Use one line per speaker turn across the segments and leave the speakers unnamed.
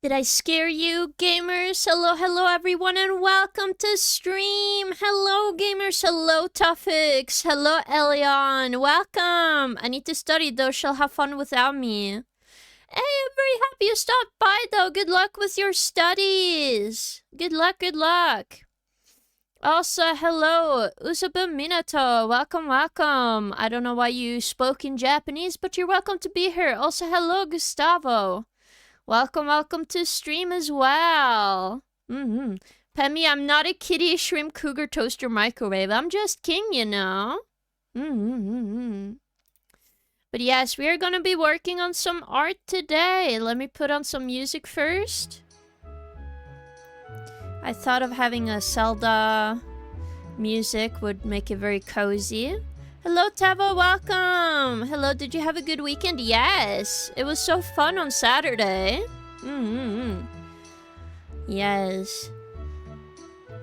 Did I scare you, gamers? Hello, hello, everyone, and welcome to stream. Hello, gamers. Hello, Tuffix. Hello, Elion. Welcome. I need to study, though. She'll have fun without me. Hey, I'm very happy you stopped by, though. Good luck with your studies. Good luck, good luck. Also, hello, Usobu Minato. Welcome, welcome. I don't know why you spoke in Japanese, but you're welcome to be here. Also, hello, Gustavo. Welcome, welcome to stream as well. Pemmy, I'm not a kitty, shrimp, cougar, toaster, microwave. I'm just king, you know. But yes, we are gonna be working on some art today. Let me put on some music first. I thought of having a Zelda music would make it very cozy. Hello, Tavo, welcome! Hello, did you have a good weekend? Yes! It was so fun on Saturday. Yes.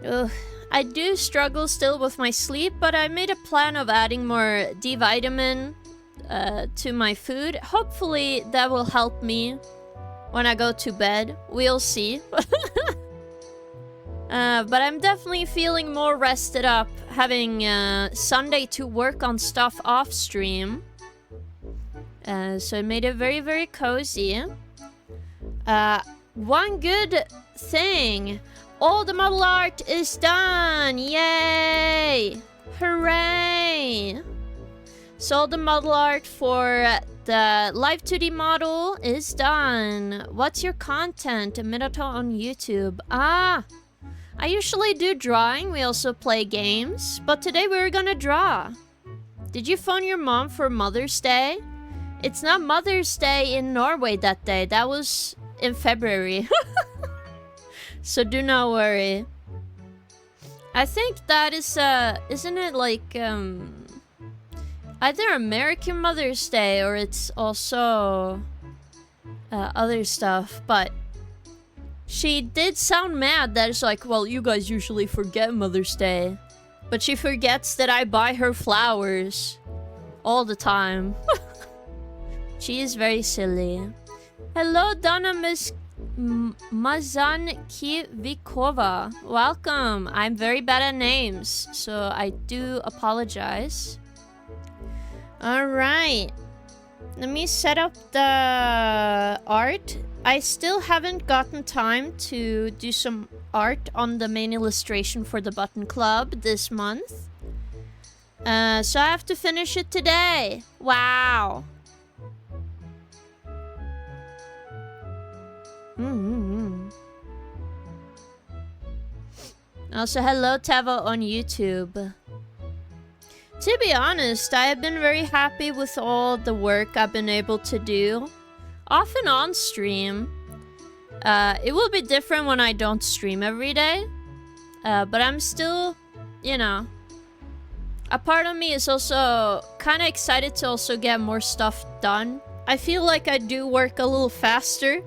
Ugh. I do struggle still with my sleep, but I made a plan of adding more D-vitamin to my food. Hopefully, that will help me when I go to bed. We'll see. But I'm definitely feeling more rested up, having Sunday to work on stuff off stream. So it made it very, very cozy. One good thing, all the model art is done! Yay! Hooray! So all the model art for the live 2D model is done. What's your content? Minato on YouTube. Ah! I usually do drawing, we also play games, but today we're gonna draw. Did you phone your mom for Mother's Day? It's not Mother's Day in Norway that day, that was in February. So do not worry. I think that is, isn't it like, either American Mother's Day or it's also other stuff, but she did sound mad that it's like, well, you guys usually forget Mother's Day. But she forgets that I buy her flowers all the time. She is very silly. Hello, Donna Mazankivikova. Welcome. I'm very bad at names, so I do apologize. Alright. Let me set up the art. I still haven't gotten time to do some art on the main illustration for the Button Club this month. So I have to finish it today. Wow. Also, hello Tavo on YouTube. To be honest, I have been very happy with all the work I've been able to do. Off and on stream. It will be different when I don't stream every day. But I'm still, you know, a part of me is also kind of excited to also get more stuff done. I feel like I do work a little faster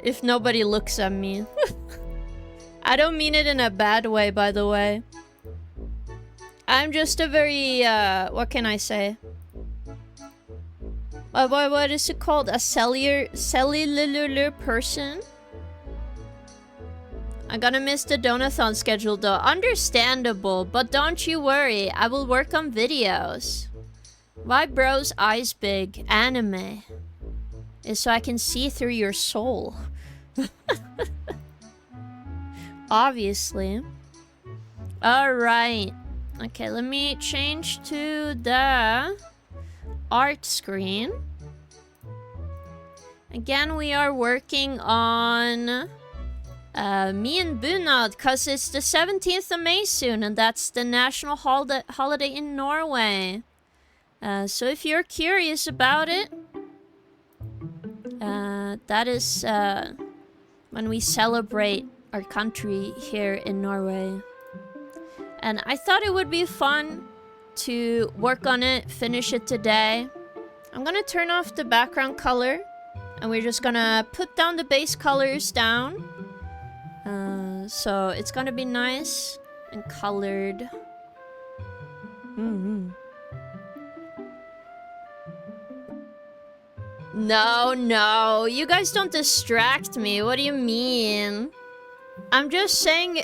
if nobody looks at me. I don't mean it in a bad way, by the way. I'm just a very, what can I say? What is it called? A cellular person? I'm gonna miss the donathon schedule though. Understandable, but don't you worry. I will work on videos. Why bro's eyes big? Anime. Is so I can see through your soul. Obviously. Alright. Okay, let me change to the art screen. Again, we are working on me and Bunad, because it's the 17th of May soon, and that's the national holiday in Norway. So if you're curious about it, that is when we celebrate our country here in Norway. And I thought it would be fun to work on it, finish it today. I'm gonna turn off the background color, and we're just gonna put down the base colors down. So it's gonna be nice and colored. No, no. You guys don't distract me. What do you mean? I'm just saying,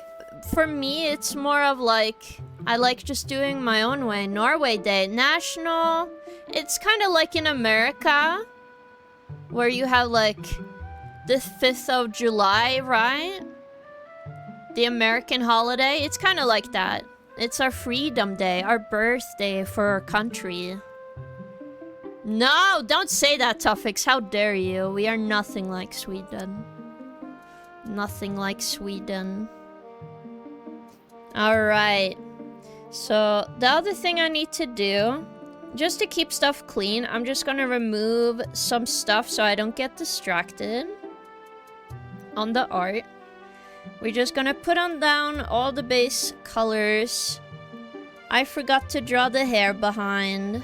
for me, it's more of like, I like just doing my own way. Norway Day. National. It's kind of like in America, where you have like the 5th of July, right? The American holiday. It's kind of like that. It's our freedom day, our birthday for our country. No, don't say that, Tuffix. How dare you? We are nothing like Sweden. Nothing like Sweden. Alright. So, the other thing I need to do, just to keep stuff clean, I'm just gonna remove some stuff so I don't get distracted on the art. We're just gonna put on down all the base colors. I forgot to draw the hair behind.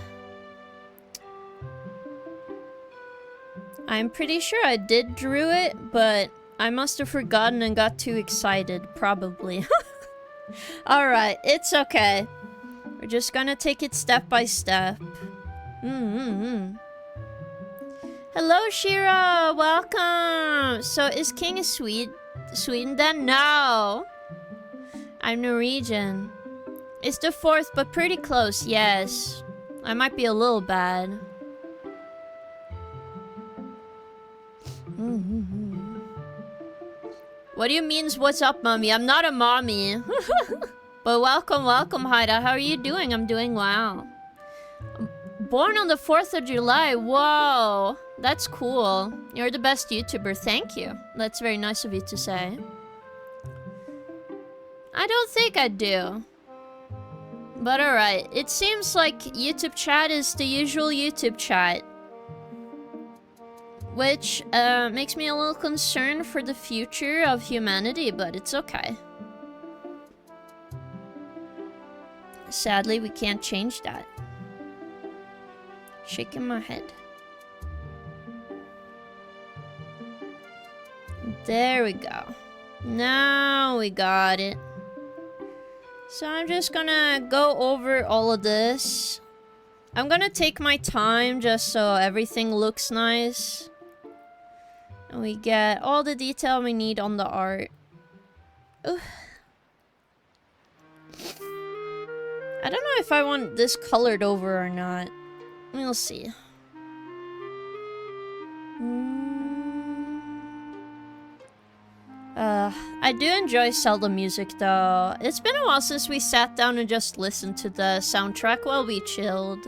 I'm pretty sure I did drew it, but I must have forgotten and got too excited, probably. Alright, it's okay. We're just gonna take it step by step. Hello, Shira! Welcome! So, is King Sweden then? No! I'm Norwegian. It's the 4th, but pretty close, yes. I might be a little bad. What do you mean, what's up, mommy? I'm not a mommy. But welcome, welcome, Haida. How are you doing? I'm doing well. Born on the 4th of July. Whoa. That's cool. You're the best YouTuber. Thank you. That's very nice of you to say. I don't think I do. But alright. It seems like YouTube chat is the usual YouTube chat. Which makes me a little concerned for the future of humanity, but it's okay. Sadly, we can't change that. Shaking my head. There we go. Now we got it. So I'm just gonna go over all of this. I'm gonna take my time just so everything looks nice. And we get all the detail we need on the art. Ugh. I don't know if I want this colored over or not. We'll see. I do enjoy Zelda music though. It's been a while since we sat down and just listened to the soundtrack while we chilled.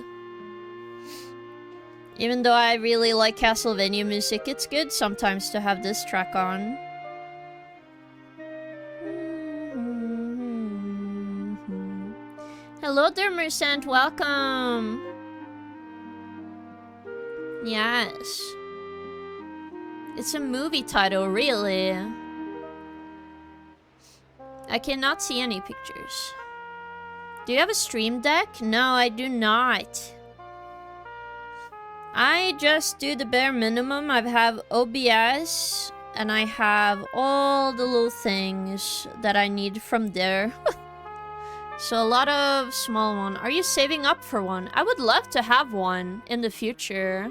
Even though I really like Castlevania music, it's good sometimes to have this track on. Hello there, Mercant. Welcome. Yes. It's a movie title, really. I cannot see any pictures. Do you have a stream deck? No, I do not. I just do the bare minimum. I have OBS, and I have all the little things that I need from there. So a lot of small one. Are you saving up for one? I would love to have one in the future.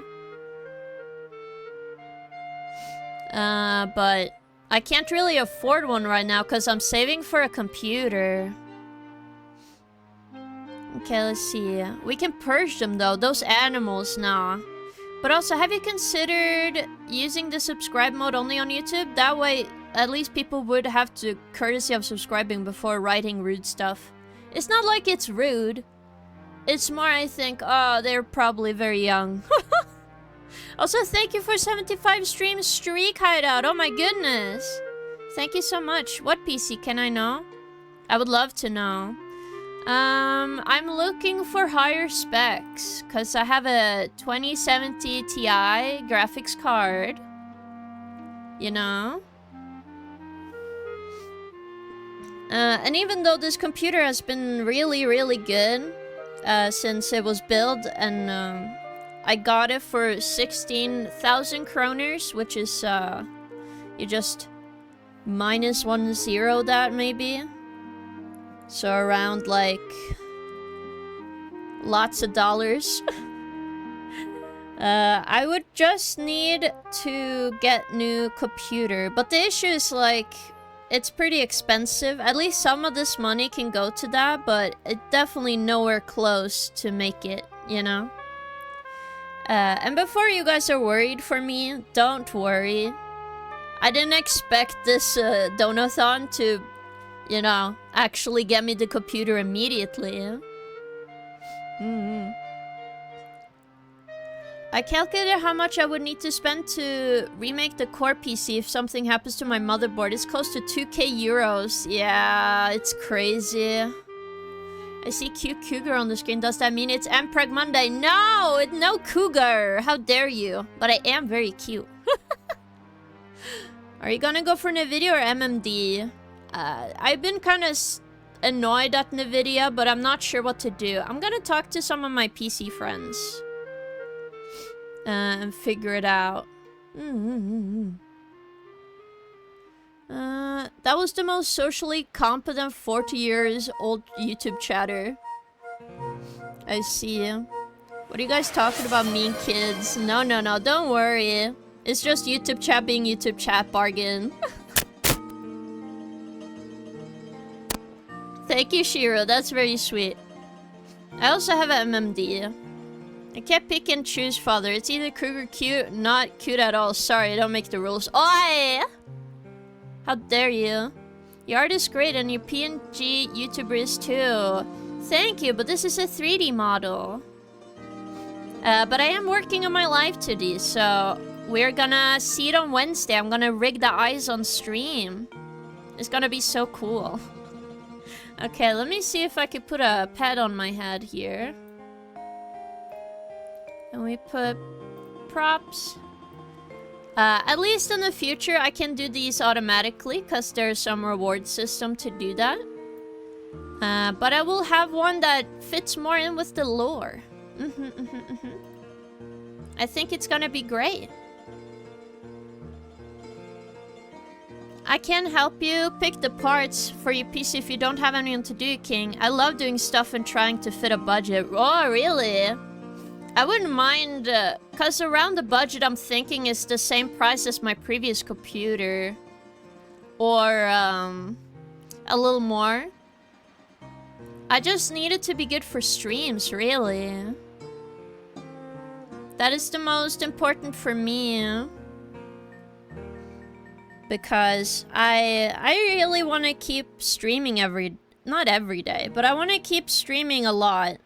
But I can't really afford one right now because I'm saving for a computer. Okay, let's see. We can purge them though, those animals, nah. But also, have you considered using the subscribe mode only on YouTube? That way, at least people would have the courtesy of subscribing before writing rude stuff. It's not like it's rude. It's more, I think, oh, they're probably very young. Also, thank you for 75 stream streak, Hideout. Oh my goodness. Thank you so much. What PC can I know? I would love to know. I'm looking for higher specs because I have a 2070 Ti graphics card. You know? And even though this computer has been really, really good since it was built, and I got it for 16,000 kroners, which is you just minus 10 that maybe. So around like lots of dollars. I would just need to get new computer. But the issue is, like, it's pretty expensive. At least some of this money can go to that, but it's definitely nowhere close to make it, you know? And before you guys are worried for me, don't worry. I didn't expect this donathon to, you know, actually get me the computer immediately. I calculated how much I would need to spend to remake the core PC if something happens to my motherboard. It's close to 2k euros. Yeah, it's crazy. I see cute cougar on the screen. Does that mean it's Mpreg Monday? No, no cougar. How dare you? But I am very cute. Are you gonna go for NVIDIA or MMD? I've been kind of annoyed at NVIDIA, but I'm not sure what to do. I'm gonna talk to some of my PC friends. And figure it out. That was the most socially competent 40 years old YouTube chatter. I see. What are you guys talking about, mean kids? No, don't worry. It's just YouTube chat being YouTube chat, bargain. Thank you, Shiro. That's very sweet. I also have an MMD. I can't pick and choose, father. It's either Kruger cute, not cute at all. Sorry, I don't make the rules. Oi! How dare you? Your art is great and your PNG YouTuber is too. Thank you, but this is a 3D model. But I am working on my live 2D, so we're gonna see it on Wednesday. I'm gonna rig the eyes on stream. It's gonna be so cool. Okay, let me see if I could put a pad on my head here. And we put props. At least in the future, I can do these automatically because there's some reward system to do that. But I will have one that fits more in with the lore. I think it's gonna be great. I can help you pick the parts for your PC if you don't have anyone to do, King. I love doing stuff and trying to fit a budget. Oh, really? I wouldn't mind, cause around the budget I'm thinking is the same price as my previous computer. Or, a little more. I just need it to be good for streams, really. That is the most important for me. Because I really want to keep streaming not every day, but I want to keep streaming a lot.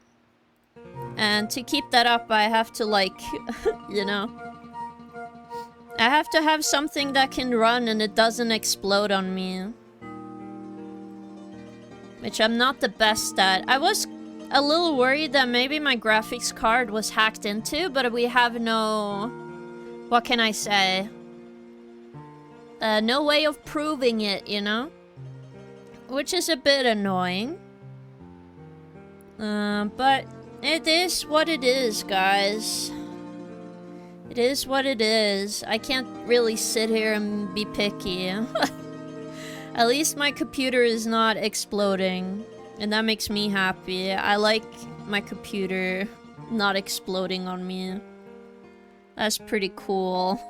And to keep that up, I have to, like, you know, I have to have something that can run and it doesn't explode on me. Which I'm not the best at. I was a little worried that maybe my graphics card was hacked into, but we have no... What can I say? No way of proving it, you know? Which is a bit annoying. But... It is what it is, guys. It is what it is. I can't really sit here and be picky. At least my computer is not exploding. And that makes me happy. I like my computer not exploding on me. That's pretty cool.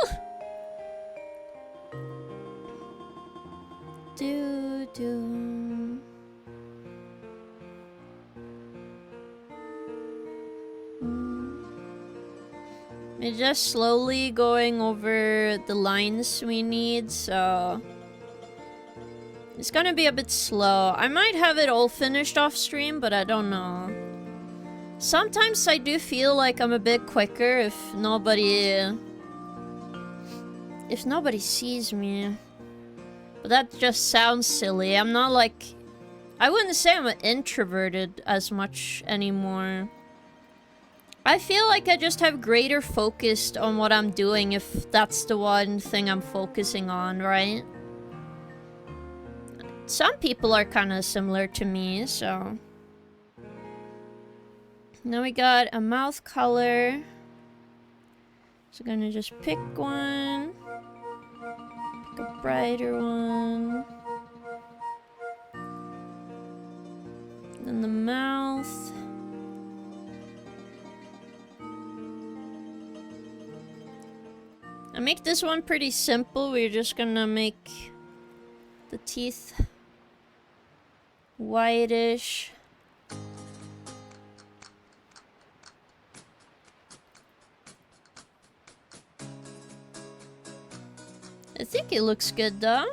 We're just slowly going over the lines we need, so... It's gonna be a bit slow. I might have it all finished off stream, but I don't know. Sometimes I do feel like I'm a bit quicker if nobody sees me. But that just sounds silly. I'm not like... I wouldn't say I'm introverted as much anymore. I feel like I just have greater focus on what I'm doing if that's the one thing I'm focusing on, right? Some people are kind of similar to me, so... Now we got a mouth color. So I'm gonna just pick one. Pick a brighter one. Then the mouth. I make this one pretty simple. We're just gonna make the teeth whitish. I think it looks good though.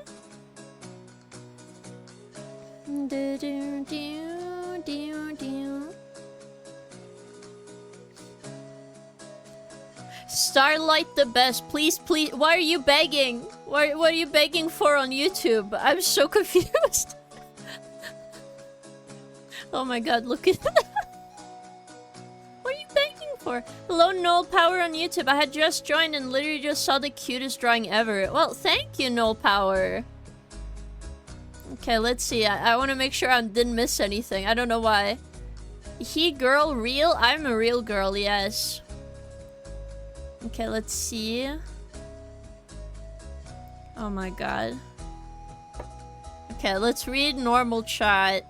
Starlight the best. Please, please. Why are you begging? What are you begging for on YouTube? I'm so confused. Oh my god, look at that. What are you begging for? Hello, Null Power on YouTube. I had just joined and literally just saw the cutest drawing ever. Well, thank you, Null Power. Okay, let's see. I want to make sure I didn't miss anything. I don't know why. He, girl, real? I'm a real girl, yes. Okay, let's see. Oh my god. Okay, let's read normal chat.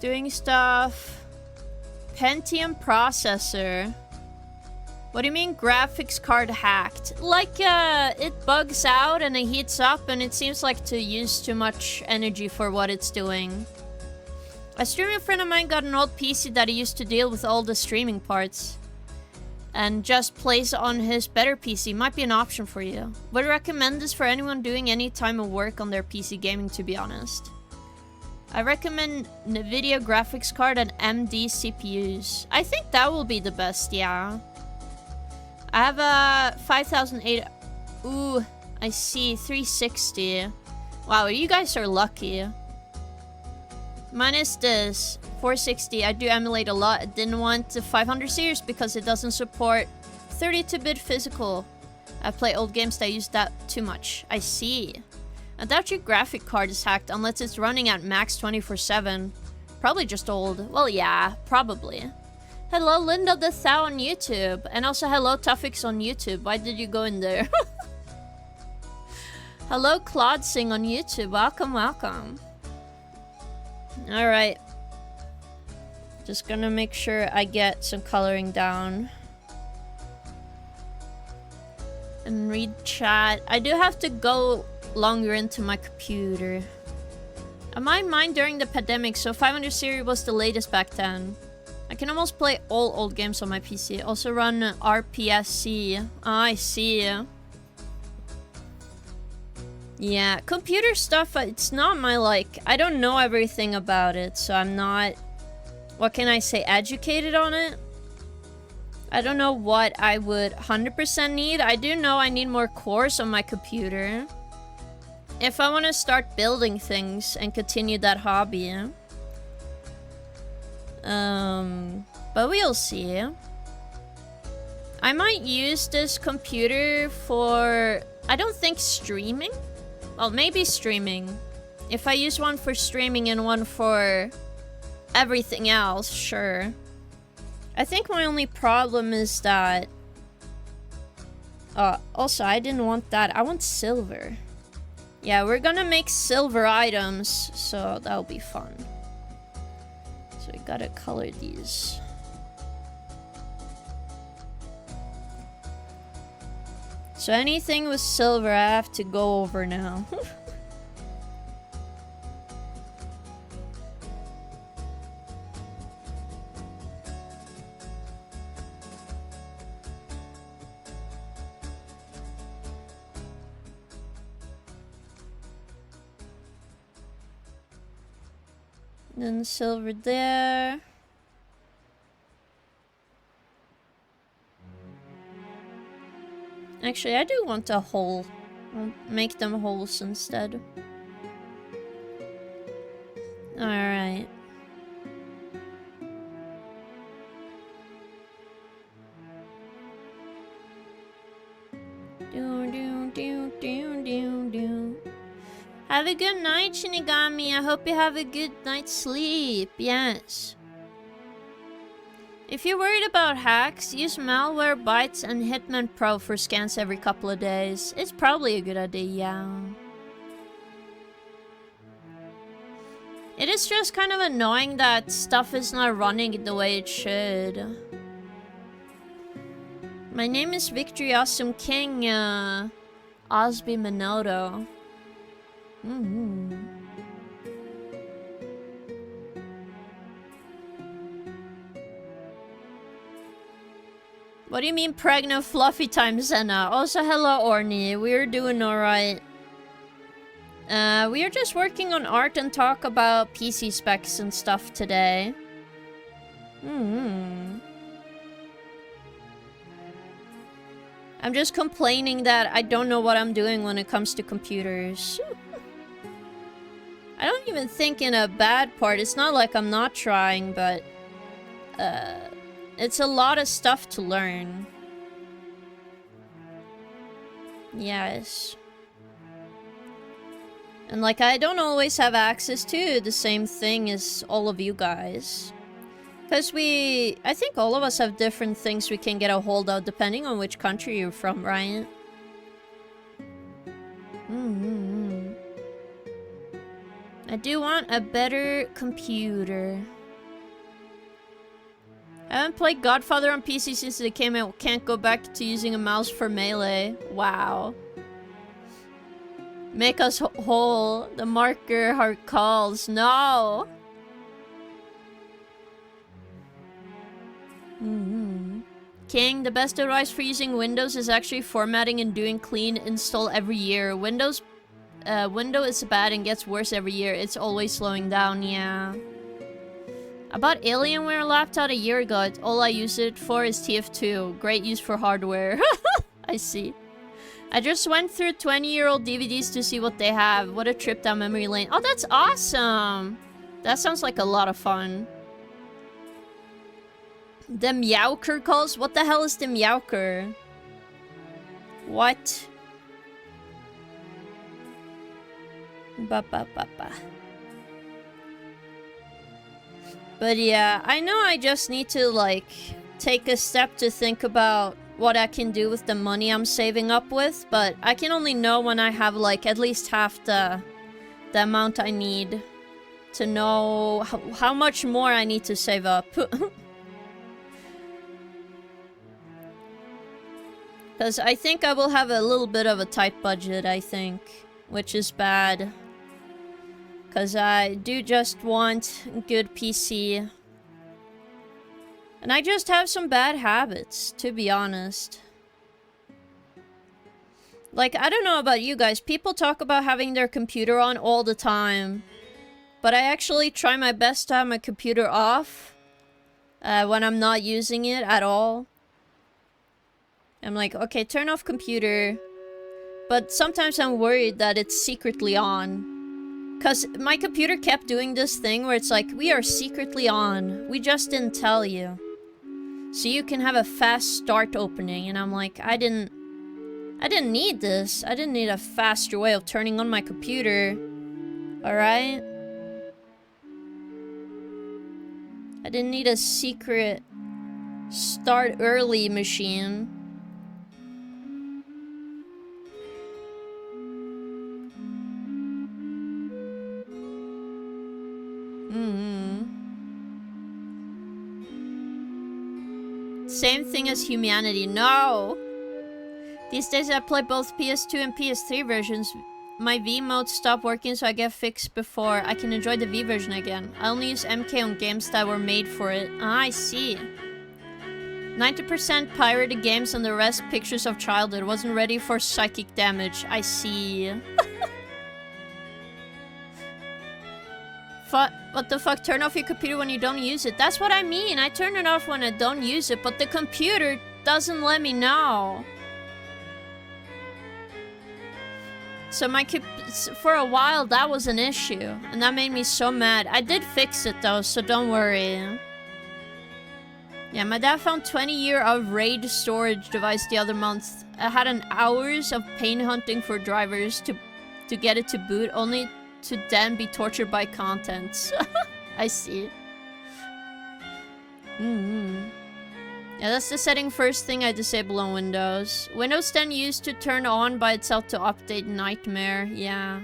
Doing stuff. Pentium processor. What do you mean graphics card hacked? Like, it bugs out and it heats up and it seems like to use too much energy for what it's doing. A streaming friend of mine got an old PC that he used to deal with all the streaming parts. And just plays on his better PC. Might be an option for you. Would recommend this for anyone doing any time of work on their PC gaming, to be honest. I recommend NVIDIA graphics card and AMD CPUs. I think that will be the best, yeah. I have a 5008. Ooh, I see. 360. Wow, you guys are lucky. Mine is this. 460. I do emulate a lot. I didn't want the 500 series because it doesn't support 32-bit physical. I play old games that use that too much. I see. I doubt your graphic card is hacked unless it's running at max 24/7. Probably just old. Well, yeah, probably. Hello, Linda the Thou on YouTube. And also hello, Tuffix on YouTube. Why did you go in there? Hello, Claude Sing on YouTube. Welcome, welcome. Alright. Just gonna make sure I get some coloring down. And read chat. I do have to go longer into my computer. I might mind during the pandemic, so 500 series was the latest back then. I can almost play all old games on my PC. Also run RPSC. Ah, I see. Yeah, computer stuff, it's not my like... I don't know everything about it, so I'm not... What can I say? Educated on it? I don't know what I would 100% need. I do know I need more cores on my computer. If I want to start building things and continue that hobby. But we'll see. I might use this computer for... I don't think streaming. Well, maybe streaming. If I use one for streaming and one for everything else, sure. I think my only problem is that... also, I didn't want that. I want silver. Yeah, we're gonna make silver items, so that'll be fun. So we gotta color these. So anything with silver, I have to go over now. Then silver there. Actually, I do want a hole. I'll make them holes instead. Alright. Have a good night, Shinigami. I hope you have a good night's sleep. Yes. If you're worried about hacks, use Malwarebytes and Hitman Pro for scans every couple of days. It's probably a good idea, yeah. It is just kind of annoying that stuff is not running the way it should. My name is Victory.Awesome.King Osby Minoto. What do you mean pregnant fluffy time, Zena? Also, hello, Orny. We're doing alright. We are just working on art and talk about PC specs and stuff today. I'm just complaining that I don't know what I'm doing when it comes to computers. I don't even think in a bad part. It's not like I'm not trying, but... it's a lot of stuff to learn. Yes. And like, I don't always have access to the same thing as all of you guys. Because I think all of us have different things we can get a hold of depending on which country you're from, right? I do want a better computer. I haven't played Godfather on PC since it came out. Can't go back to using a mouse for melee. Wow. Make us whole. The marker heart calls. No! King, the best advice for using Windows is actually formatting and doing clean install every year. Window is bad and gets worse every year. It's always slowing down, yeah. I bought Alienware laptop a year ago. All I use it for is TF2. Great use for hardware. I see. I just went through 20-year-old DVDs to see what they have. What a trip down memory lane. Oh, that's awesome! That sounds like a lot of fun. The Meowker calls? What the hell is the Meowker? What? But yeah, I know I just need to like take a step to think about what I can do with the money I'm saving up with, but I can only know when I have like at least half the amount I need to know how much more I need to save up. Because I think I will have a little bit of a tight budget, I think, which is bad. Because I do just want a good PC. And I just have some bad habits, to be honest. Like, I don't know about you guys. People talk about having their computer on all the time. But I actually try my best to have my computer off. When I'm not using it at all. I'm like, okay, turn off computer. But sometimes I'm worried that it's secretly on. Because my computer kept doing this thing where it's like, we are secretly on. We just didn't tell you. So you can have a fast start opening. And I'm like, I didn't need this. I didn't need a faster way of turning on my computer. Alright? I didn't need a secret start early machine. Same thing as humanity. No! These days I play both PS2 and PS3 versions. My V mode stopped working, so I get fixed before I can enjoy the V version again. I only use MK on games that were made for it. Ah, I see. 90% pirated games and the rest pictures of childhood. Wasn't ready for psychic damage. I see. What the fuck? Turn off your computer when you don't use it. That's what I mean. I turn it off when I don't use it, but the computer doesn't let me know. So for a while that was an issue, and that made me so mad. I did fix it though, so don't worry. Yeah, my dad found 20-year of RAID storage device the other month. I had an hours of pain hunting for drivers to get it to boot, only to then be tortured by contents. I see. Yeah, that's the setting first thing I disable on Windows. Windows 10 used to turn on by itself to update. Nightmare, yeah.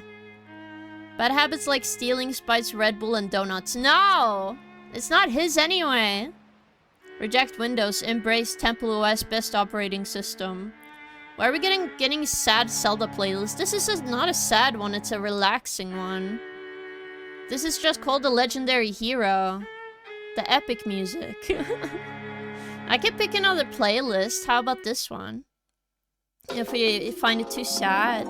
Bad habits like stealing Spice, Red Bull, and donuts. No! It's not his anyway. Reject Windows. Embrace Temple OS best operating system. Why are we getting sad Zelda playlist? This is not a sad one, it's a relaxing one. This is just called The Legendary Hero. The epic music. I can pick another playlist. How about this one? If we find it too sad.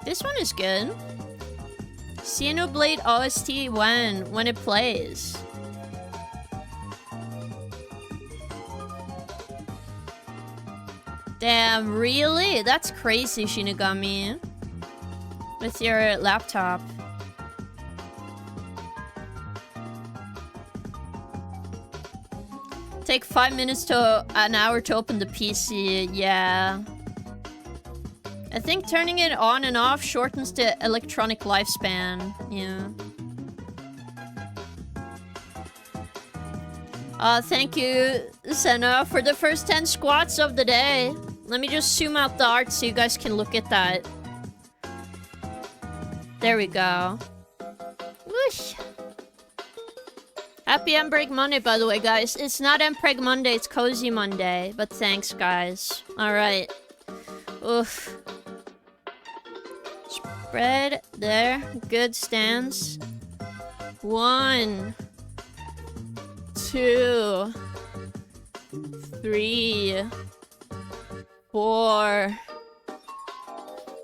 This one is good. Xenoblade OST when it plays. Damn, really? That's crazy, Shinigami. With your laptop. Take 5 minutes to an hour to open the PC, yeah. I think turning it on and off shortens the electronic lifespan, yeah. Thank you, Senna, for the first 10 squats of the day. Let me just zoom out the art so you guys can look at that. There we go. Whoosh. Happy Mpreg Monday, by the way, guys. It's not Mpreg Monday, it's Cozy Monday. But thanks, guys. Alright. Oof. Spread there. Good stance. 1, 2, 3, 4,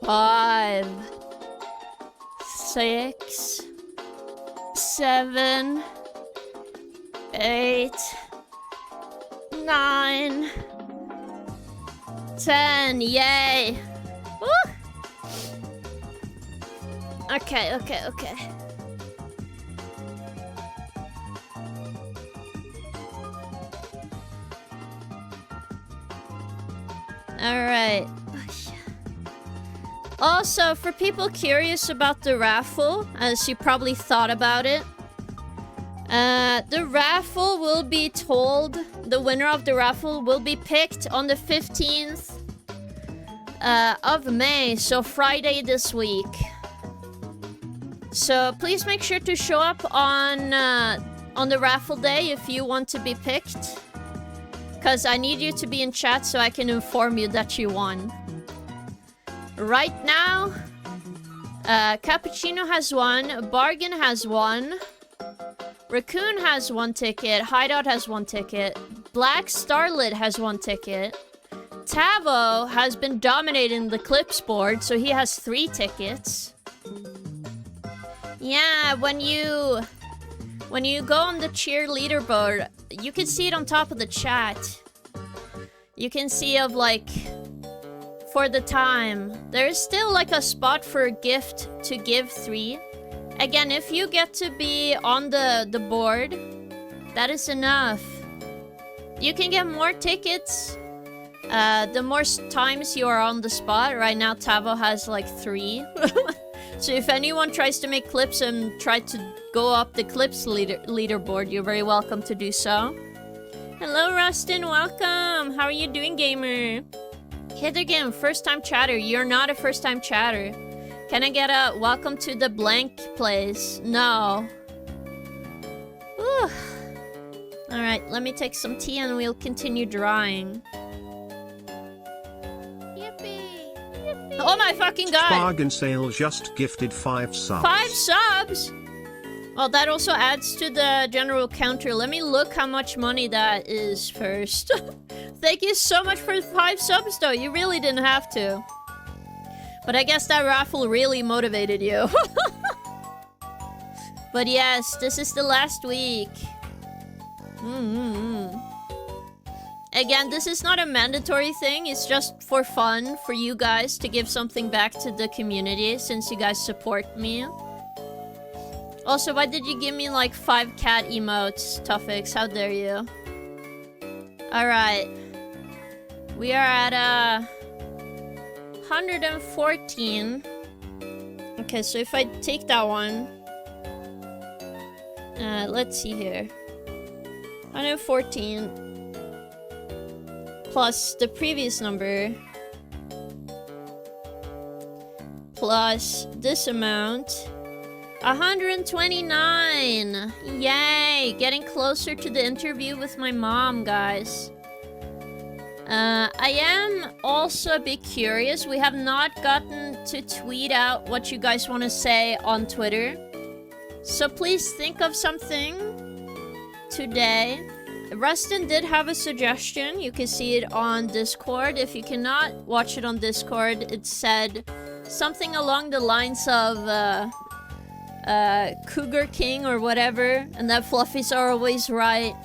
5, 6, 7, 8, 9, 10. Yay! Woo! Okay. Alright. Also, for people curious about the raffle, as you probably thought about it, the raffle will be told, the winner of the raffle will be picked on the 15th of May, so Friday this week. So please make sure to show up on the raffle day if you want to be picked. Because I need you to be in chat so I can inform you that you won. Right now, Cappuccino has one, Bargain has one, Raccoon has one ticket, Hideout has one ticket, Black Starlit has one ticket, Tavo has been dominating the clips board, so he has 3 tickets. Yeah, when you go on the cheer leaderboard, you can see it on top of the chat. You can see of like, for the time. There is still like a spot for a gift to give 3. Again, if you get to be on the board, that is enough. You can get more tickets the more times you are on the spot. Right now, Tavo has like 3. So if anyone tries to make clips and try to go up the clips leaderboard, you're very welcome to do so. Hello, Rustin. Welcome. How are you doing, gamer? Hit again. First time chatter. You're not a first time chatter. Can I get a welcome to the blank place? No. Whew. Alright, let me take some tea and we'll continue drawing. Yippee! Yippee! Oh my fucking god!
Bargain Sale just gifted 5 subs.
5 subs?! Well, that also adds to the general counter. Let me look how much money that is first. Thank you so much for 5 subs, though. You really didn't have to. But I guess that raffle really motivated you. But yes, this is the last week. Again, this is not a mandatory thing. It's just for fun for you guys to give something back to the community since you guys support me. Also, why did you give me like 5 cat emotes, Tuffix? How dare you? Alright. We are at 114. Okay, so if I take that one, let's see here. 114 plus the previous number plus this amount 129. Yay! Getting closer to the interview with my mom, guys. I am also a bit curious. We have not gotten to tweet out what you guys want to say on Twitter. So please think of something today. Rustin did have a suggestion. You can see it on Discord. If you cannot watch it on Discord, it said something along the lines of Cougar King or whatever, and that fluffies are always right,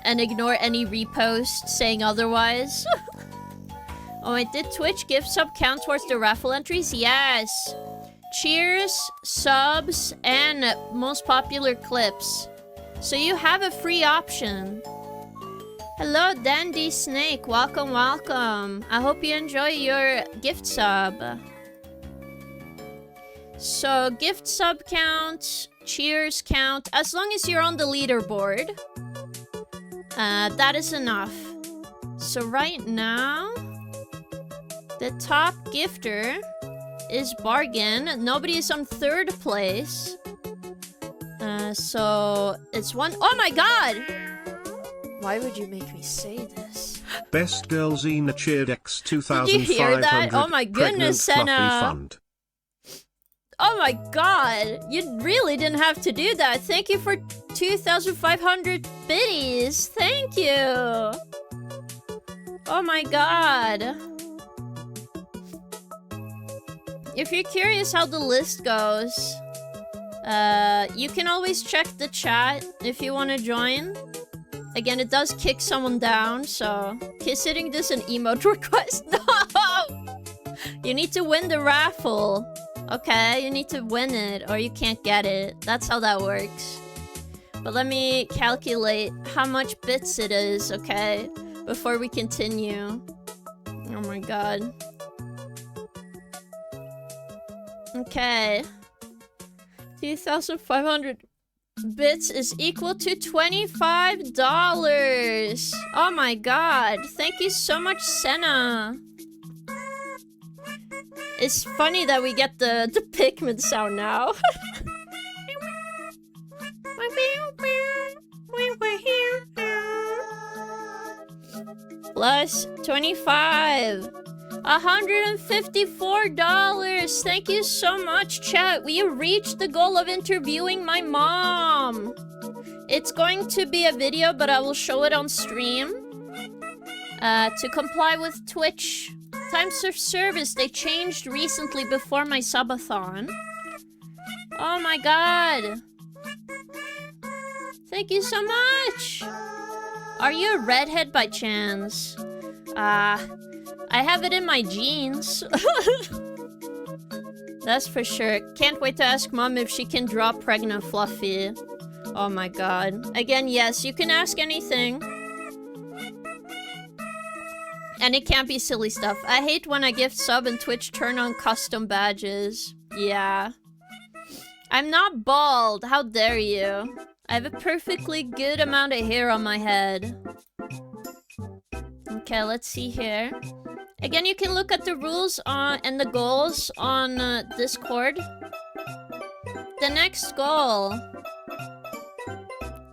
and ignore any repost saying otherwise. Oh wait, did Twitch gift sub count towards the raffle entries? Yes. Cheers, subs, and most popular clips. So you have a free option. Hello, Dandy Snake. Welcome, welcome. I hope you enjoy your gift sub. So, gift sub count, cheers count. As long as you're on the leaderboard, that is enough. So right now, the top gifter is Bargain. Nobody is on 3rd place. So it's one. Oh my god! Why would you make me say this?
Best Girl Xena cheered X 2500.
Did you hear that? Oh my goodness, Senna.
Fund.
Oh my god! You really didn't have to do that. Thank you for 2,500 biddies. Thank you. Oh my god. If you're curious how the list goes, you can always check the chat if you want to join. Again, it does kick someone down, so considering this an emote request. No! You need to win the raffle. Okay, you need to win it or you can't get it. That's how that works. But let me calculate how much bits it is, okay? Before we continue. Oh my god. Okay. 2,500 bits is equal to $25. Oh my god. Thank you so much, Senna. It's funny that we get the Pikmin sound now. Plus 25. $154. Thank you so much, chat. We reached the goal of interviewing my mom. It's going to be a video, but I will show it on stream. To comply with Twitch times of service, they changed recently before my subathon. Oh my god. Thank you so much. Are you a redhead by chance? I have it in my genes. That's for sure. Can't wait to ask mom if she can draw pregnant Fluffy. Oh my god. Again, yes, you can ask anything. And it can't be silly stuff. I hate when I gift sub and Twitch turn on custom badges. Yeah. I'm not bald. How dare you? I have a perfectly good amount of hair on my head. Okay, let's see here. Again, you can look at the rules and the goals on Discord. The next goal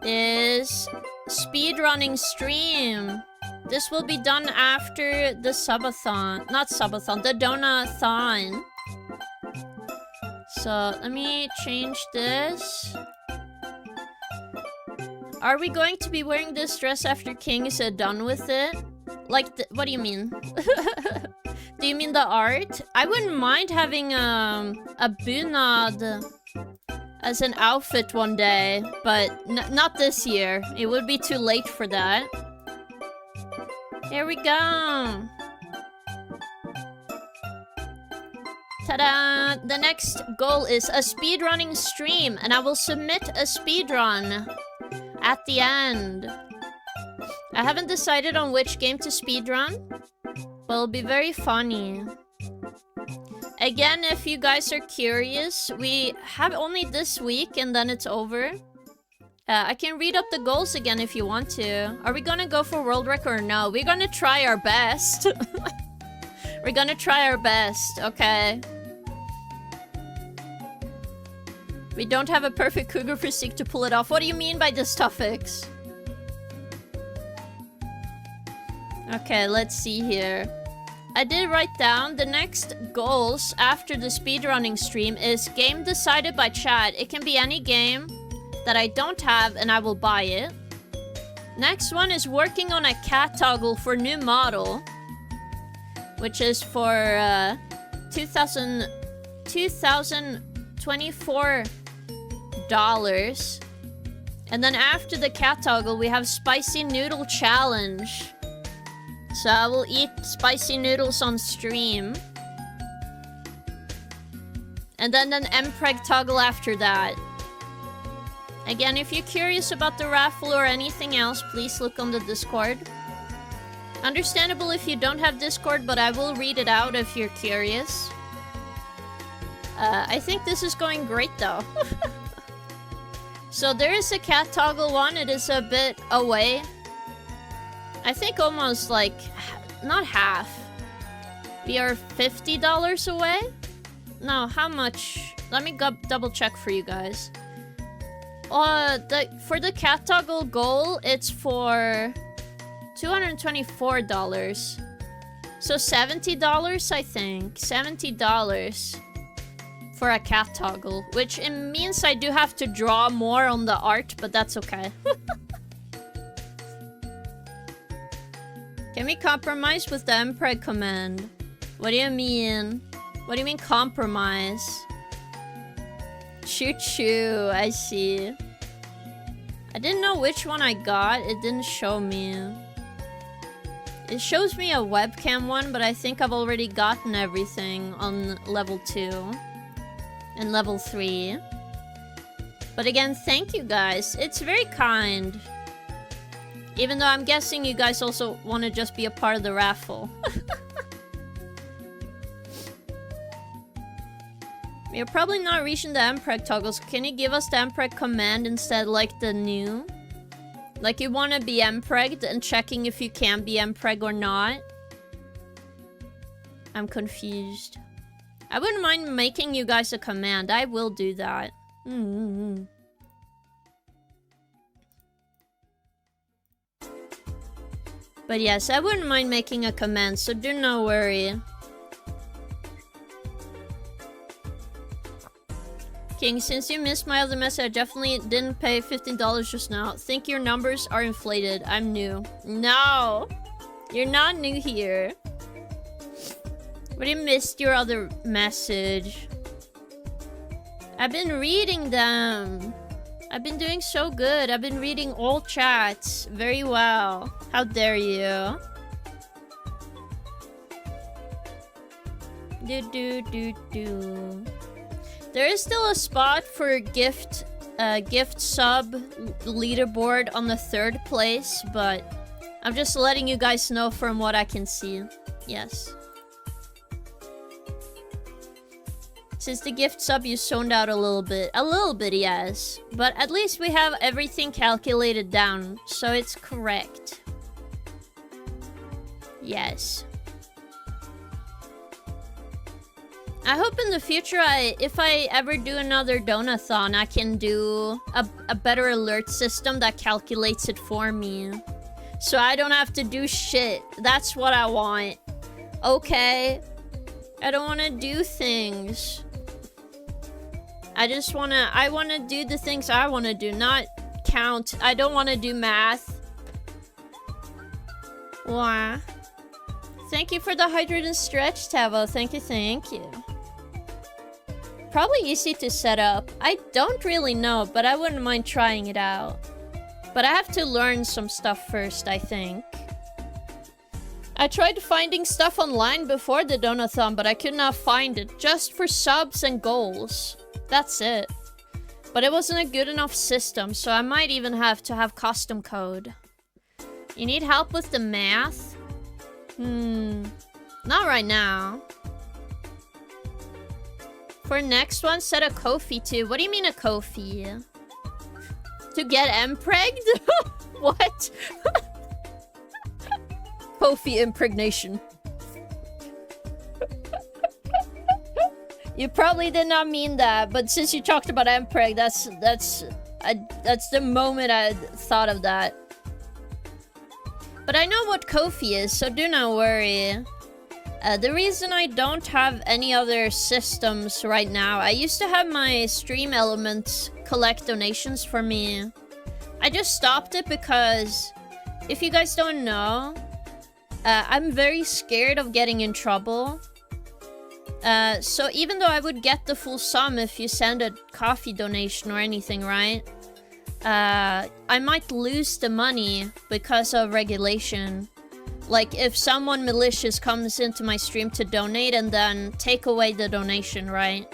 is speedrunning stream. This will be done after the subathon. Not subathon, the donathon. So, let me change this. Are we going to be wearing this dress after King is done with it? Like, what do you mean? Do you mean the art? I wouldn't mind having a bunad as an outfit one day, but not this year. It would be too late for that. Here we go. Ta-da! The next goal is a speedrunning stream, and I will submit a speedrun at the end. I haven't decided on which game to speedrun, but it'll be very funny. Again, if you guys are curious, we have only this week and then it's over. I can read up the goals again if you want to. Are we gonna go for world record or no? We're gonna try our best. We're gonna try our best, okay? We don't have a perfect cougar physique to pull it off. What do you mean by this, Tuffix? Okay, let's see here. I did write down the next goals after the speedrunning stream is game decided by chat. It can be any game that I don't have and I will buy it. Next one is working on a cat toggle for new model, which is for $2024. And then after the cat toggle, we have spicy noodle challenge. So I will eat spicy noodles on stream. And then an mpreg toggle after that. Again, if you're curious about the raffle or anything else, please look on the Discord. Understandable if you don't have Discord, but I will read it out if you're curious. I think this is going great though. So there is a cat toggle one. It is a bit away. I think almost like, not half. We are $50 away? No, how much? Let me double check for you guys. For the cat toggle goal, it's for $224. So $70, I think. $70 for a cat toggle, which it means I do have to draw more on the art, but that's okay. Can we compromise with the mpreg command? What do you mean? What do you mean compromise? Choo-choo, I see. I didn't know which one I got. It didn't show me. It shows me a webcam one, but I think I've already gotten everything on level 2 and level 3. But again, thank you guys. It's very kind. Even though I'm guessing you guys also want to just be a part of the raffle. We're probably not reaching the mpreg toggles. Can you give us the mpreg command instead, like the new? Like you want to be mpregged and checking if you can be mpreg or not? I'm confused. I wouldn't mind making you guys a command. I will do that. But yes, I wouldn't mind making a command, so do not worry. King, since you missed my other message, I definitely didn't pay $15 just now. Think your numbers are inflated. I'm new. No! You're not new here. But you missed your other message. I've been reading them. I've been doing so good. I've been reading all chats very well. How dare you? There is still a spot for gift sub leaderboard on the 3rd place, but I'm just letting you guys know from what I can see. Yes. Since the gift sub, you zoned out a little bit. A little bit, yes. But at least we have everything calculated down, so it's correct. Yes. I hope in the future, if I ever do another donathon, I can do a better alert system that calculates it for me. So I don't have to do shit. That's what I want. Okay? I don't want to do things. I want to do the things I want to do, not count. I don't want to do math. Wah. Thank you for the hydrate and stretch, Tavo. Thank you, thank you. Probably easy to set up. I don't really know, but I wouldn't mind trying it out. But I have to learn some stuff first, I think. I tried finding stuff online before the donathon, but I could not find it. Just for subs and goals. That's it. But it wasn't a good enough system, so I might even have to have custom code. You need help with the math? Not right now. For next one, set a Ko-fi too. What do you mean a Ko-fi? To get mpregged? What? Ko-fi impregnation. You probably did not mean that, but since you talked about Mpreg, that's the moment I thought of that. But I know what Ko-fi is, so do not worry. The reason I don't have any other systems right now, I used to have my Stream Elements collect donations for me. I just stopped it because, if you guys don't know, I'm very scared of getting in trouble. So even though I would get the full sum if you send a coffee donation or anything, right? I might lose the money because of regulation. Like, if someone malicious comes into my stream to donate and then take away the donation, right?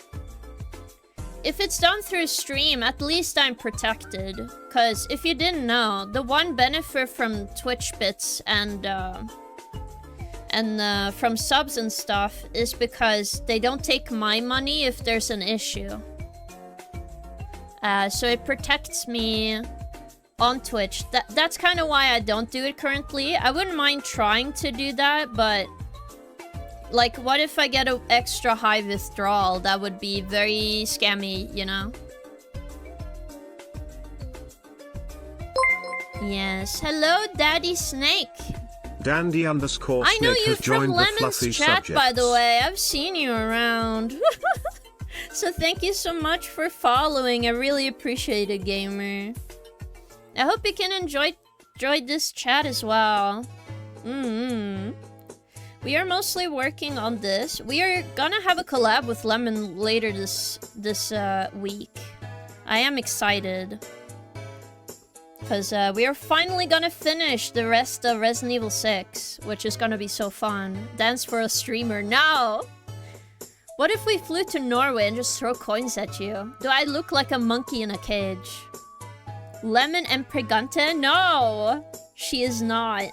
If it's done through stream, at least I'm protected. Because if you didn't know, the one benefit from Twitch bits and from subs and stuff is because they don't take my money if there's an issue. So it protects me on Twitch. That's kind of why I don't do it currently. I wouldn't mind trying to do that, but like, what if I get an extra high withdrawal? That would be very scammy, you know? Yes. Hello, Daddy Snake.
Dandy_Snake
I know you
has
from
joined the
Lemon's
fluffy
chat,
subjects.
by the way. I've seen you around. So thank you so much for following. I really appreciate it, gamer. I hope you can enjoy this chat as well. We are mostly working on this. We are gonna have a collab with Lemon later this week. I am excited. Because we are finally gonna finish the rest of Resident Evil 6, which is gonna be so fun. Dance for a streamer. No! What if we flew to Norway and just throw coins at you? Do I look like a monkey in a cage? Lemon and Pregante? No! She is not.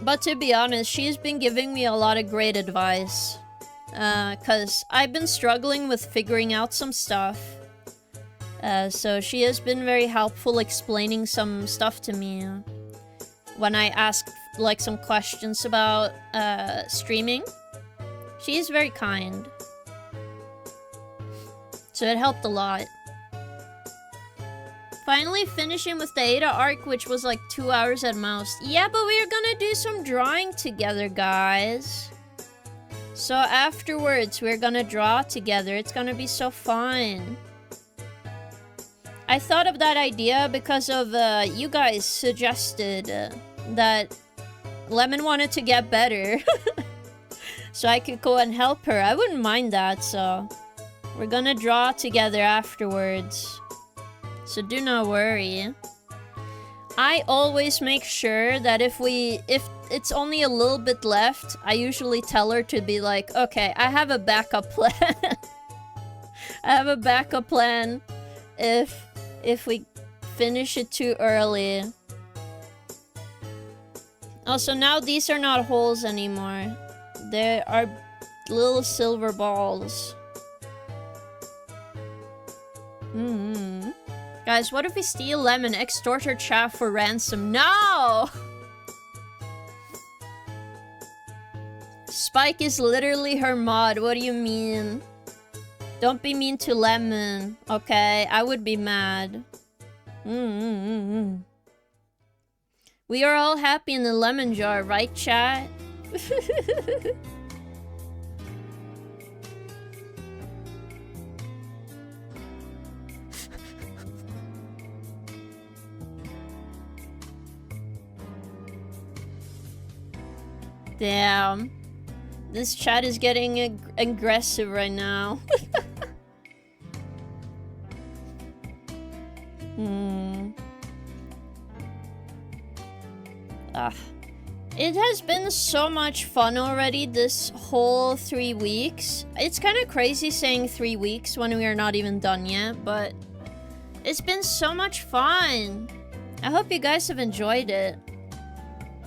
But to be honest, she's been giving me a lot of great advice. Because I've been struggling with figuring out some stuff. So she has been very helpful explaining some stuff to me. When I ask, like, some questions about streaming. She is very kind. So it helped a lot. Finally finishing with the Ada arc, which was like 2 hours at most. Yeah, but we are gonna do some drawing together, guys. So afterwards, we're gonna draw together. It's gonna be so fun. I thought of that idea because of you guys suggested that Lemon wanted to get better. So I could go and help her. I wouldn't mind that, so we're gonna draw together afterwards. So do not worry. I always make sure that if it's only a little bit left, I usually tell her to be like, okay, I have a backup plan. I have a backup plan if we finish it too early. Also, now these are not holes anymore. They are little silver balls. Guys, what if we steal Lemon, extort her chat for ransom? No! Spike is literally her mod. What do you mean? Don't be mean to Lemon, okay? I would be mad. We are all happy in the lemon jar, right, chat? Damn. This chat is getting aggressive right now. It has been so much fun already this whole 3 weeks. It's kind of crazy saying 3 weeks when we are not even done yet, but it's been so much fun. I hope you guys have enjoyed it.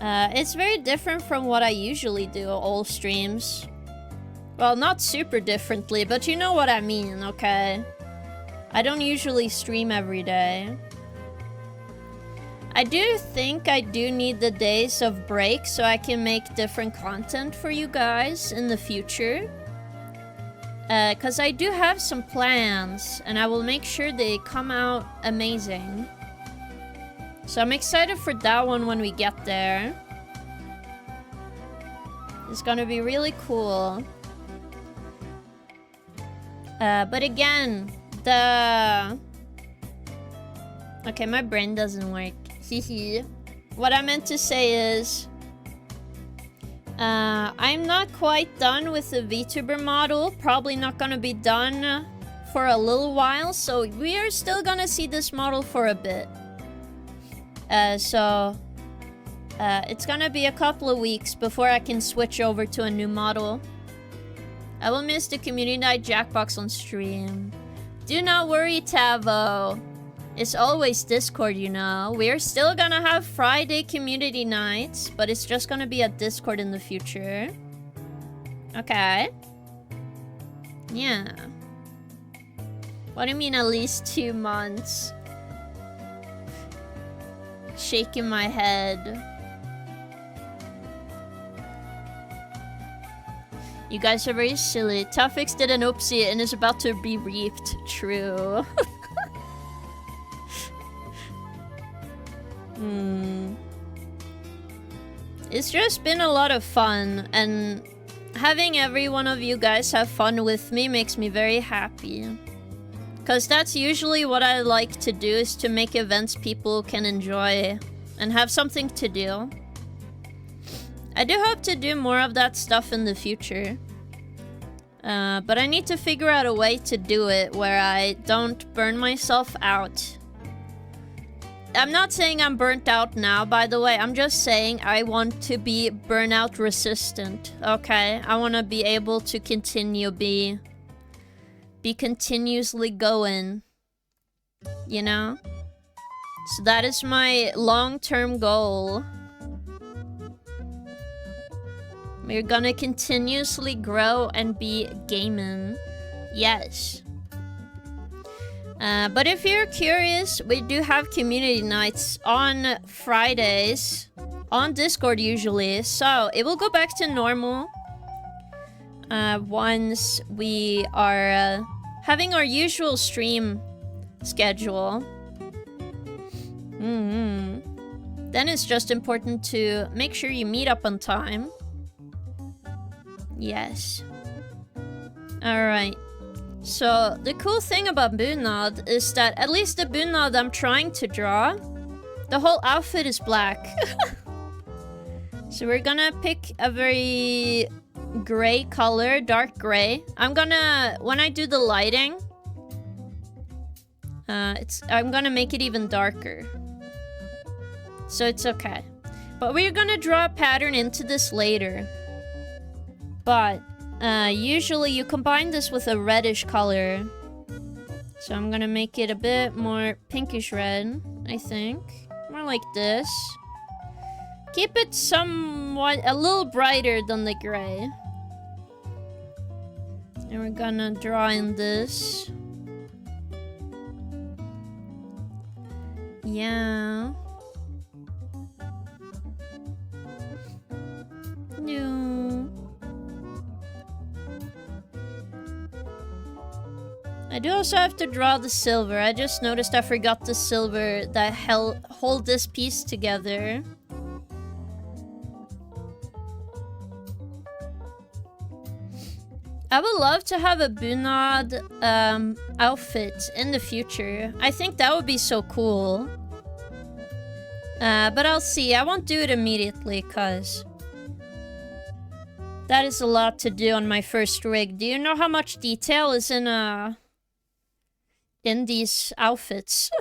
It's very different from what I usually do, all streams. Well, not super differently, but you know what I mean, okay? I don't usually stream every day. I do think I do need the days of break so I can make different content for you guys in the future. Because I do have some plans, and I will make sure they come out amazing. So I'm excited for that one when we get there. It's gonna be really cool. But again, okay, my brain doesn't work. Hehe. What I meant to say is, I'm not quite done with the VTuber model. Probably not gonna be done for a little while, so we are still gonna see this model for a bit. It's gonna be a couple of weeks before I can switch over to a new model. I will miss the community night Jackbox on stream. Do not worry, Tavo. It's always Discord, you know. We're still gonna have Friday community nights, but it's just gonna be a Discord in the future. Okay. Yeah. What do you mean at least 2 months? Shaking my head. You guys are very silly. Tuffix did an oopsie and is about to be reaped. True. It's just been a lot of fun, and having every one of you guys have fun with me makes me very happy. Because that's usually what I like to do, is to make events people can enjoy and have something to do. I do hope to do more of that stuff in the future. But I need to figure out a way to do it where I don't burn myself out. I'm not saying I'm burnt out now, by the way. I'm just saying I want to be burnout resistant, okay? I want to be able to continue be continuously going, you know? So that is my long-term goal. We're gonna continuously grow and be gaming. Yes. But if you're curious, we do have community nights on Fridays. On Discord usually. So it will go back to normal. Once we are having our usual stream schedule. Then it's just important to make sure you meet up on time. Yes. Alright. So, the cool thing about Bunad is that at least the Bunad I'm trying to draw, the whole outfit is black. So we're gonna pick a very gray color, dark gray. I'm gonna, when I do the lighting, I'm gonna make it even darker. So it's okay. But we're gonna draw a pattern into this later. But usually you combine this with a reddish color. So I'm gonna make it a bit more pinkish red, I think. More like this. Keep it somewhat, a little brighter than the gray. And we're gonna draw in this. Yeah. No. I do also have to draw the silver. I just noticed I forgot the silver that hold this piece together. I would love to have a Bunad outfit in the future. I think that would be so cool. But I'll see. I won't do it immediately, cause that is a lot to do on my first rig. Do you know how much detail is in these outfits?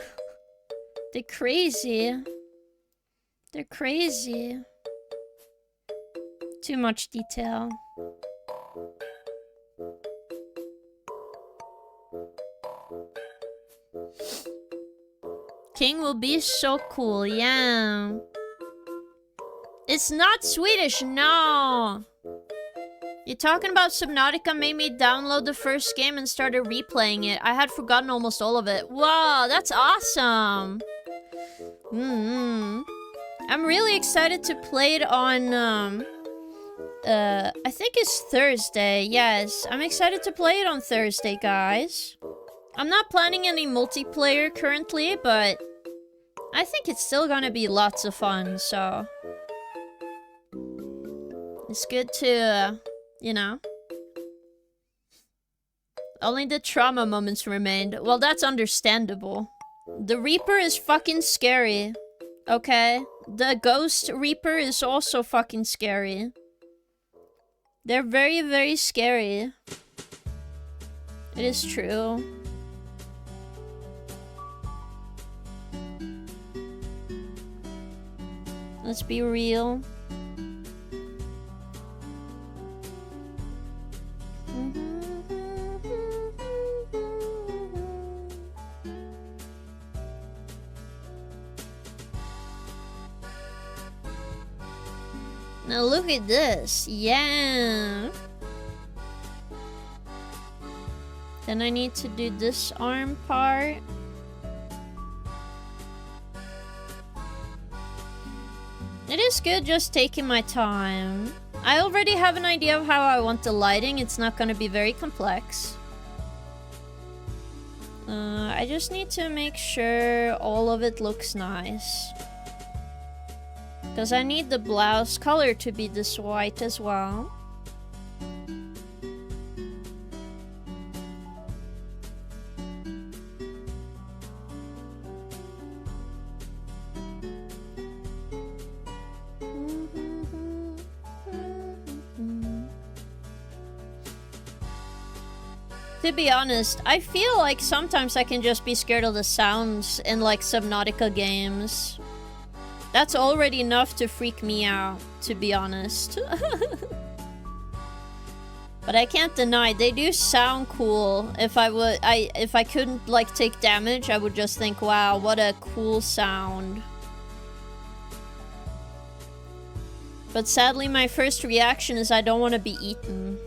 They're crazy. They're crazy. Too much detail. King will be so cool, yeah. It's not Swedish, no. You talking about Subnautica made me download the first game and started replaying it. I had forgotten almost all of it. Wow, that's awesome. I'm really excited to play it on I think it's Thursday. Yes, I'm excited to play it on Thursday, guys. I'm not planning any multiplayer currently, but I think it's still gonna be lots of fun, so... It's good to, you know... Only the trauma moments remained. Well, that's understandable. The Reaper is fucking scary. Okay? The Ghost Reaper is also fucking scary. They're very, very scary. It is true. Let's be real. Now look at this. Yeah. Then I need to do this arm part. It is good just taking my time. I already have an idea of how I want the lighting. It's not going to be very complex. I just need to make sure all of it looks nice. Because I need the blouse color to be this white as well. To be honest, I feel like sometimes I can just be scared of the sounds in like Subnautica games. That's already enough to freak me out, to be honest. But I can't deny, they do sound cool. If I couldn't like take damage, I would just think, wow, what a cool sound. But sadly, my first reaction is I don't want to be eaten.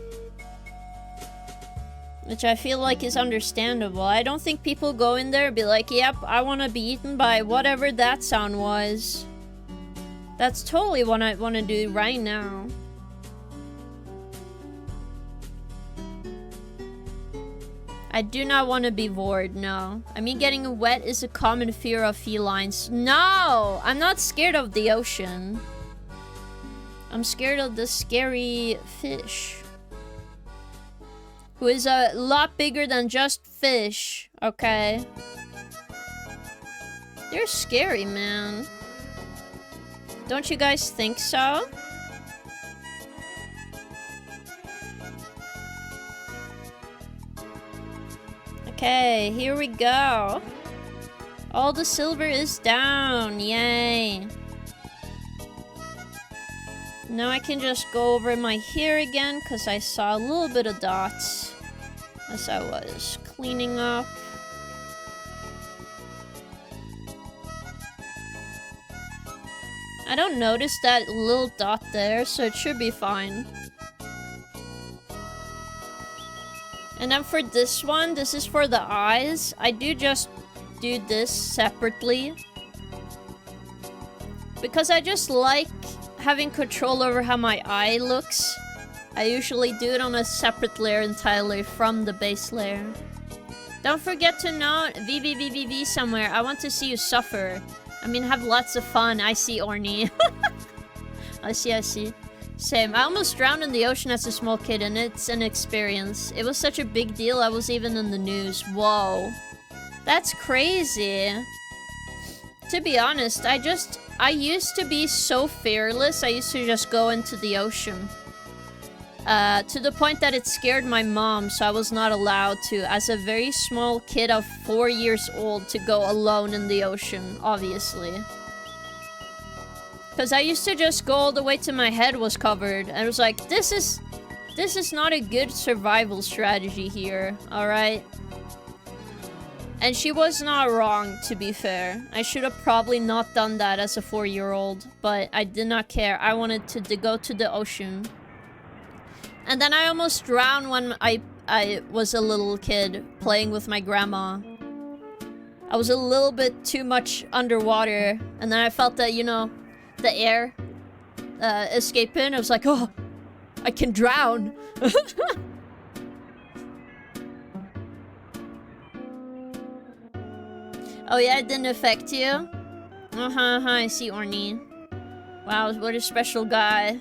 Which I feel like is understandable. I don't think people go in there and be like, yep, I want to be eaten by whatever that sound was. That's totally what I want to do right now. I do not want to be bored, no. I mean, getting wet is a common fear of felines. No! I'm not scared of the ocean. I'm scared of the scary fish. Who is a lot bigger than just fish, okay? They're scary, man. Don't you guys think so? Okay, here we go. All the silver is down, yay. Now I can just go over my hair again, because I saw a little bit of dots as I was cleaning up. I don't notice that little dot there, so it should be fine. And then for this one, this is for the eyes. I do just do this separately. Because I just like having control over how my eye looks. I usually do it on a separate layer entirely from the base layer. Don't forget to note VVVVV somewhere. I want to see you suffer. I mean, have lots of fun. I see, Orny. I see. Same. I almost drowned in the ocean as a small kid, and it's an experience. It was such a big deal, I was even in the news. Whoa. That's crazy. To be honest, I used to be so fearless. I used to just go into the ocean. To the point that it scared my mom, so I was not allowed to, as a very small kid of 4 years old, to go alone in the ocean, obviously. Because I used to just go all the way to my head was covered, and I was like, this is not a good survival strategy here, alright? And she was not wrong, to be fair. I should have probably not done that as a 4-year-old, but I did not care. I wanted to go to the ocean. And then I almost drowned when I was a little kid playing with my grandma. I was a little bit too much underwater, and then I felt that, you know, the air escaping. I was like, oh, I can drown. Oh yeah, it didn't affect you? I see, Orny. Wow, what a special guy.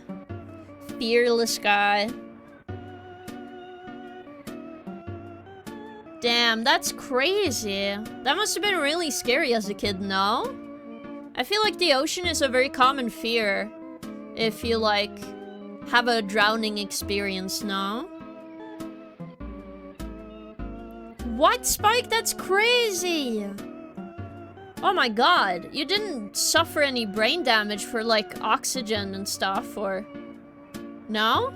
Fearless guy. Damn, that's crazy. That must have been really scary as a kid, no? I feel like the ocean is a very common fear if you, like, have a drowning experience, no? What, Spike? That's crazy! Oh my god, you didn't suffer any brain damage for, like, oxygen and stuff, or... No?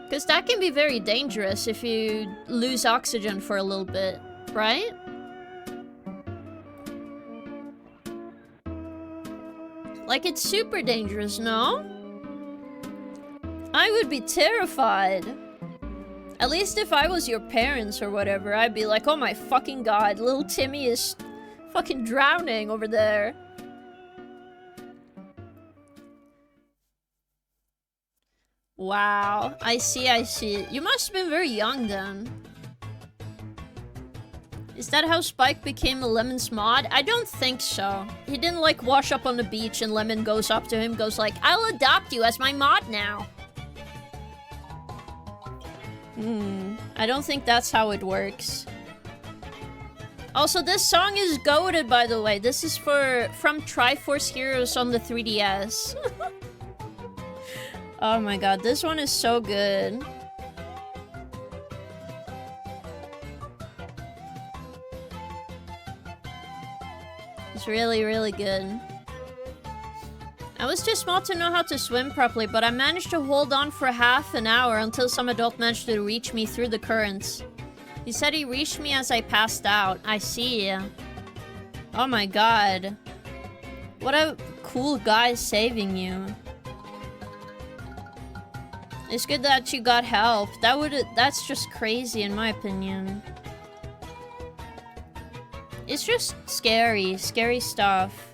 Because that can be very dangerous if you lose oxygen for a little bit, right? Like, it's super dangerous, no? I would be terrified. At least if I was your parents or whatever, I'd be like, oh my fucking god, little Timmy is fucking drowning over there. Wow, I see, I see. You must have been very young then. Is that how Spike became a Lemon's mod? I don't think so. He didn't, like, wash up on the beach and Lemon goes up to him, goes like, I'll adopt you as my mod now. I don't think that's how it works. Also, this song is goated, by the way. This is from Triforce Heroes on the 3DS. Oh my god, this one is so good. It's really, really good. I was too small to know how to swim properly, but I managed to hold on for half an hour until some adult managed to reach me through the currents. He said he reached me as I passed out. I see. Oh my god. What a cool guy saving you. It's good that you got help. That's just crazy in my opinion. It's just scary stuff.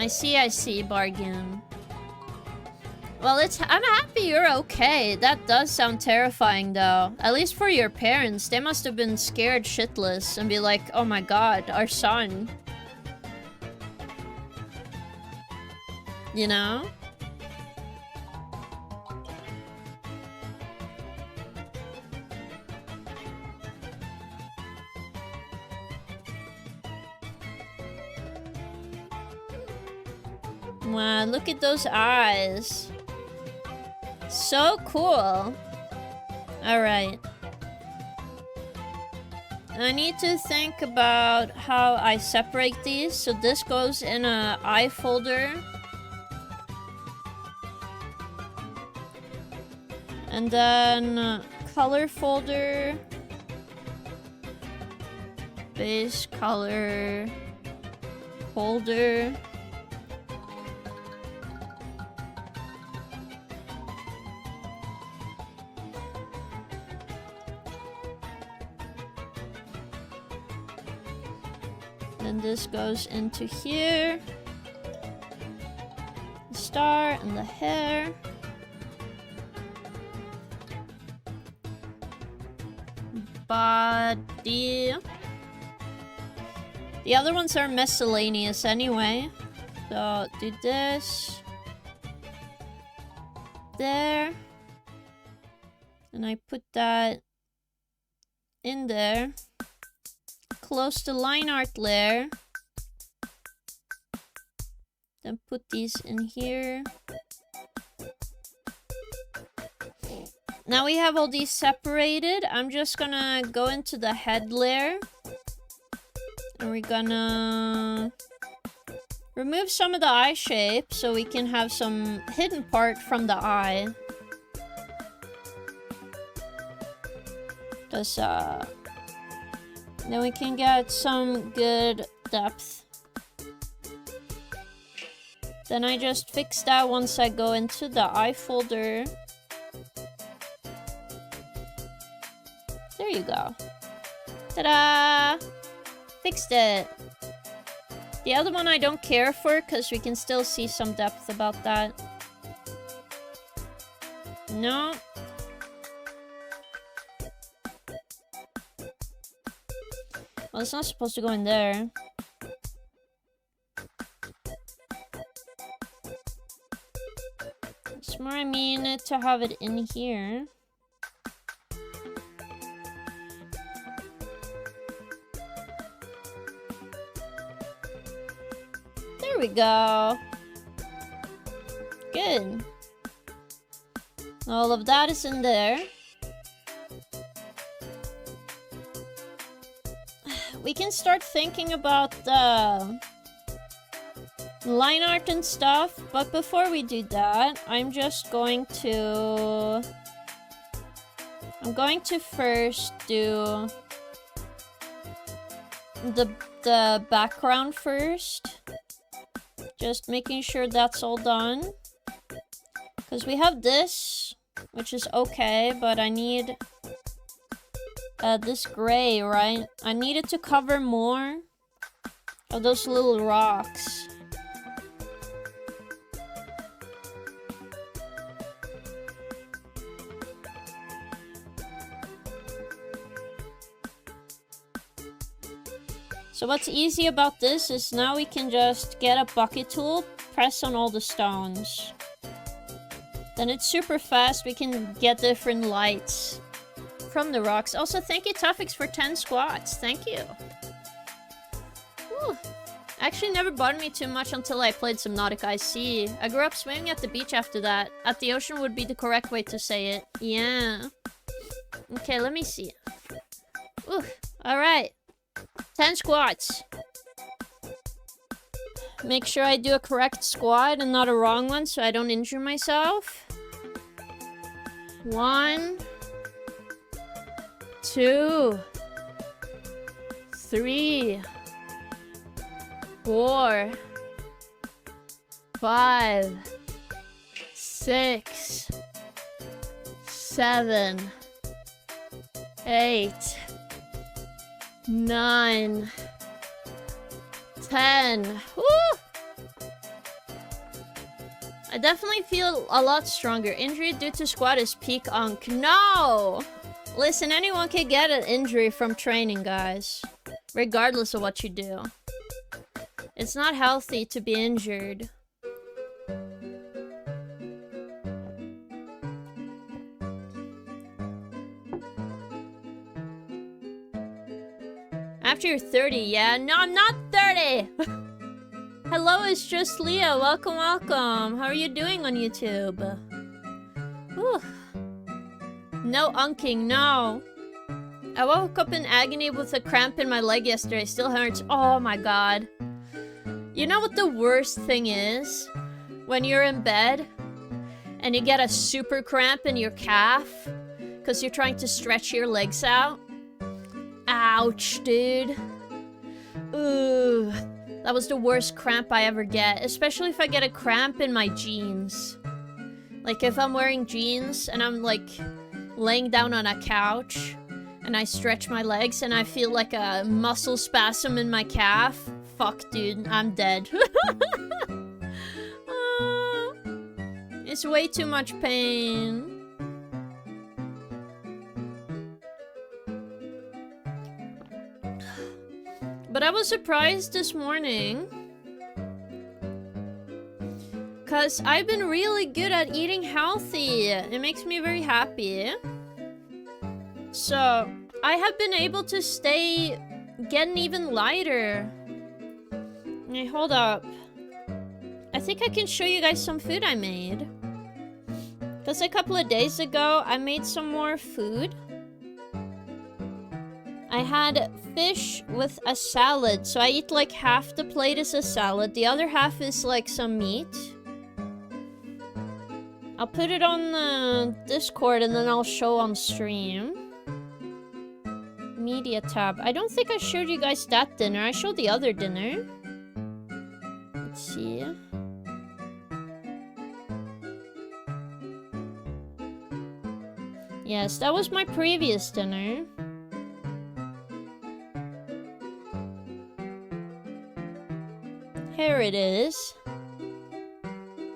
I see, bargain. Well, I'm happy you're okay. That does sound terrifying though. At least for your parents, they must have been scared shitless and be like, oh my god, our son. You know? Wow, look at those eyes. So cool. Alright. I need to think about how I separate these. So this goes in a eye folder. And then color folder. Base color folder. Then this goes into here. The star and the hair. Body. The other ones are miscellaneous anyway. So do this. There. And I put that in there. Close the line art layer. Then put these in here. Now we have all these separated. I'm just gonna go into the head layer. And we're gonna remove some of the eye shape so we can have some hidden part from the eye. Then we can get some good depth. Then I just fix that once I go into the eye folder. There you go. Ta-da! Fixed it. The other one I don't care for because we can still see some depth about that. No. Well, it's not supposed to go in there. It's more, I mean, to have it in here. There we go. Good. All of that is in there. We can start thinking about the line art and stuff, but before we do that, I'm going to first do the background first. Just making sure that's all done. Because we have this, which is okay, but I need this gray, right? I need it to cover more of those little rocks. So what's easy about this is now we can just get a bucket tool, press on all the stones. Then it's super fast, we can get different lights from the rocks. Also, thank you, Tuffix, for 10 squats. Thank you. Whew. Actually never bothered me too much until I played Subnautica IC. I grew up swimming at the beach after that. At the ocean would be the correct way to say it. Yeah. Okay, let me see. Ooh, alright. 10 squats. Make sure I do a correct squat and not a wrong one so I don't injure myself. 1, 2, 3, 4, 5, 6, 7, 8, 9, 10. Woo! I definitely feel a lot stronger. Injury due to squat is peak unk. No! Listen, anyone can get an injury from training, guys. Regardless of what you do. It's not healthy to be injured. After you're 30, yeah? No, I'm not 30! Hello, it's just Leah. Welcome, welcome. How are you doing on YouTube? Whew. No unking, no. I woke up in agony with a cramp in my leg yesterday. Still hurts. Oh my god. You know what the worst thing is? When you're in bed and you get a super cramp in your calf because you're trying to stretch your legs out. Ouch, dude. Ooh. That was the worst cramp I ever get. Especially if I get a cramp in my jeans. Like if I'm wearing jeans and I'm like laying down on a couch and I stretch my legs and I feel like a muscle spasm in my calf. Fuck, dude. I'm dead. It's way too much pain. But I was surprised this morning because I've been really good at eating healthy. It makes me very happy. So I have been able to stay getting even lighter. Hey, hold up. I think I can show you guys some food I made. Because a couple of days ago, I made some more food. I had fish with a salad, so I eat like half the plate is a salad. The other half is like some meat. I'll put it on the Discord and then I'll show on stream. Media tab. I don't think I showed you guys that dinner. I showed the other dinner. Let's see. Yes, that was my previous dinner. Here it is.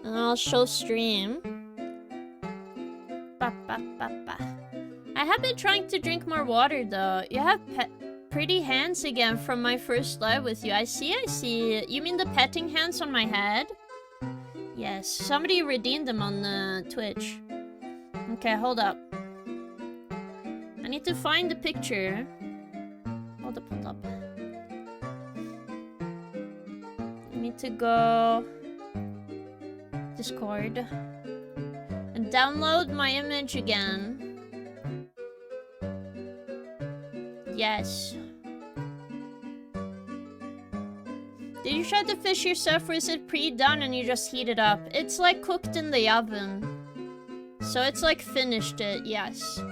And I'll show stream. I have been trying to drink more water though. You have pretty hands again from my first live with you. I see, I see. You mean the petting hands on my head? Yes, somebody redeemed them on Twitch. Okay, hold up. I need to find the picture. Hold up, hold up. I need to go... Discord. And download my image again. Yes. Did you try to fish yourself, or is it pre-done and you just heat it up? It's like cooked in the oven. So it's like finished it, yes.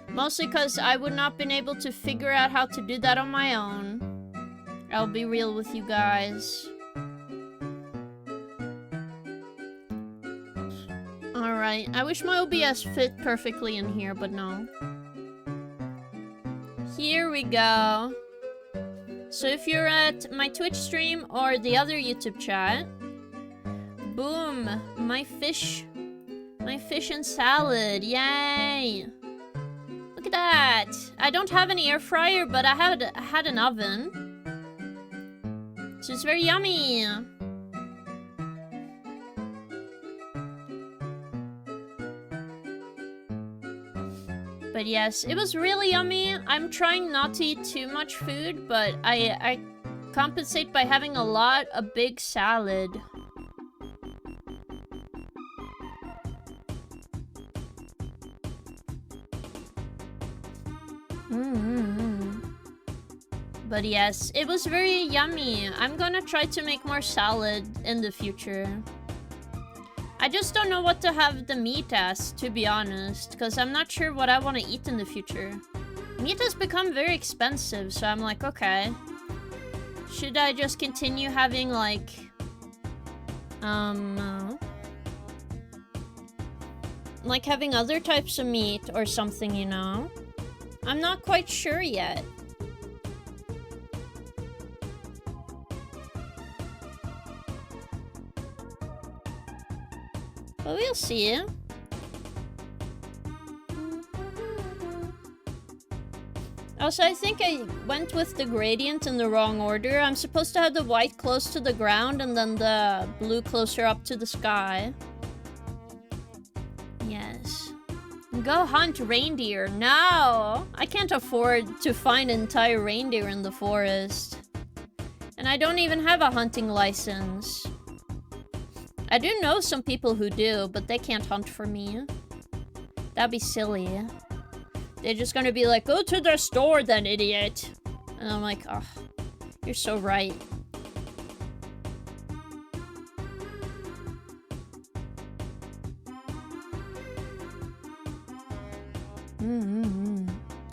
Mostly because I would not been able to figure out how to do that on my own. I'll be real with you guys. Alright, I wish my OBS fit perfectly in here, but no. Here we go. So if you're at my Twitch stream or the other YouTube chat, boom, my fish and salad, yay! Look at that! I don't have an air fryer, but I had an oven. So it's very yummy! But yes, it was really yummy. I'm trying not to eat too much food, but I compensate by having a big salad. But yes, it was very yummy. I'm gonna try to make more salad in the future. I just don't know what to have the meat as, to be honest, because I'm not sure what I want to eat in the future. Meat has become very expensive, so I'm like, okay. Should I just continue having, like... like having other types of meat or something, you know? I'm not quite sure yet. But we'll see. Also, I think I went with the gradient in the wrong order. I'm supposed to have the white close to the ground and then the blue closer up to the sky. Yes. Go hunt reindeer. No! I can't afford to find an entire reindeer in the forest. And I don't even have a hunting license. I do know some people who do, but they can't hunt for me. That'd be silly. They're just gonna be like, go to the store then, idiot. And I'm like, oh, you're so right.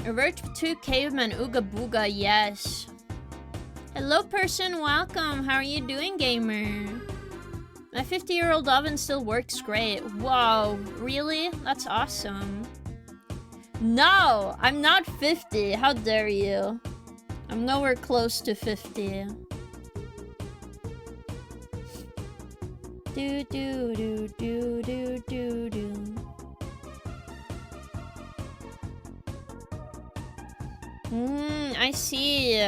Revert to caveman, ooga booga, yes. Hello person, welcome. How are you doing, gamer? My 50-year-old oven still works great. Whoa, really? That's awesome. No, I'm not 50. How dare you? I'm nowhere close to 50. Do do do do do do do. I see.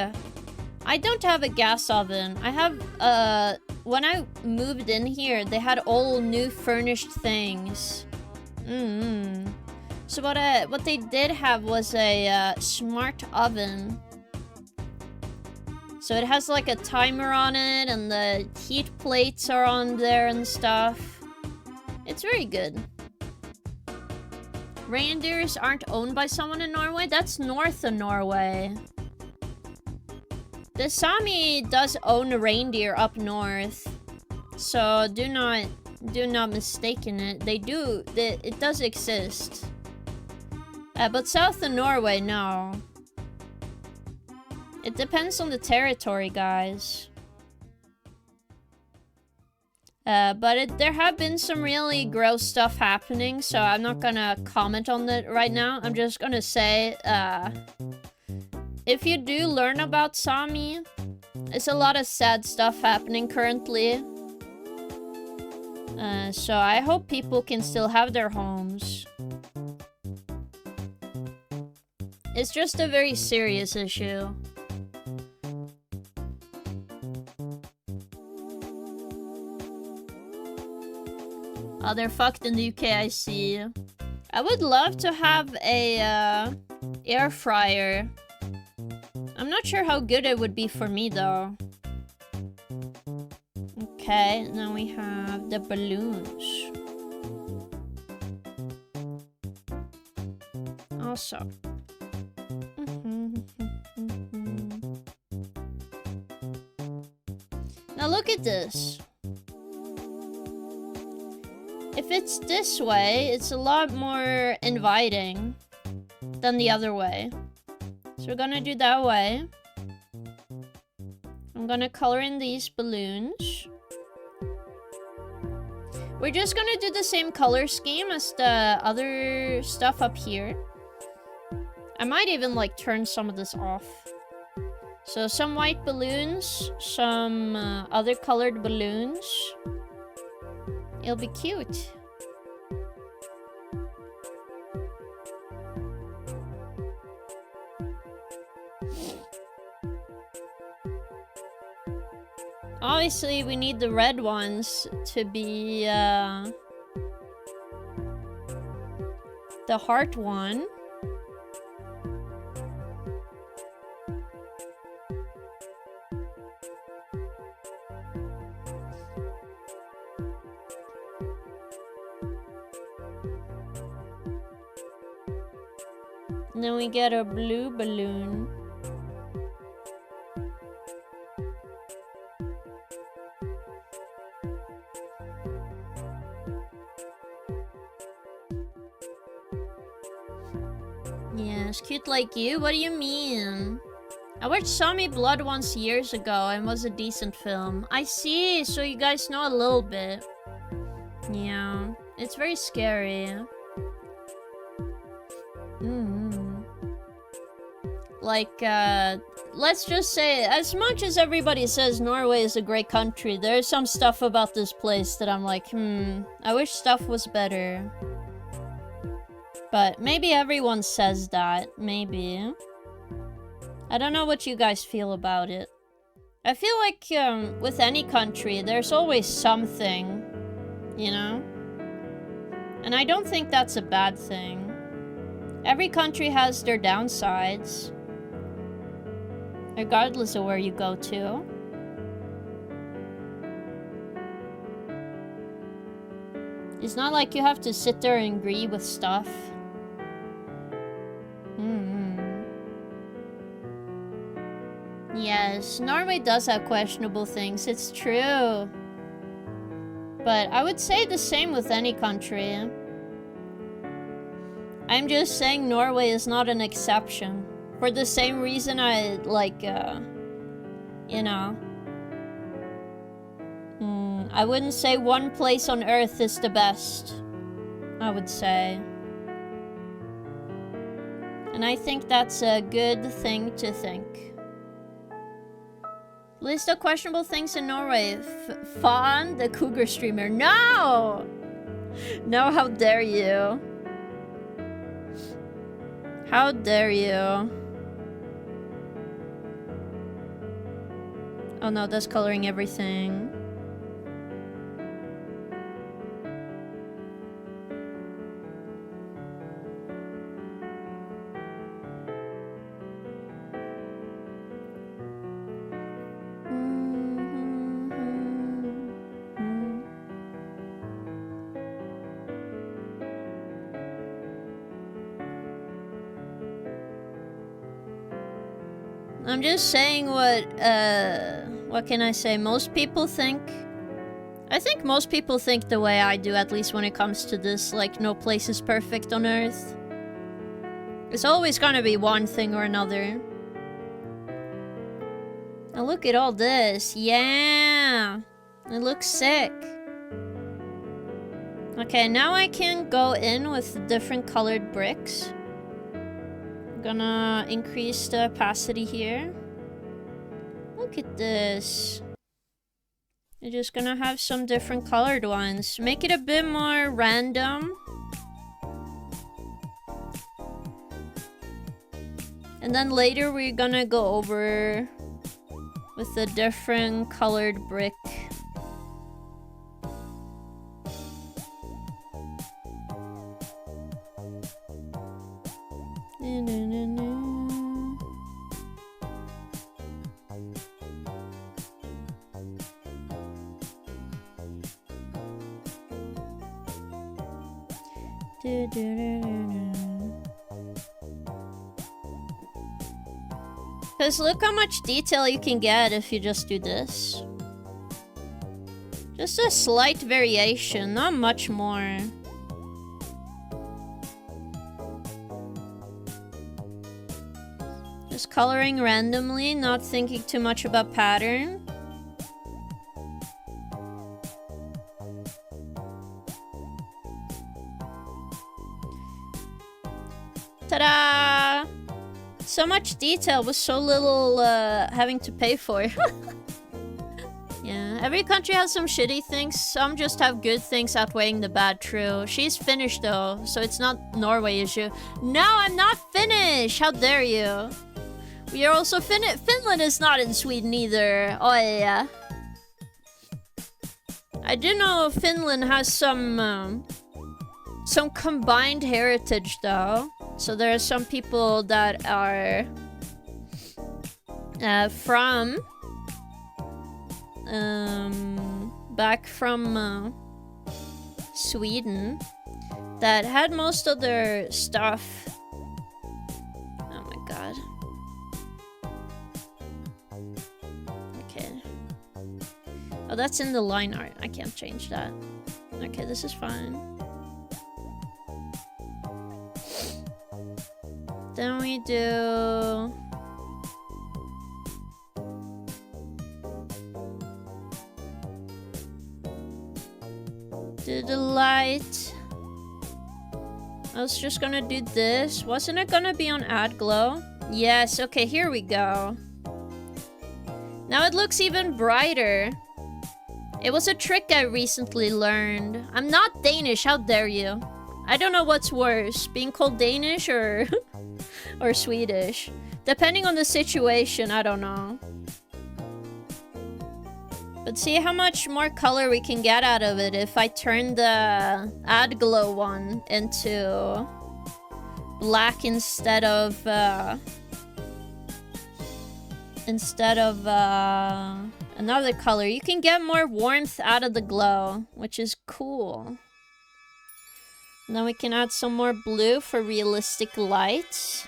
I don't have a gas oven. I have when I moved in here, they had all new furnished things. So what they did have was a smart oven. So it has like a timer on it, and the heat plates are on there and stuff. It's very good. Reindeers aren't owned by someone in Norway? That's north of Norway. The Sami does own a reindeer up north, so do not mistake it. They do. It does exist. But south of Norway, no. It depends on the territory, guys. But there have been some really gross stuff happening, so I'm not gonna comment on it right now. I'm just gonna say, if you do learn about Sami, it's a lot of sad stuff happening currently. So I hope people can still have their homes. It's just a very serious issue. Oh, they're fucked in the UK, I see. I would love to have a air fryer. I'm not sure how good it would be for me though. Okay, now we have the balloons. Also. Now look at this. If it's this way, it's a lot more inviting than the other way. So we're gonna do that way. I'm gonna color in these balloons. We're just gonna do the same color scheme as the other stuff up here. I might even like turn some of this off. So some white balloons, some other colored balloons. It'll be cute. Obviously, we need the red ones to be the heart one. And then we get a blue balloon. Yes, cute like you? What do you mean? I watched Saw Me Blood once years ago and was a decent film. I see, so you guys know a little bit. Yeah, it's very scary. Like, let's just say, as much as everybody says Norway is a great country, there's some stuff about this place that I'm like, I wish stuff was better. But maybe everyone says that, maybe. I don't know what you guys feel about it. I feel like, with any country, there's always something, you know? And I don't think that's a bad thing. Every country has their downsides. Regardless of where you go to. It's not like you have to sit there and agree with stuff. Yes, Norway does have questionable things, it's true. But I would say the same with any country. I'm just saying Norway is not an exception. For the same reason I, like, you know. I wouldn't say one place on Earth is the best. I would say. And I think that's a good thing to think. List of questionable things in Norway. Fawn, the cougar streamer. No! No, how dare you? How dare you? Oh no, that's coloring everything. I'm just saying what can I say? Most people think... I think most people think the way I do, at least when it comes to this, like, no place is perfect on Earth. It's always gonna be one thing or another. Now look at all this. Yeah! It looks sick. Okay, now I can go in with different colored bricks. Gonna increase the opacity here. Look at this. You're just gonna have some different colored ones. Make it a bit more random. And then later we're gonna go over with a different colored brick. Because look how much detail you can get if you just do this. Just a slight variation, not much more. Just coloring randomly, not thinking too much about pattern. Ta-da! So much detail with so little having to pay for. Yeah, every country has some shitty things. Some just have good things outweighing the bad, true. She's Finnish though, so it's not Norway issue. No, I'm not Finnish! How dare you? We are also Finland is not in Sweden either. Oh yeah. I do know Finland has some combined heritage though. So there are some people that are from back from Sweden that had most of their stuff. Oh my god. Okay. Oh, that's in the line art. I can't change that. Okay, this is fine. Then we do... do the light. I was just gonna do this. Wasn't it gonna be on Add Glow? Yes, okay, here we go. Now it looks even brighter. It was a trick I recently learned. I'm not Danish, how dare you? I don't know what's worse, being called Danish or... or Swedish. Depending on the situation, I don't know. But see how much more color we can get out of it if I turn the Add Glow one into black instead of another color. You can get more warmth out of the glow, which is cool. And then we can add some more blue for realistic light.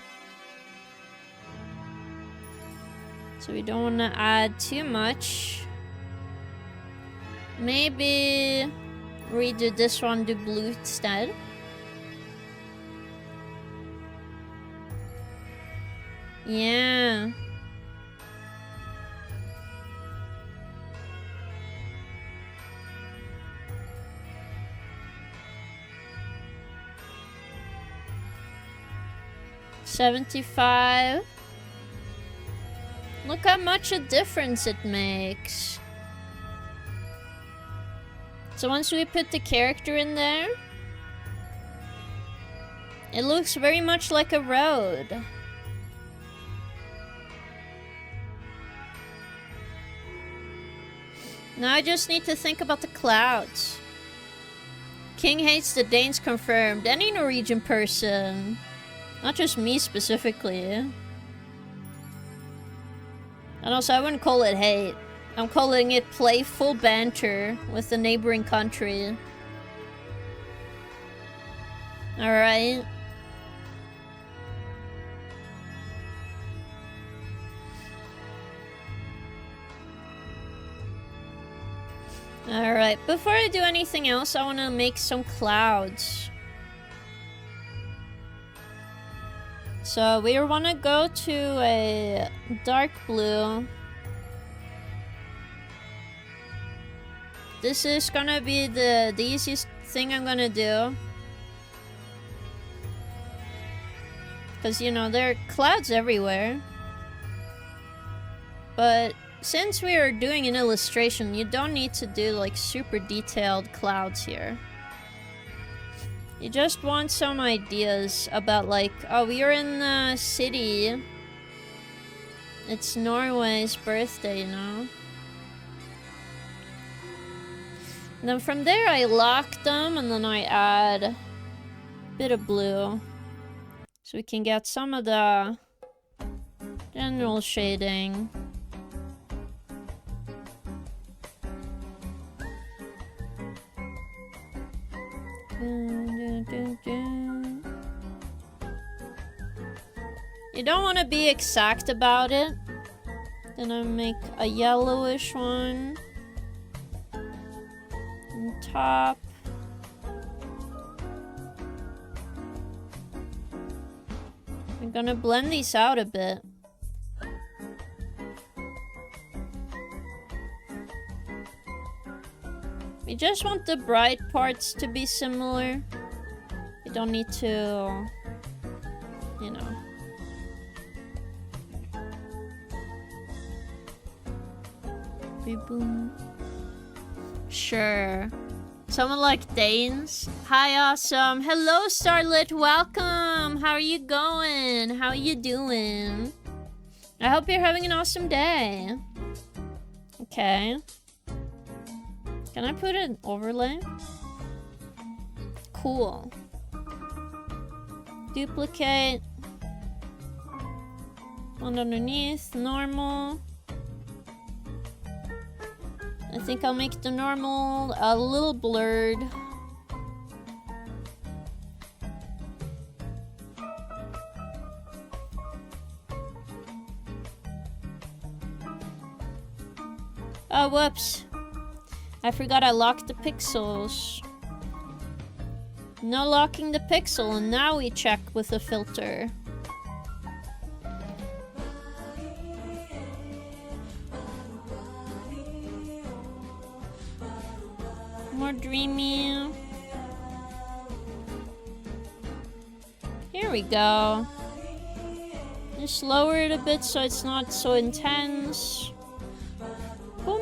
So we don't want to add too much. Maybe redo this one, do blue instead. Yeah. $75. Look how much a difference it makes. So once we put the character in there, it looks very much like a road. Now I just need to think about the clouds. King hates the Danes confirmed. Any Norwegian person. Not just me specifically. And also, I wouldn't call it hate. I'm calling it playful banter with the neighboring country. Alright. Alright, before I do anything else, I want to make some clouds. So we want to go to a dark blue. This is gonna be the easiest thing I'm gonna do. Because, you know, there are clouds everywhere. But since we are doing an illustration, you don't need to do like super detailed clouds here. You just want some ideas about like, oh, we are in the city It's Norway's birthday, you know? And then from there I lock them and then I add a bit of blue. So we can get some of the general shading. You don't want to be exact about it. Then I make a yellowish one on top. I'm gonna blend these out a bit. We just want the bright parts to be similar. You don't need to, you know. Boom. Sure. Someone like Danes. Hi, awesome. Hello, Starlit. Welcome. How are you going? How are you doing? I hope you're having an awesome day. Okay. Can I put an overlay? Cool. Duplicate. One underneath. Normal. I think I'll make the normal a little blurred. Oh, whoops. I forgot I locked the pixels. No locking the pixel, and now we check with the filter. More dreamy. Here we go. Just lower it a bit so it's not so intense. Boom.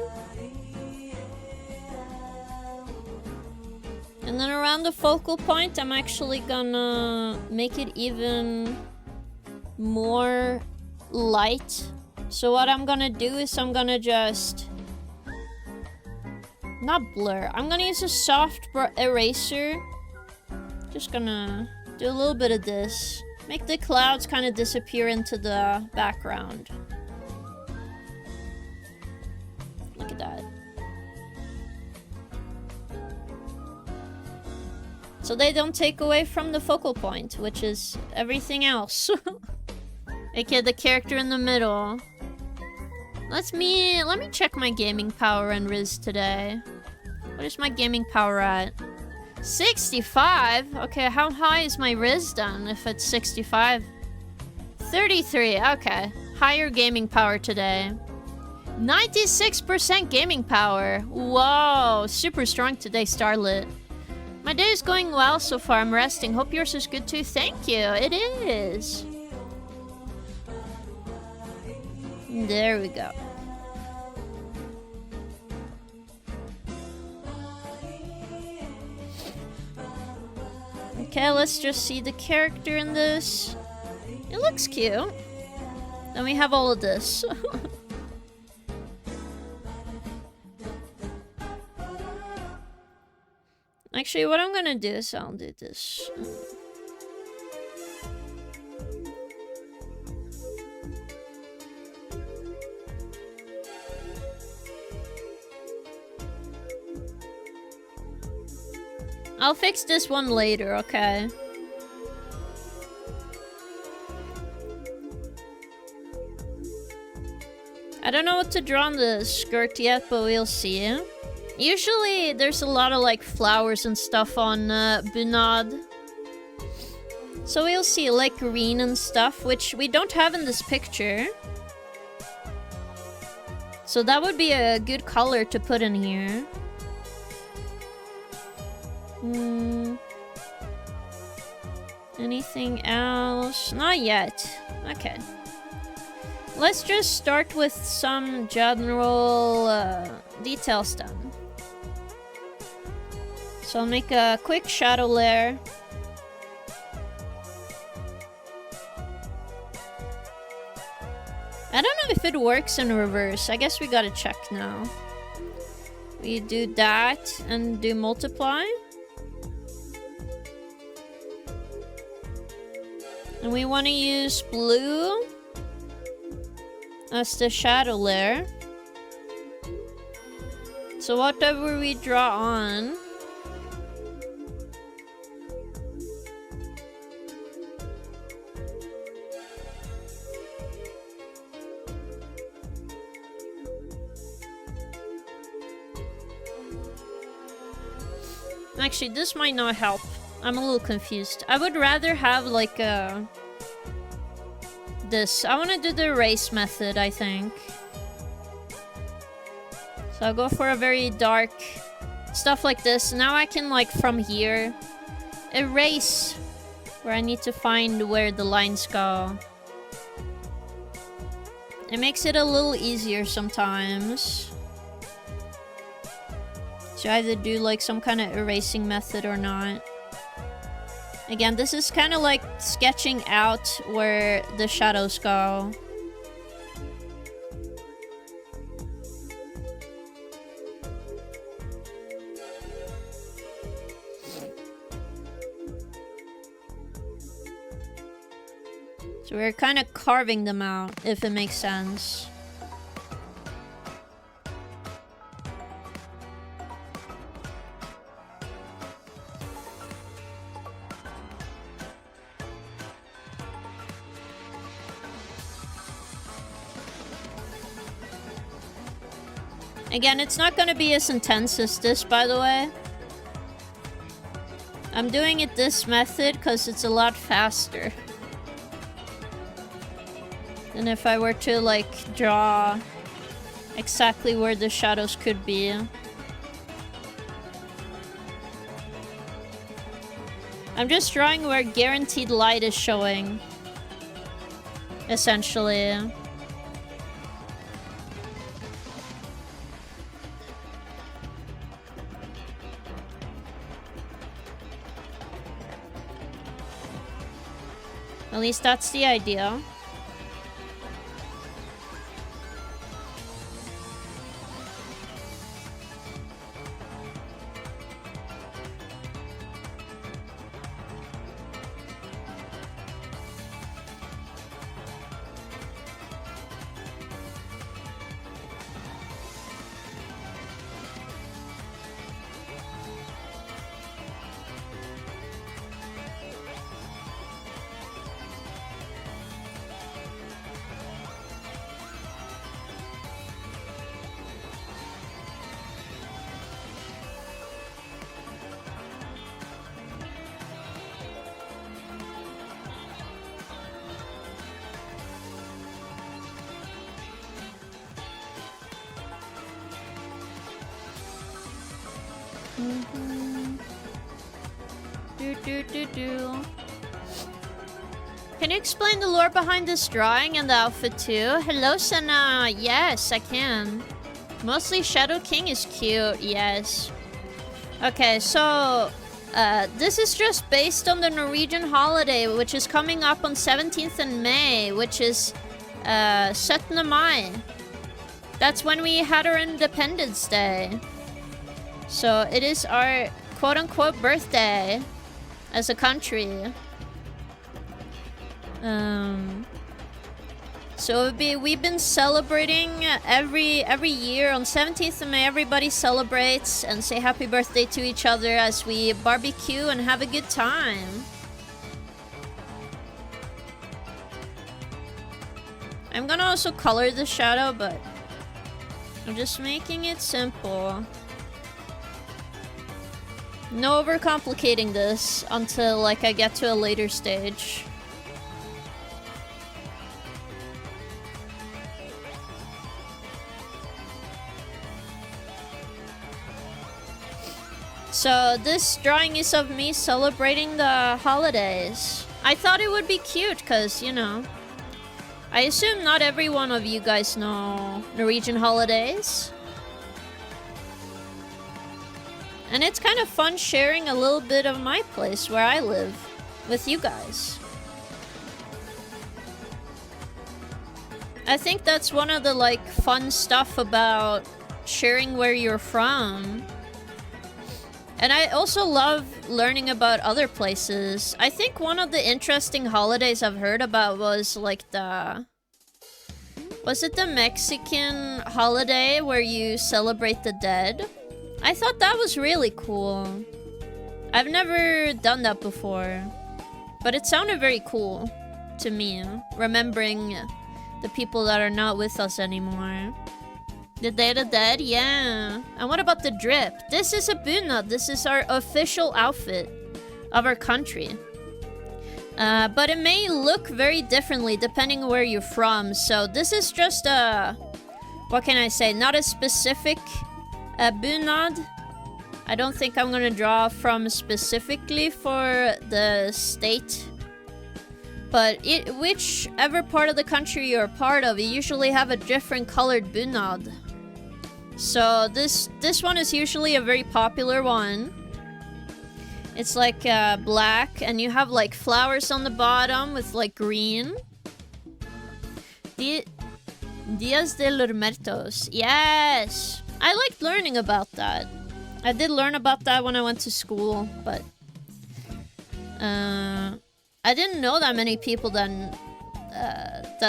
And then around the focal point, I'm actually gonna make it even more light. So what I'm gonna do is I'm gonna just... not blur. I'm gonna use a soft eraser. Just gonna do a little bit of this. Make the clouds kind of disappear into the background. Look at that. So they don't take away from the focal point, which is everything else. Okay, the character in the middle. Let me check my gaming power and Riz today. What is my gaming power at? 65? Okay, how high is my Riz then if it's 65? 33, okay. Higher gaming power today. 96% gaming power. Whoa, super strong today, Starlit. My day is going well so far. I'm resting. Hope yours is good too. Thank you. It is. There we go. Okay, let's just see the character in this. It looks cute. Then we have all of this. Actually, what I'm gonna do is I'll do this. I'll fix this one later, okay? I don't know what to draw on the skirt yet, but we'll see. Usually, there's a lot of like flowers and stuff on bunad. So we'll see, like green and stuff, which we don't have in this picture. So that would be a good color to put in here. Anything else? Not yet. Okay. Let's just start with some general details then. So I'll make a quick shadow layer. I don't know if it works in reverse. I guess we gotta check now. We do that and do multiply. And we want to use blue as the shadow layer. So whatever we draw on, actually, this might not help. I'm a little confused. I would rather have like this. I want to do the erase method, I think. So I'll go for a very dark stuff like this. Now I can, like, from here, erase where I need to find where the lines go. It makes it a little easier sometimes. So either do like some kind of erasing method or not. Again, this is kind of like sketching out where the shadows go. So we're kind of carving them out, if it makes sense. Again, it's not going to be as intense as this, by the way. I'm doing it this method because it's a lot faster than if I were to, like, draw exactly where the shadows could be. I'm just drawing where guaranteed light is showing, essentially. At least that's the idea. Can you explain the lore behind this drawing and the outfit too? Hello, Senna. Yes, I can. Mostly Shadow King is cute, yes. Okay, so this is just based on the Norwegian holiday, which is coming up on 17th in May, which is 17. Mai. That's when we had our Independence Day. So it is our quote-unquote birthday as a country. So we've been celebrating every year on 17th of May. Everybody celebrates and say happy birthday to each other as we barbecue and have a good time. I'm gonna also color the shadow, but I'm just making it simple. No overcomplicating this until, like, I get to a later stage. So this drawing is of me celebrating the holidays. I thought it would be cute because, you know, I assume not every one of you guys know Norwegian holidays. And it's kind of fun sharing a little bit of my place where I live with you guys. I think that's one of the, like, fun stuff about sharing where you're from. And I also love learning about other places. I think one of the interesting holidays I've heard about was, like, the... Was it the Mexican holiday where you celebrate the dead? I thought that was really cool. I've never done that before. But it sounded very cool to me, remembering the people that are not with us anymore. The Day of the Dead? Yeah. And what about the drip? This is a bunad. This is our official outfit of our country. But it may look very differently depending where you're from. So this is just a... What can I say? Not a specific bunad. I don't think I'm gonna draw from specifically for the state. But whichever part of the country you're a part of, you usually have a different colored bunad. So this one is usually a very popular one. It's like black, and you have like flowers on the bottom with like green. Dias de los Muertos. Yes! I liked learning about that. I did learn about that when I went to school, but... I didn't know that many people that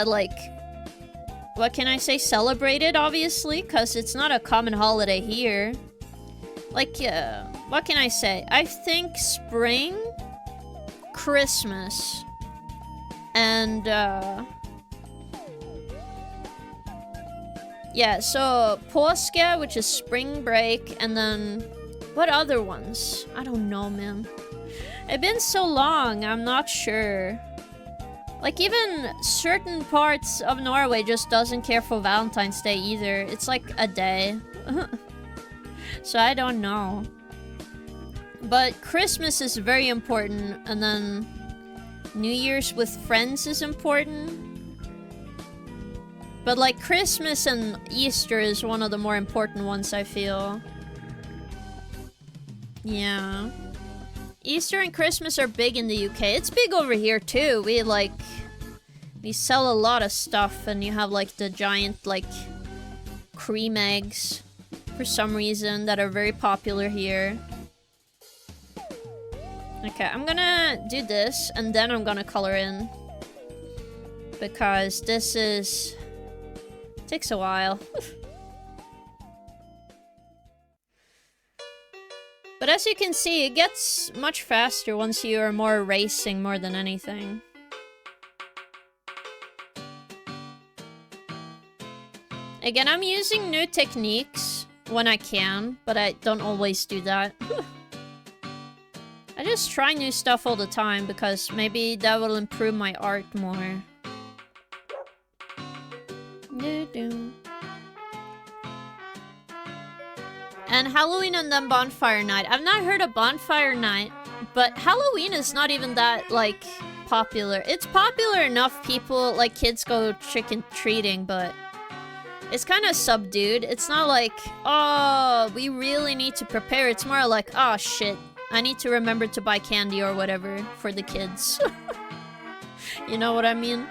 like... What can I say? Celebrated, obviously, because it's not a common holiday here. Like, what can I say? I think spring, Christmas, and, yeah, so påske, which is spring break, and then... What other ones? I don't know, man. It's been so long, I'm not sure. Like, even certain parts of Norway just doesn't care for Valentine's Day either. It's like a day. So I don't know. But Christmas is very important, and then New Year's with friends is important. But like Christmas and Easter is one of the more important ones, I feel. Yeah. Easter and Christmas are big in the UK. It's big over here too. We sell a lot of stuff, and you have like the giant like cream eggs for some reason that are very popular here. Okay, I'm gonna do this, and then I'm gonna color in. Because this is... takes a while. But as you can see, it gets much faster once you are more racing more than anything. Again, I'm using new techniques when I can, but I don't always do that. I just try new stuff all the time because maybe that will improve my art more. And Halloween and then Bonfire Night. I've not heard of Bonfire Night, but Halloween is not even that, like, popular. It's popular enough people, like, kids go trick-or-treating, but it's kind of subdued. It's not like, oh, we really need to prepare. It's more like, oh, shit, I need to remember to buy candy or whatever for the kids. You know what I mean?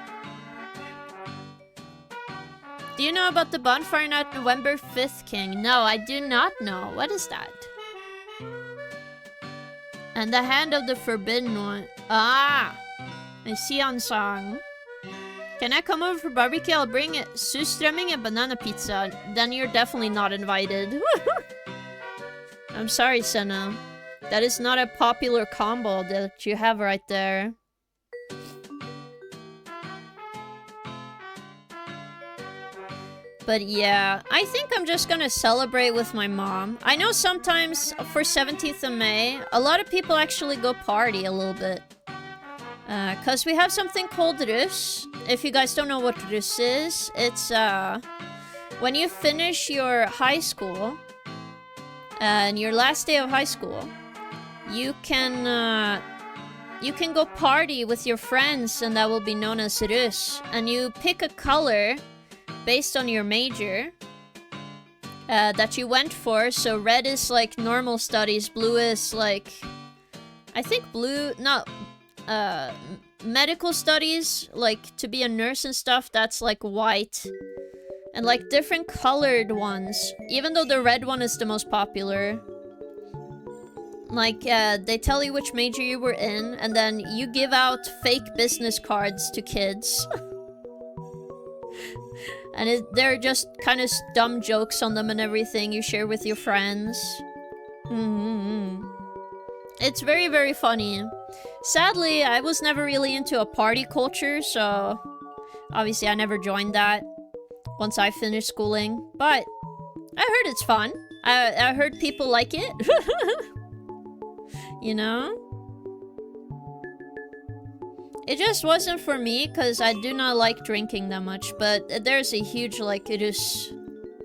Do you know about the Bonfire Night November 5th, King? No, I do not know. What is that? And the Hand of the Forbidden One. Ah! A Sion song. Can I come over for barbecue? I'll bring surströmming and banana pizza. Then you're definitely not invited. I'm sorry, Senna. That is not a popular combo that you have right there. But yeah, I think I'm just gonna celebrate with my mom. I know sometimes for 17th of May, a lot of people actually go party a little bit. Cause we have something called Rus. If you guys don't know what Rus is, it's when you finish your high school, and your last day of high school, you can go party with your friends, and that will be known as Rus. And you pick a color based on your major that you went for. So red is like normal studies, blue is like, I think blue, no, medical studies, like to be a nurse and stuff, that's like white. And like different colored ones, even though the red one is the most popular. Like, they tell you which major you were in, and then you give out fake business cards to kids. And they're just kind of dumb jokes on them and everything you share with your friends. It's very, very funny. Sadly, I was never really into a party culture, so obviously I never joined that once I finished schooling. But I heard it's fun. I heard people like it. You know? It just wasn't for me, because I do not like drinking that much, but there's a huge, like, it is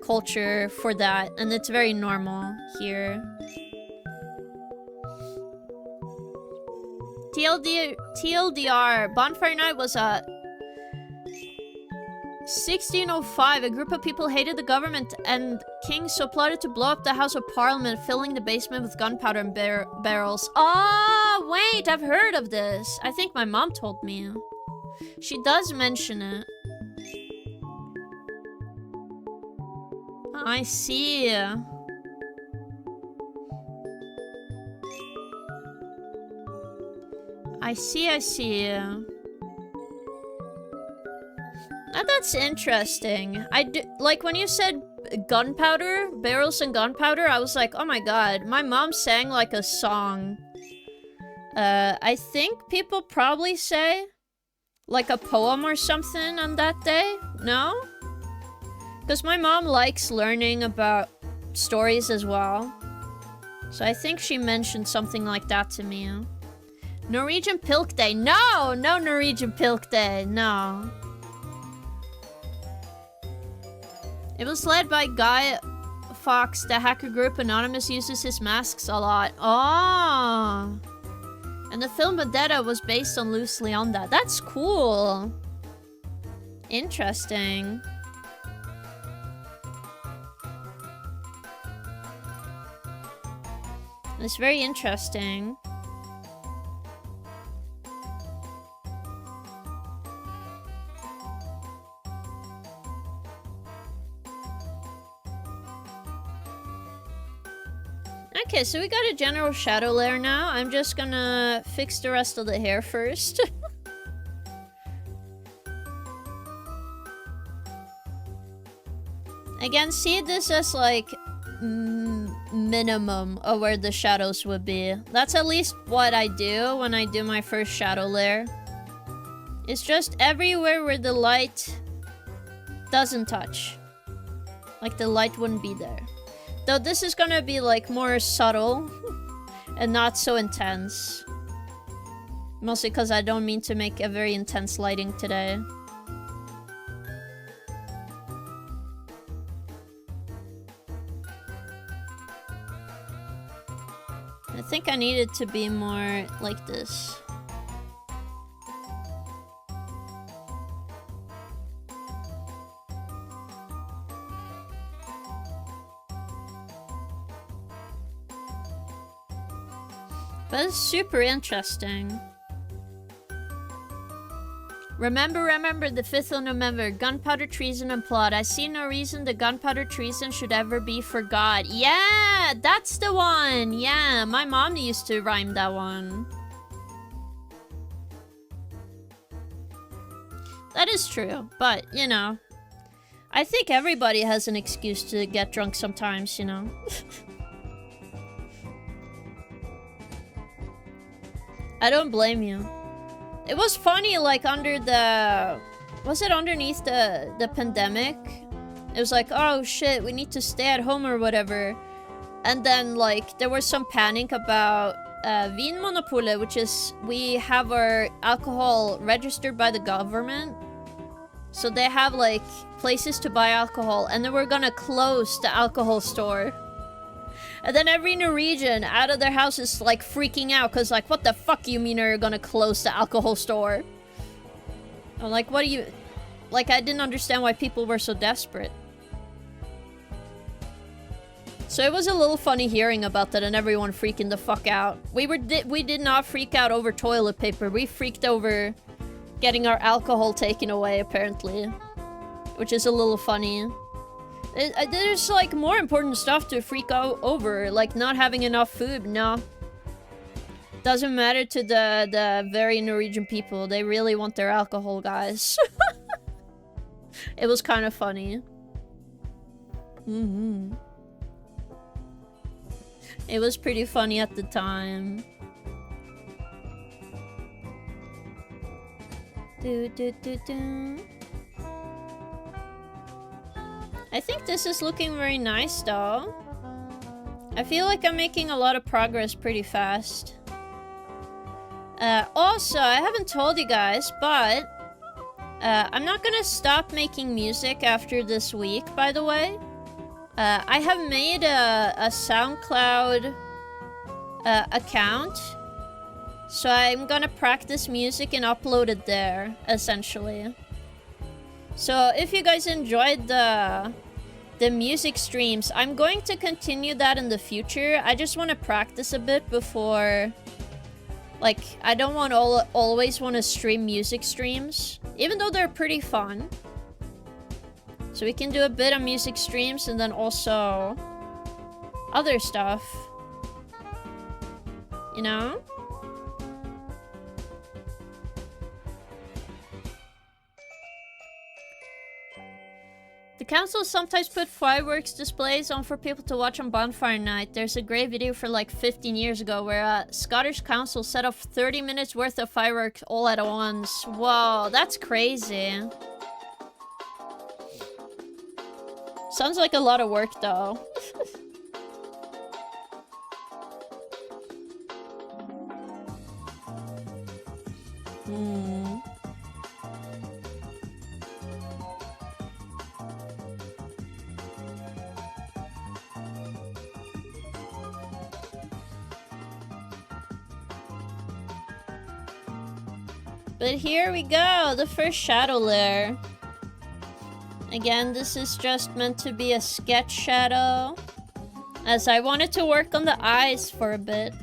culture for that, and it's very normal here. TLDR, Bonfire Night was a 1605. A group of people hated the government and king, so plotted to blow up the House of Parliament, filling the basement with gunpowder and barrels. Oh, wait, I've heard of this. I think my mom told me. She does mention it. I see. I see. That's interesting. Like, when you said gunpowder, barrels and gunpowder, I was like, oh my god, my mom sang like a song. I think people probably say like a poem or something on that day, no? Because my mom likes learning about stories as well. So I think she mentioned something like that to me. Norwegian Pilk Day. No! No Norwegian Pilk Day. No. It was led by Guy Fawkes, the hacker group. Anonymous uses his masks a lot. Oh! And the film Vendetta was based on loosely on that. That's cool. Interesting. It's very interesting. Okay, so we got a general shadow layer now. I'm just gonna fix the rest of the hair first. Again, see this as like minimum of where the shadows would be. That's at least what I do when I do my first shadow layer. It's just everywhere where the light doesn't touch. Like the light wouldn't be there. Though this is gonna be like more subtle and not so intense. Mostly because I don't mean to make a very intense lighting today. I think I need it to be more like this. But it's super interesting. Remember the 5th of November. Gunpowder, treason, and plot. I see no reason the gunpowder treason should ever be forgot. Yeah, that's the one. Yeah, my mom used to rhyme that one. That is true, but, you know. I think everybody has an excuse to get drunk sometimes, you know. I don't blame you. It was funny, like, under the... Was it underneath the pandemic? It was like, oh shit, we need to stay at home or whatever. And then, like, there was some panic about Vinmonopolet, which is... We have our alcohol registered by the government. So they have, like, places to buy alcohol. And then we're gonna close the alcohol store. And then every Norwegian out of their house is like freaking out because like, what the fuck you mean are you gonna close the alcohol store? I'm like, what do you... Like, I didn't understand why people were so desperate. So it was a little funny hearing about that and everyone freaking the fuck out. We did not freak out over toilet paper. We freaked over getting our alcohol taken away, apparently. Which is a little funny. There's, like, more important stuff to freak out over. Like, not having enough food, no. Doesn't matter to the very Norwegian people. They really want their alcohol, guys. It was kind of funny. It was pretty funny at the time. I think this is looking very nice, though. I feel like I'm making a lot of progress pretty fast. Also, I haven't told you guys, but I'm not gonna stop making music after this week, by the way. I have made a SoundCloud account. So I'm gonna practice music and upload it there, essentially. So if you guys enjoyed the music streams, I'm going to continue that in the future. I just want to practice a bit before... Like, I don't want always want to stream music streams, even though they're pretty fun. So we can do a bit of music streams and then also other stuff. You know? The council sometimes put fireworks displays on for people to watch on bonfire night. There's a great video for like 15 years ago where a Scottish council set off 30 minutes worth of fireworks all at once. Whoa, that's crazy. Sounds like a lot of work though. But here we go, the first shadow layer. Again, this is just meant to be a sketch shadow, as I wanted to work on the eyes for a bit.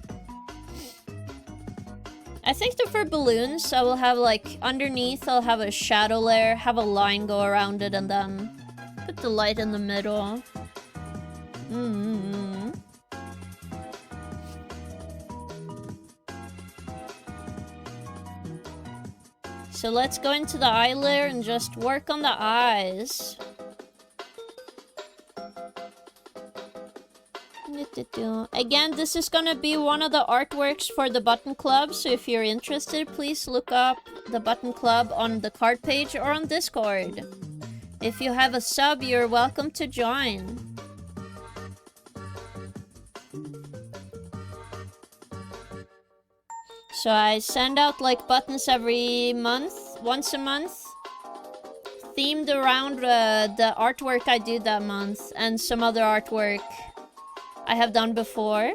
I think that for balloons, I will have like, underneath I'll have a shadow layer, have a line go around it, and then put the light in the middle. So let's go into the eye layer and just work on the eyes. Again, this is gonna be one of the artworks for the Button Club, so if you're interested, please look up the Button Club on the card page or on Discord. If you have a sub, you're welcome to join. So I send out like buttons every month, once a month, themed around the artwork I do that month and some other artwork I have done before.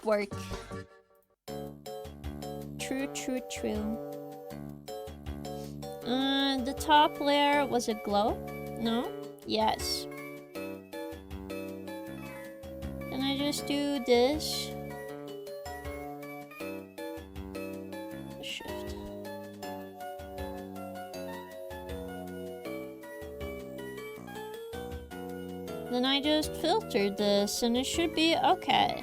Work. True. The top layer, was it glow? No? Yes. Can I just do this. Shift. Then I just filtered this and it should be okay.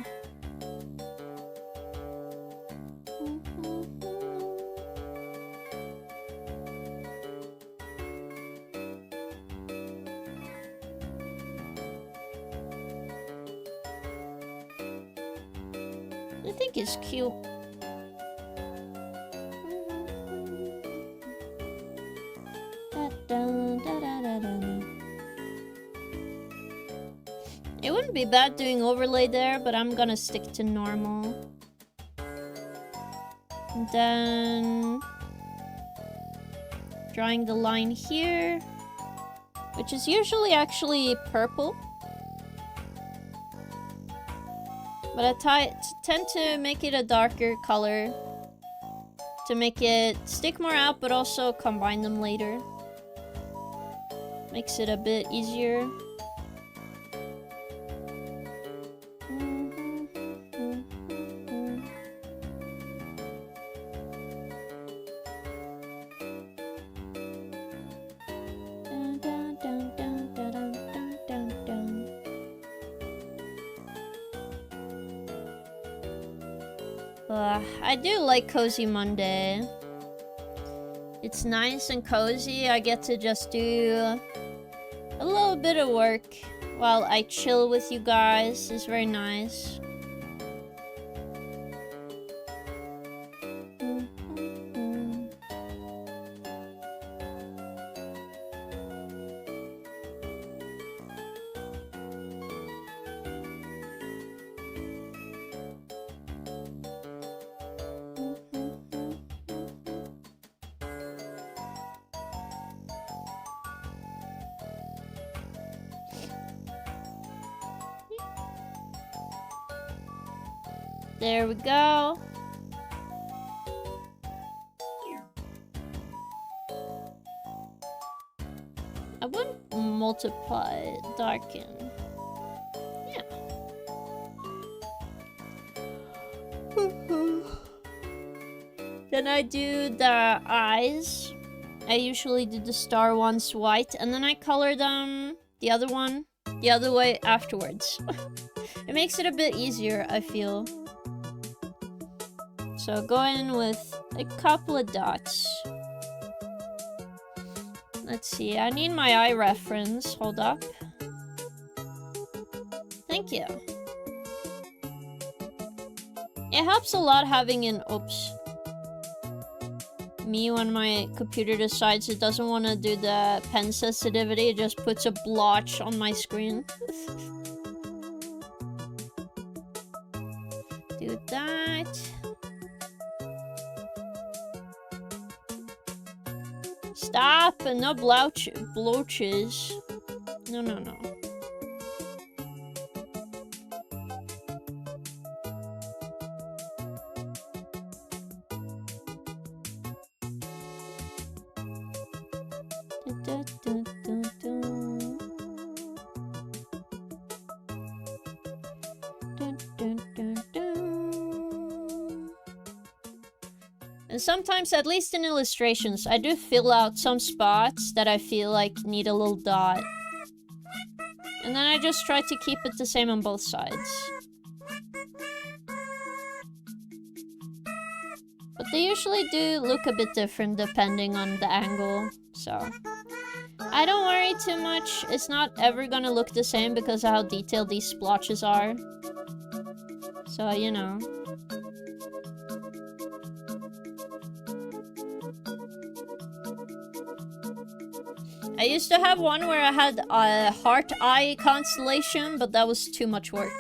I think it's cute. It wouldn't be bad doing overlay there, but I'm gonna stick to normal. And then drawing the line here, which is usually actually purple. But I tend to make it a darker color to make it stick more out, but also combine them later. Makes it a bit easier. I do like Cozy Monday. It's nice and cozy. I get to just do a little bit of work while I chill with you guys. It's very nice. There we go. I wouldn't multiply, darken. Yeah. Then I do the eyes. I usually do the star ones white, and then I color them the other one the other way afterwards. It makes it a bit easier, I feel. So go in with a couple of dots. Let's see, I need my eye reference. Hold up. Thank you. It helps a lot having an oops. Me, when my computer decides it doesn't want to do the pen sensitivity, it just puts a blotch on my screen. Do that. Stop! No blotches. No, no, no. And sometimes, at least in illustrations, I do fill out some spots that I feel like need a little dot. And then I just try to keep it the same on both sides. But they usually do look a bit different depending on the angle, so... I don't worry too much. It's not ever gonna look the same because of how detailed these splotches are. So, you know. I used to have one where I had a heart eye constellation, but that was too much work.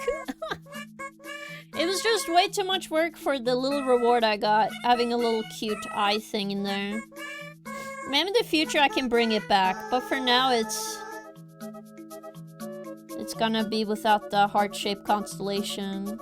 It was just way too much work for the little reward I got, having a little cute eye thing in there. Maybe in the future I can bring it back, but for now it's gonna be without the heart-shaped constellation.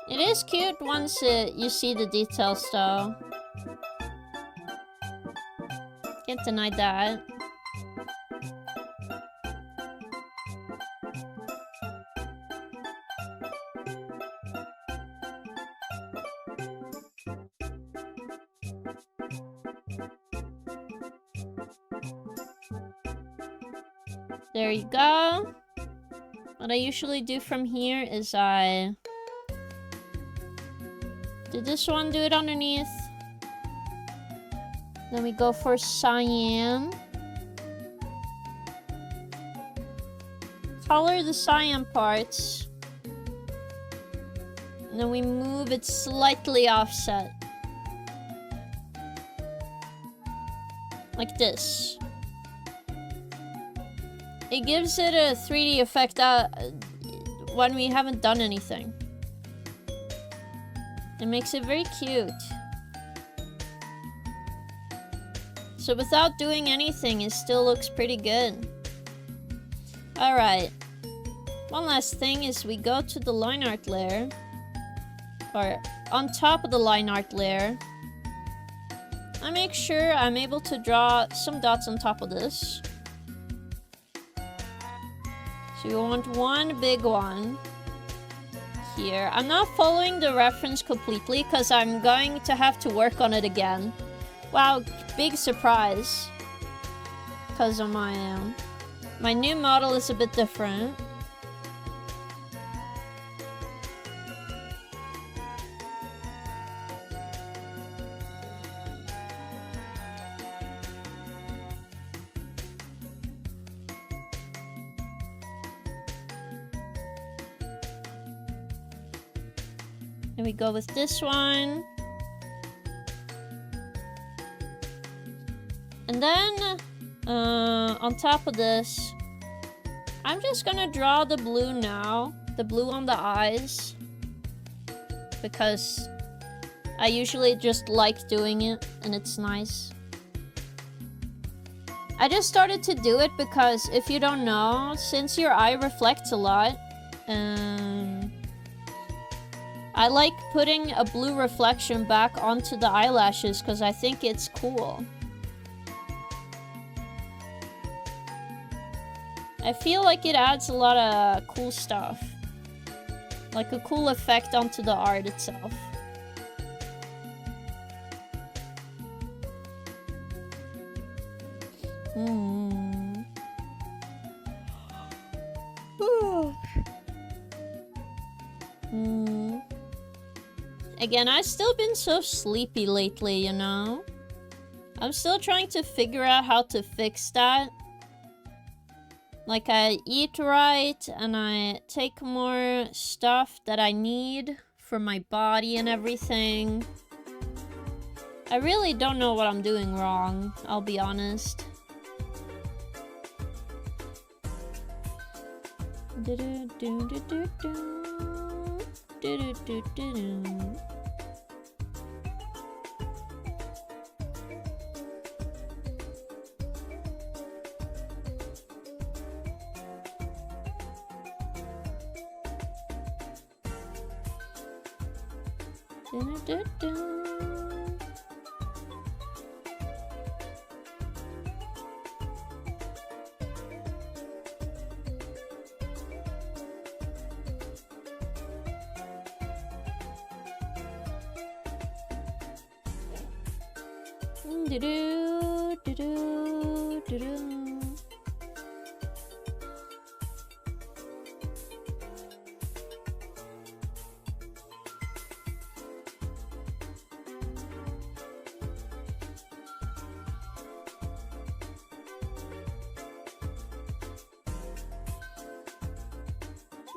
It is cute once you see the details, though. Can't deny that. There you go. What I usually do from here is did this one do it underneath? Then we go for cyan. Color the cyan parts. And then we move it slightly offset. Like this. It gives it a 3D effect when we haven't done anything. It makes it very cute. So without doing anything, it still looks pretty good. Alright. One last thing is we go to the line art layer. Or on top of the line art layer. I make sure I'm able to draw some dots on top of this. So you want one big one here. I'm not following the reference completely because I'm going to have to work on it again. Wow, big surprise. Because of my new model is a bit different. And we go with this one. And then, on top of this, I'm just gonna draw the blue now. The blue on the eyes. Because I usually just like doing it, and it's nice. I just started to do it because, if you don't know, since your eye reflects a lot, I like putting a blue reflection back onto the eyelashes because I think it's cool. I feel like it adds a lot of cool stuff. Like a cool effect onto the art itself. Again, I've still been so sleepy lately, you know? I'm still trying to figure out how to fix that. Like, I eat right, and I take more stuff that I need for my body and everything. I really don't know what I'm doing wrong, I'll be honest.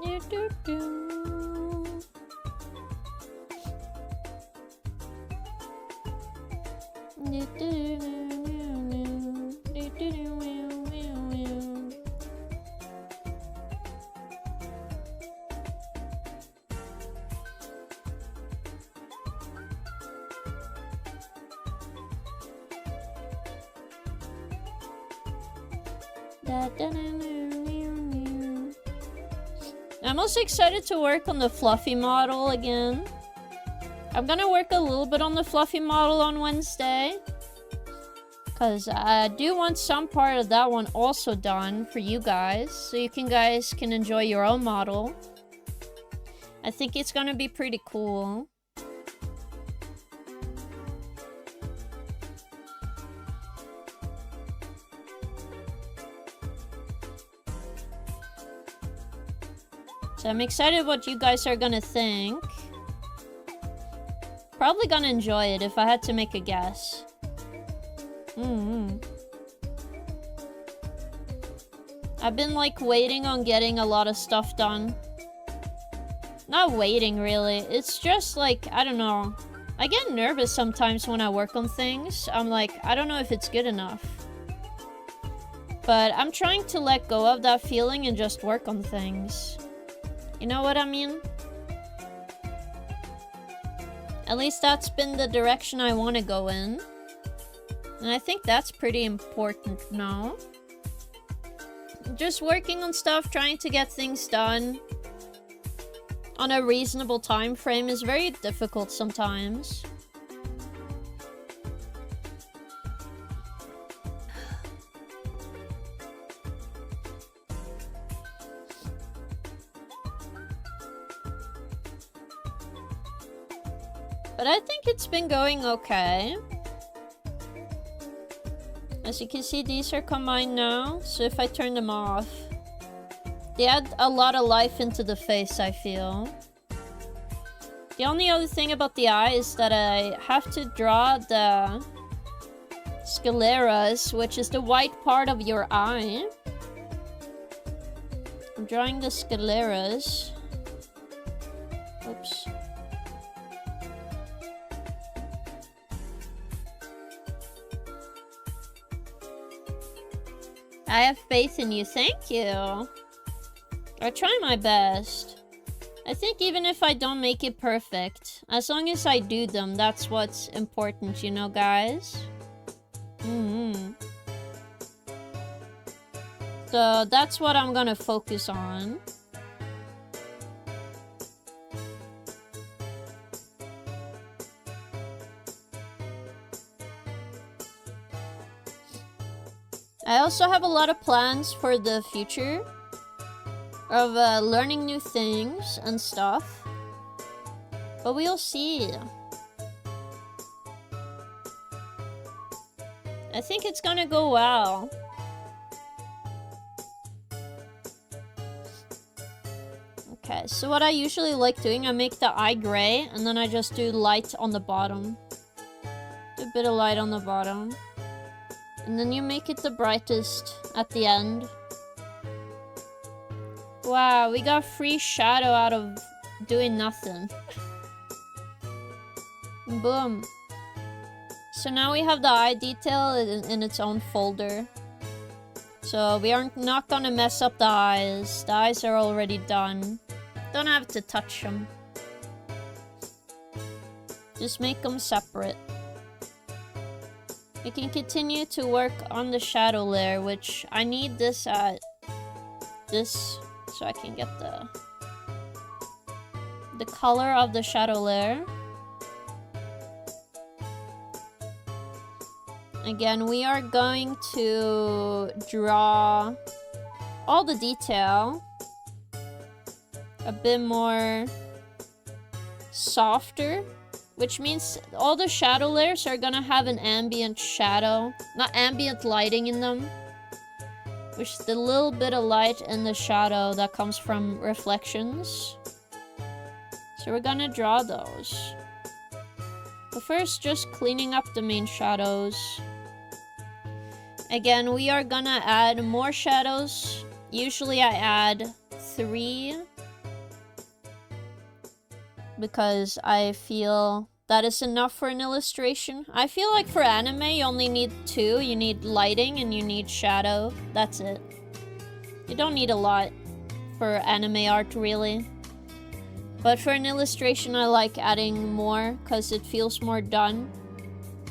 Do, do, do. Do, do, do, do, do, do, do. I'm also excited to work on the fluffy model again. I'm gonna work a little bit on the fluffy model on Wednesday, because I do want some part of that one also done for you guys, so you guys can enjoy your own model. I think it's gonna be pretty cool. So I'm excited what you guys are gonna think. Probably gonna enjoy it if I had to make a guess. I've been like waiting on getting a lot of stuff done. Not waiting really, it's just like, I don't know. I get nervous sometimes when I work on things. I'm like, I don't know if it's good enough. But I'm trying to let go of that feeling and just work on things. You know what I mean? At least that's been the direction I want to go in. And I think that's pretty important now. Just working on stuff, trying to get things done on a reasonable time frame is very difficult sometimes. But I think it's been going okay. As you can see, these are combined now, so if I turn them off, they add a lot of life into the face, I feel. The only other thing about the eye is that I have to draw the scleras, which is the white part of your eye. I'm drawing the scleras. Oops. I have faith in you, thank you. I try my best. I think even if I don't make it perfect, as long as I do them, that's what's important, you know, guys? So that's what I'm gonna focus on. I also have a lot of plans for the future of learning new things and stuff, but we'll see. I think it's gonna go well. Okay, so what I usually like doing, I make the eye gray and then I just do light on the bottom. Do a bit of light on the bottom. And then you make it the brightest at the end. Wow, we got free shadow out of doing nothing. Boom. So now we have the eye detail in its own folder. So we are not gonna mess up the eyes. The eyes are already done. Don't have to touch them. Just make them separate. We can continue to work on the shadow layer, which I need this at this so I can get the color of the shadow layer. Again, we are going to draw all the detail a bit more softer. Which means all the shadow layers are gonna have an ambient shadow. Not ambient lighting in them. Which is the little bit of light in the shadow that comes from reflections. So we're gonna draw those. But first, just cleaning up the main shadows. Again, we are gonna add more shadows. Usually I add 3 because I feel that is enough for an illustration. I feel like for anime, you only need 2. You need lighting and you need shadow. That's it. You don't need a lot for anime art, really. But for an illustration, I like adding more because it feels more done,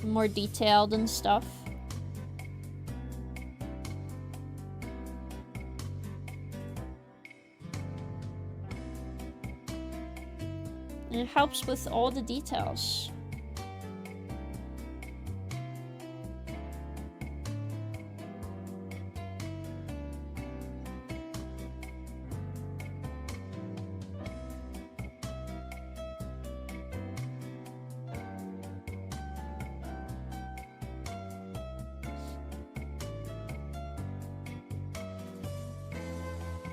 more detailed and stuff. And it helps with all the details.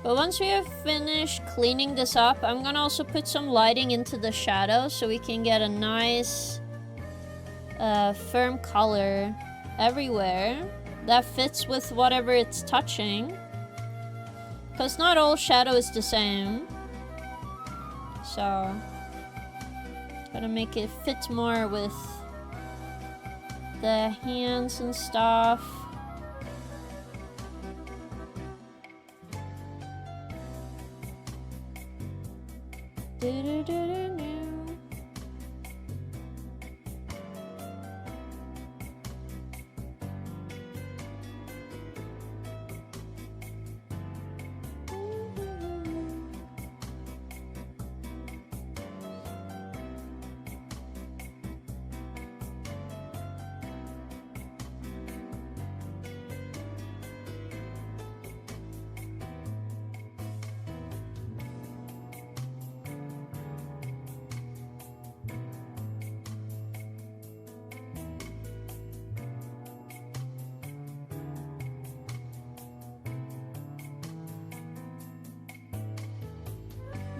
But once we have finished cleaning this up, I'm gonna also put some lighting into the shadow so we can get a nice firm color everywhere that fits with whatever it's touching. Because not all shadow is the same. So, gotta make it fit more with the hands and stuff.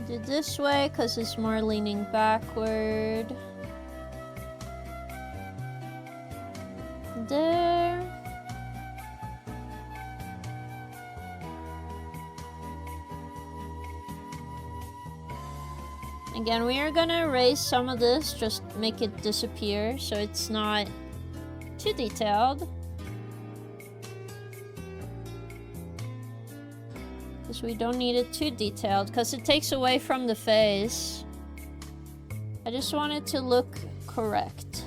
Do this way because it's more leaning backward. There. Again, we are gonna erase some of this, just make it disappear so it's not too detailed. Because we don't need it too detailed, because it takes away from the face. I just want it to look correct.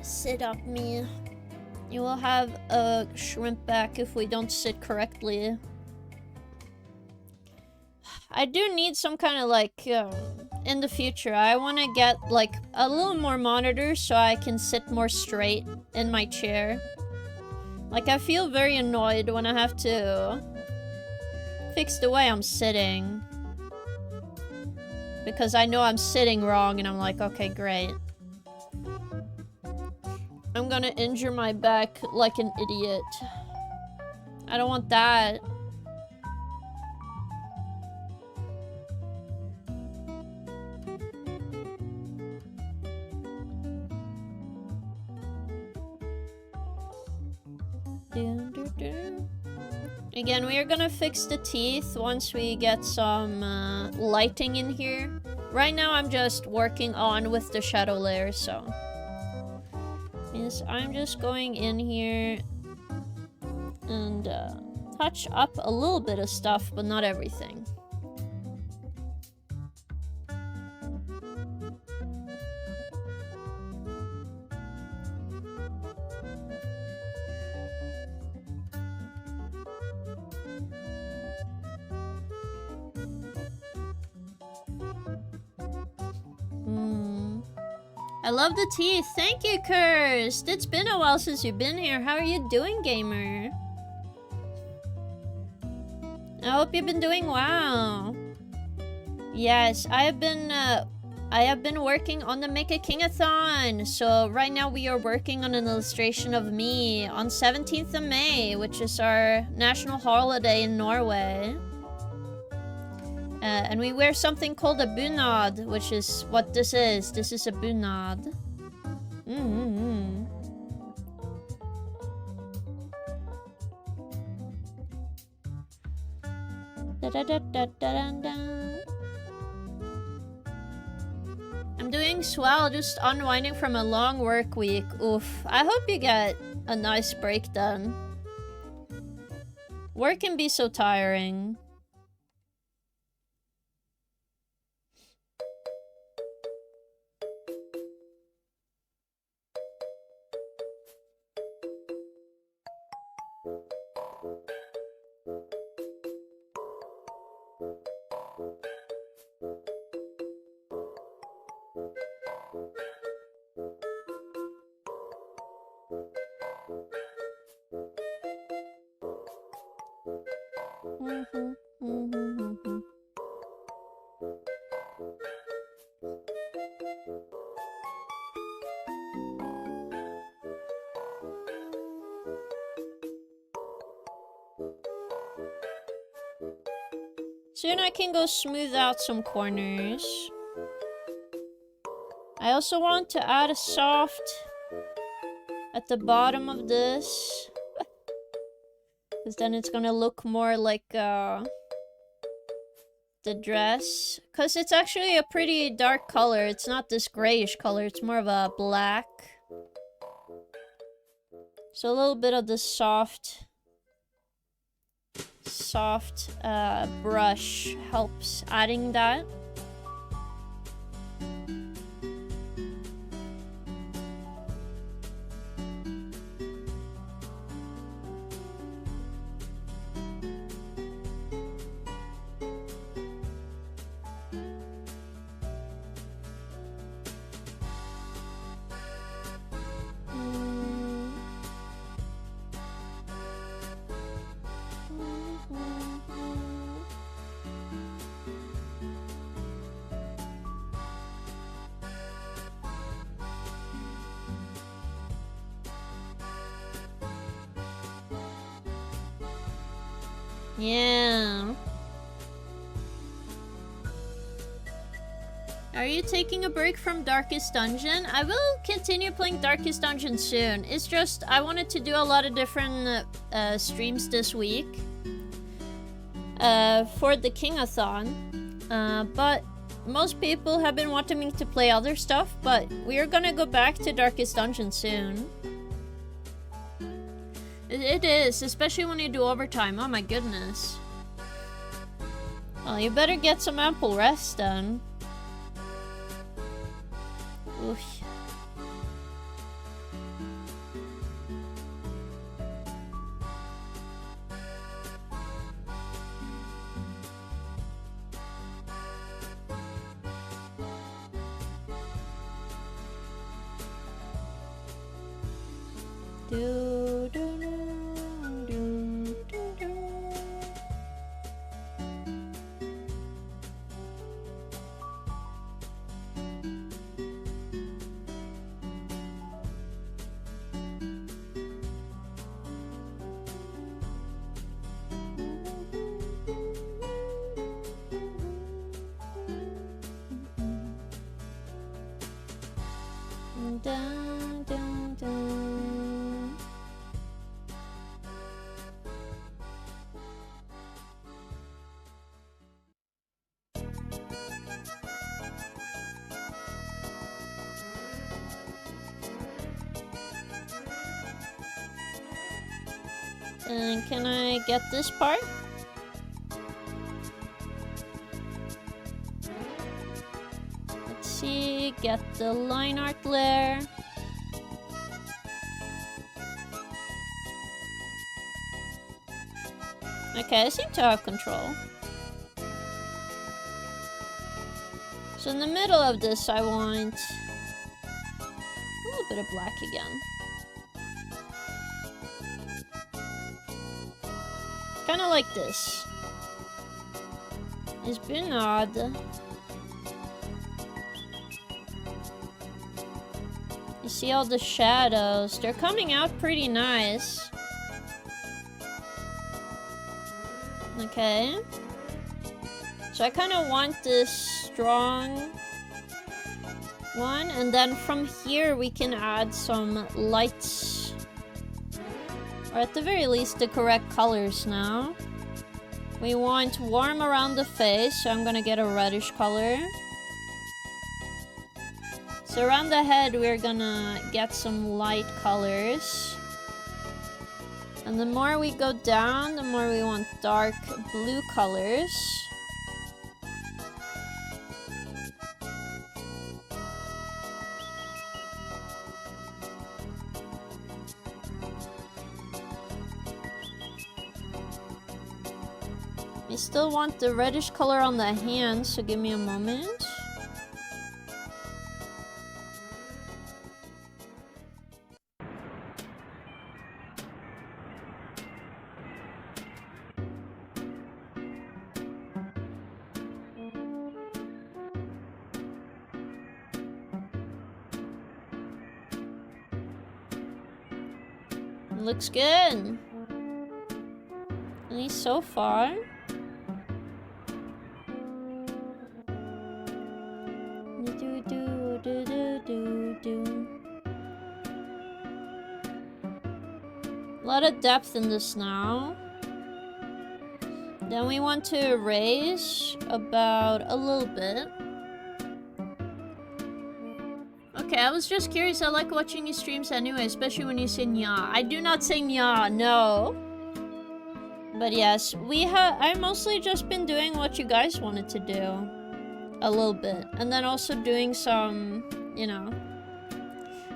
Sit up, me. You will have a shrimp back if we don't sit correctly. I do need some kind of like, in the future, I want to get like a little more monitors so I can sit more straight in my chair. Like, I feel very annoyed when I have to fix the way I'm sitting. Because I know I'm sitting wrong and I'm like, okay, great. I'm gonna injure my back like an idiot. I don't want that. Again, we are gonna fix the teeth once we get some lighting in here. Right now I'm just working on with the shadow layer, so means I'm just going in here and touch up a little bit of stuff, but not everything. I love the teeth. Thank you, Cursed. It's been a while since you've been here. How are you doing, gamer? I hope you've been doing well. Yes, I have been working on the Make-a-King-a-thon. So right now we are working on an illustration of me on 17th of May, which is our national holiday in Norway. And we wear something called a bunad, which is what this is. This is a bunad. I'm doing swell, just unwinding from a long work week. Oof. I hope you get a nice break then. Work can be so tiring. Soon I can go smooth out some corners. I also want to add a soft at the bottom of this. Because then it's gonna look more like the dress. Because it's actually a pretty dark color. It's not this grayish color. It's more of a black. So a little bit of the soft brush helps adding that. Yeah. Are you taking a break from Darkest Dungeon? I will continue playing Darkest Dungeon soon. It's just I wanted to do a lot of different streams this week for the King-a-thon. But most people have been wanting me to play other stuff, but we are gonna go back to Darkest Dungeon soon. It is, especially when you do overtime. Oh my goodness. Well, you better get some ample rest then. Oof. Do, do, do, do, do, do. Dun, dun, dun. And can I get this part? Let's see, get the line art layer. Okay, I seem to have control. So in the middle of this, I want a little bit of black again. Kind of like this. It's been odd. You see all the shadows. They're coming out pretty nice. Okay. So I kind of want this strong one, and then from here we can add some lights. Or at the very least, the correct colors now. We want warm around the face, so I'm gonna get a reddish color. So around the head, we're gonna get some light colors. And the more we go down, the more we want dark blue colors. We still want the reddish color on the hands, so give me a moment. Looks good. At least so far. A lot of depth in this now. Then we want to erase about a little bit. Okay, I was just curious. I like watching your streams anyway, especially when you say nya. I do not say nya, no. But yes, I've mostly just been doing what you guys wanted to do. A little bit. And then also doing some, you know,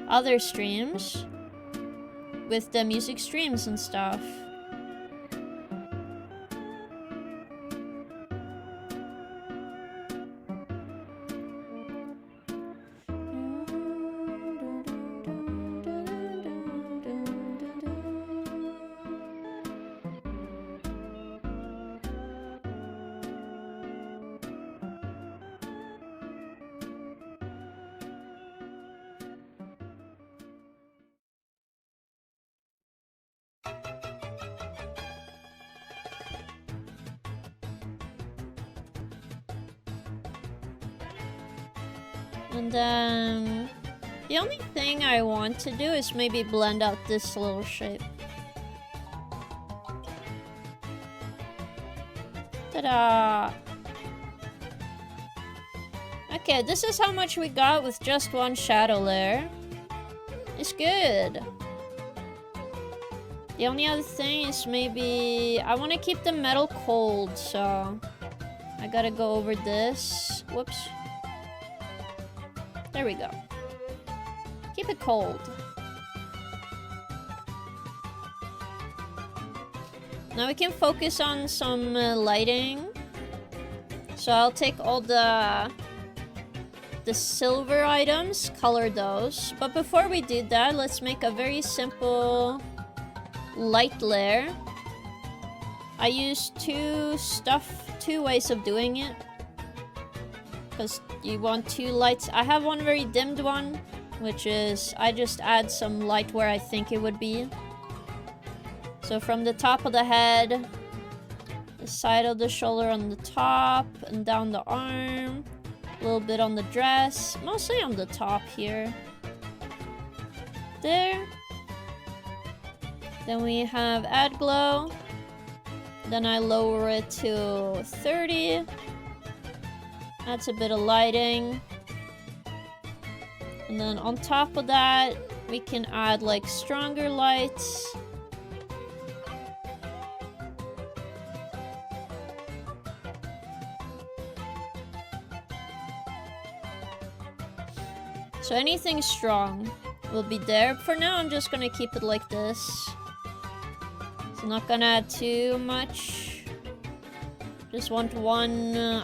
other streams. With the music streams and stuff. And then the only thing I want to do is maybe blend out this little shape. Ta-da! Okay, this is how much we got with just one shadow layer. It's good. The only other thing is maybe I want to keep the metal cold, so I gotta go over this. Whoops. There we go. Keep it cold. Now we can focus on some lighting. So I'll take all the silver items, color those. But before we do that, let's make a very simple light layer. I use two ways of doing it. Because you want two lights. I have one very dimmed one, which is I just add some light where I think it would be. So from the top of the head, the side of the shoulder on the top, and down the arm, a little bit on the dress, mostly on the top here. There. Then we have add glow. Then I lower it to 30. That's a bit of lighting. And then on top of that, we can add like stronger lights. So anything strong will be there. For now, I'm just gonna keep it like this. So I'm not gonna add too much. Just want one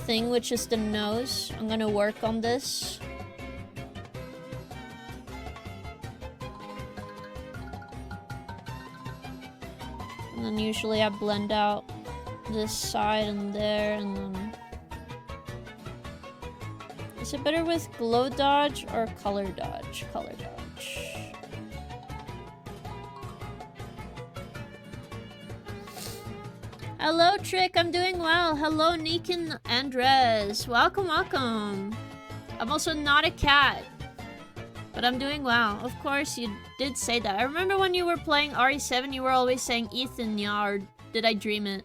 thing, which is the nose. I'm gonna work on this. And then usually I blend out this side and there, and then... Is it better with glow dodge or color dodge? Color dodge. Hello, Trick. I'm doing well. Hello, Nick and Andres. Welcome, welcome. I'm also not a cat, but I'm doing well. Of course, you did say that. I remember when you were playing RE7, you were always saying Ethan Ya, or did I dream it?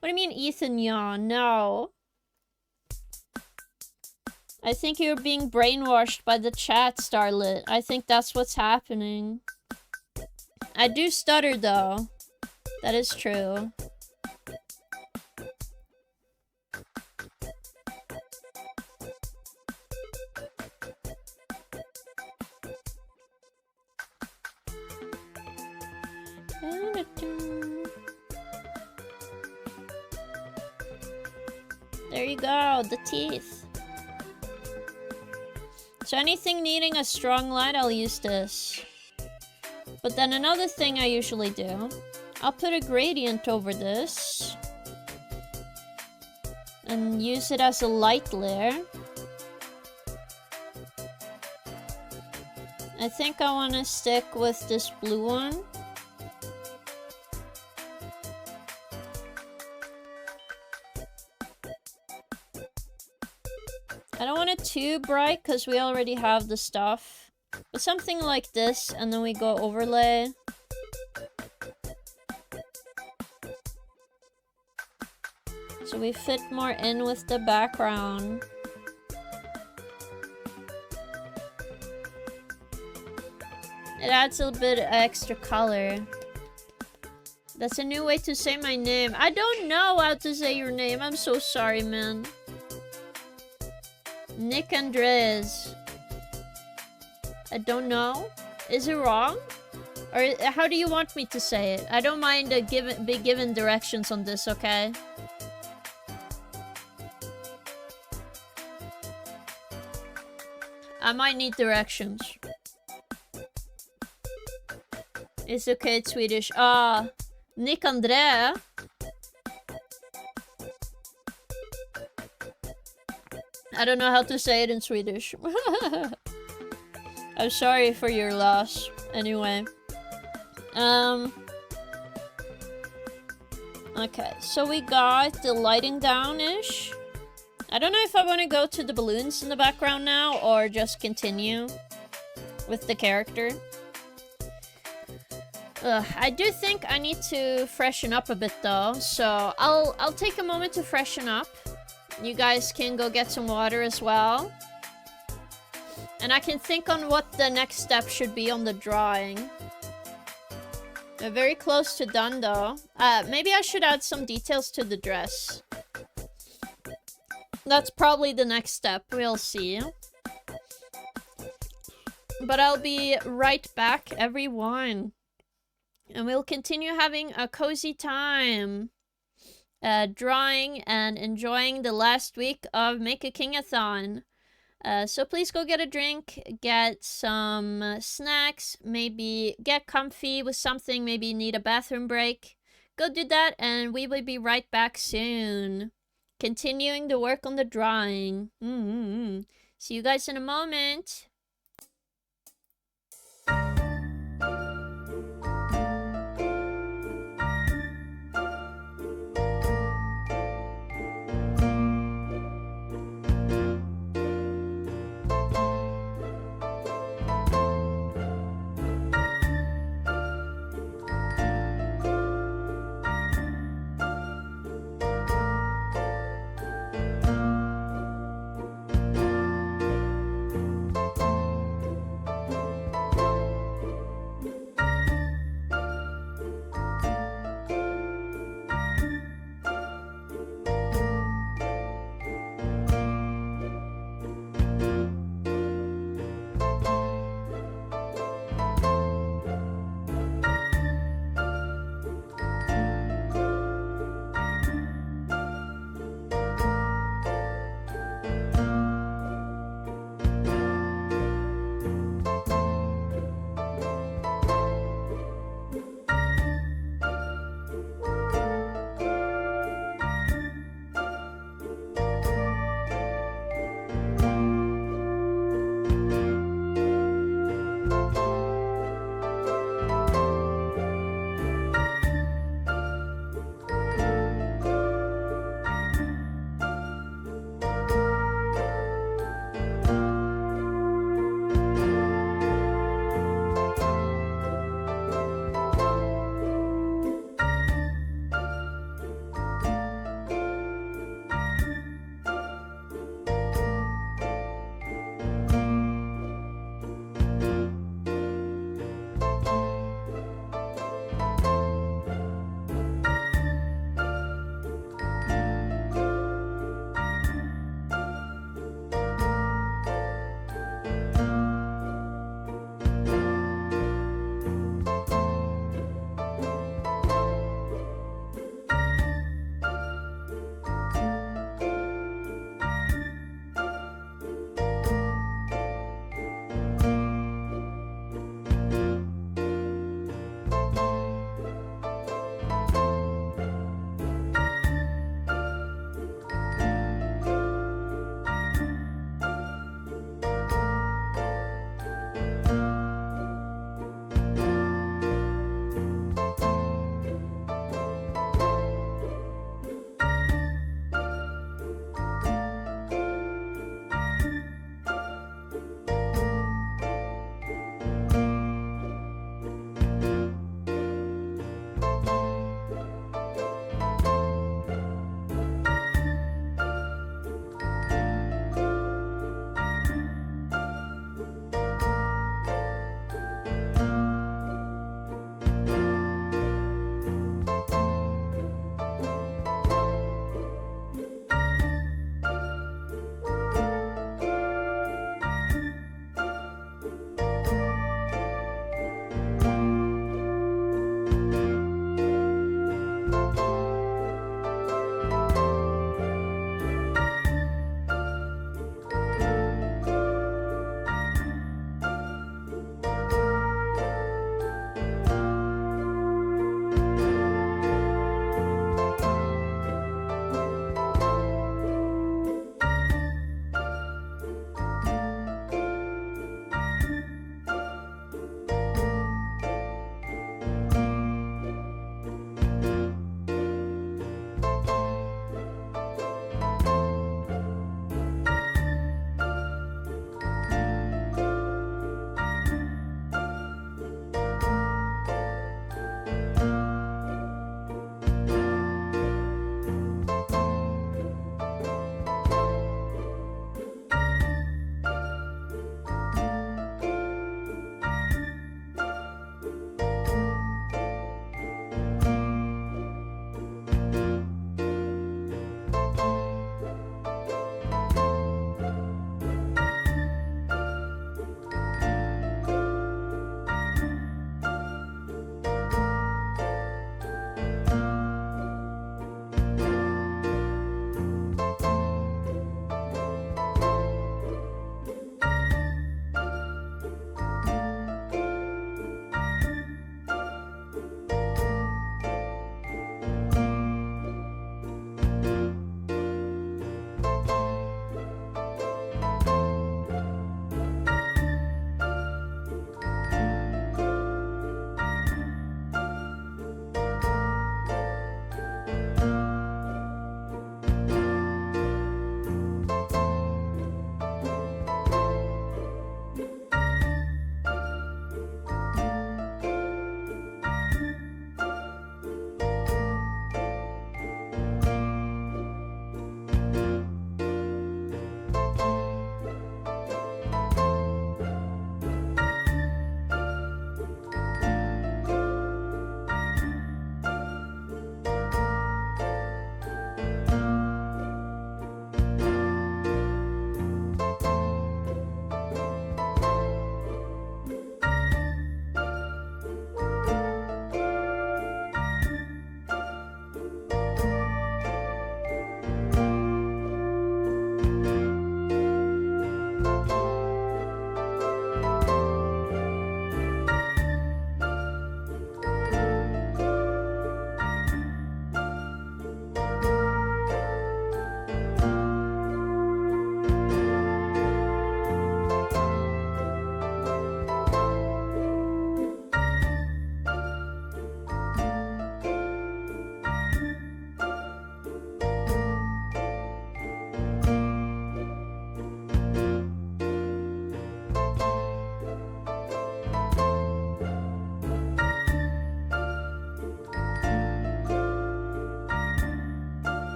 What do you mean Ethan Ya? No. I think you're being brainwashed by the chat, Starlit. I think that's what's happening. I do stutter, though. That is true. There you go, the teeth. So anything needing a strong light, I'll use this. But then another thing I usually do, I'll put a gradient over this and use it as a light layer. I think I want to stick with this blue one. I don't want it too bright because we already have the stuff. But something like this, and then we go overlay. So we fit more in with the background. It adds a bit of extra color. That's a new way to say my name. I don't know how to say your name. I'm so sorry, man. Nick Andres. I don't know. Is it wrong? Or how do you want me to say it? I don't mind be given directions on this, okay? I might need directions. It's okay, it's Swedish. Nick André. I don't know how to say it in Swedish. I'm sorry for your loss. Anyway. Okay, so we got the lighting down-ish. I don't know if I want to go to the balloons in the background now or just continue with the character. I do think I need to freshen up a bit though, so I'll take a moment to freshen up. You guys can go get some water as well. And I can think on what the next step should be on the drawing. They're very close to done though. Maybe I should add some details to the dress. That's probably the next step, we'll see. But I'll be right back, everyone. And we'll continue having a cozy time. Drawing and enjoying the last week of Make-a-Kingthon. So please go get a drink, get some snacks, maybe get comfy with something, maybe need a bathroom break. Go do that and we will be right back soon. Continuing the work on the drawing. See you guys in a moment.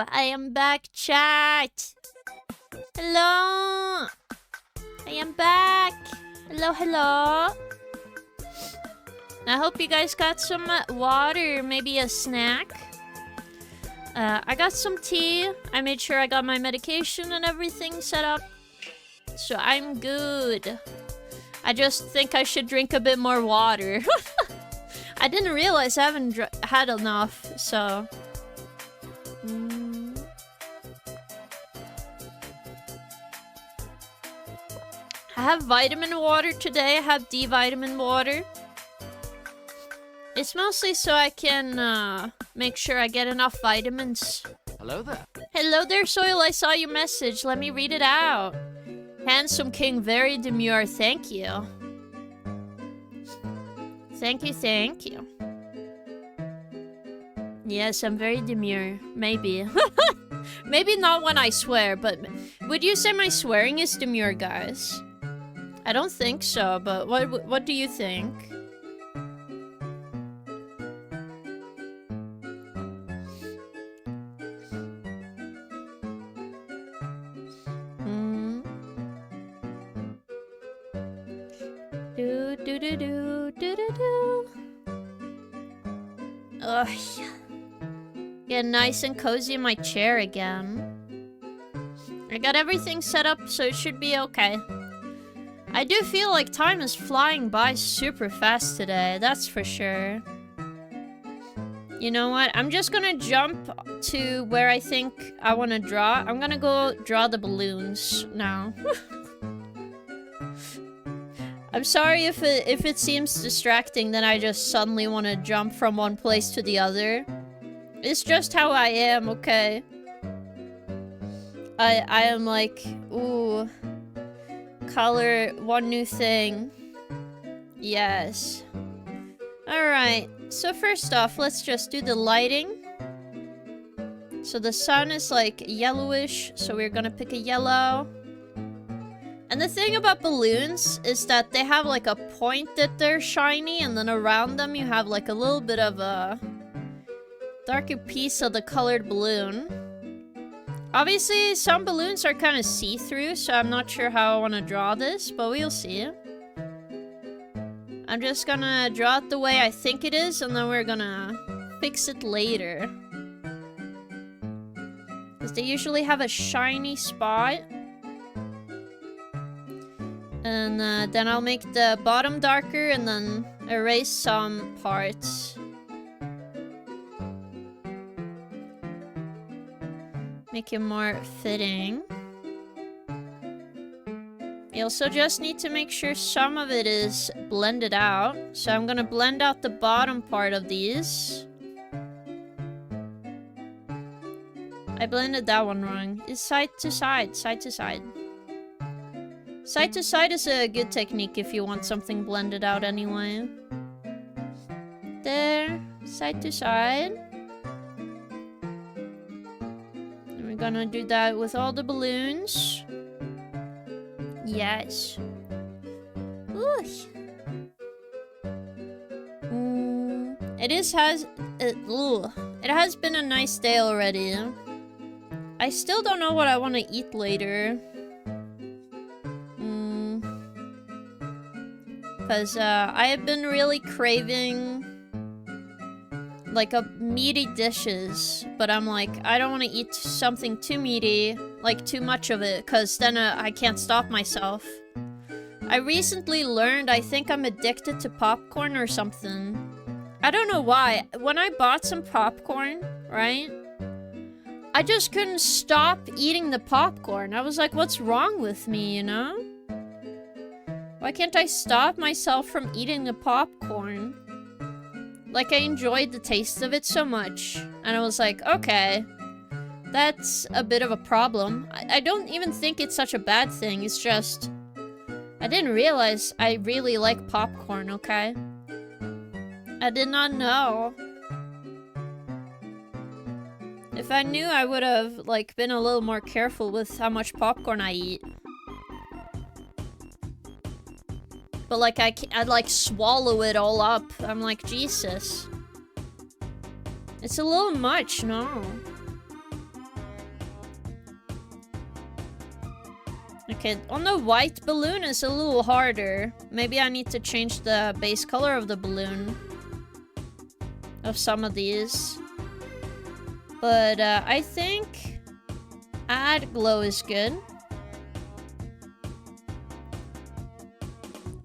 I am back, chat. Hello. I am back. Hello, hello. I hope you guys got some water, maybe a snack. I got some tea. I made sure I got my medication and everything set up. So I'm good. I just think I should drink a bit more water. I didn't realize I haven't had enough, so... I have vitamin water today. I have D vitamin water. It's mostly so I can make sure I get enough vitamins.
Hello there.
Hello there, Soil. I saw your message. Let me read it out. Handsome King, very demure. Thank you. Thank you, thank you. Yes, I'm very demure. Maybe. Maybe not when I swear, but would you say my swearing is demure, guys? I don't think so, but what do you think? Ugh. Get nice and cozy in my chair again. I got everything set up, so it should be okay. I do feel like time is flying by super fast today, that's for sure. You know what? I'm just gonna jump to where I think I want to draw. I'm gonna go draw the balloons now. I'm sorry if it seems distracting that I just suddenly want to jump from one place to the other. It's just how I am, okay? I am like, ooh, color, one new thing. Yes. Alright, so first off, let's just do the lighting. So the sun is like yellowish, so we're gonna pick a yellow. And the thing about balloons is that they have like a point that they're shiny, and then around them you have like a little bit of a darker piece of the colored balloon. Obviously, some balloons are kind of see-through, so I'm not sure how I want to draw this, but we'll see. I'm just gonna draw it the way I think it is, and then we're gonna fix it later. Because they usually have a shiny spot. And then I'll make the bottom darker and then erase some parts. Make it more fitting. You also just need to make sure some of it is blended out. So I'm gonna blend out the bottom part of these. I blended that one wrong. It's side to side, side to side. Side to side is a good technique if you want something blended out anyway. There, side to side. And we're gonna do that with all the balloons. Yes. Ooh. It has been a nice day already. I still don't know what I want to eat later. Because I have been really craving like meaty dishes, but I'm like, I don't want to eat something too meaty, like too much of it, because then I can't stop myself. I recently learned I think I'm addicted to popcorn or something. I don't know why. When I bought some popcorn, right? I just couldn't stop eating the popcorn. I was like, what's wrong with me, you know? Why can't I stop myself from eating the popcorn? Like, I enjoyed the taste of it so much. And I was like, okay, that's a bit of a problem. I don't even think it's such a bad thing. It's just, I didn't realize I really like popcorn, okay? I did not know. If I knew, I would have, like, been a little more careful with how much popcorn I eat. But like I'd like swallow it all up. I'm like, Jesus. It's a little much, no. Okay, on the white balloon is a little harder. Maybe I need to change the base color of the balloon. Of some of these. But I think add glow is good.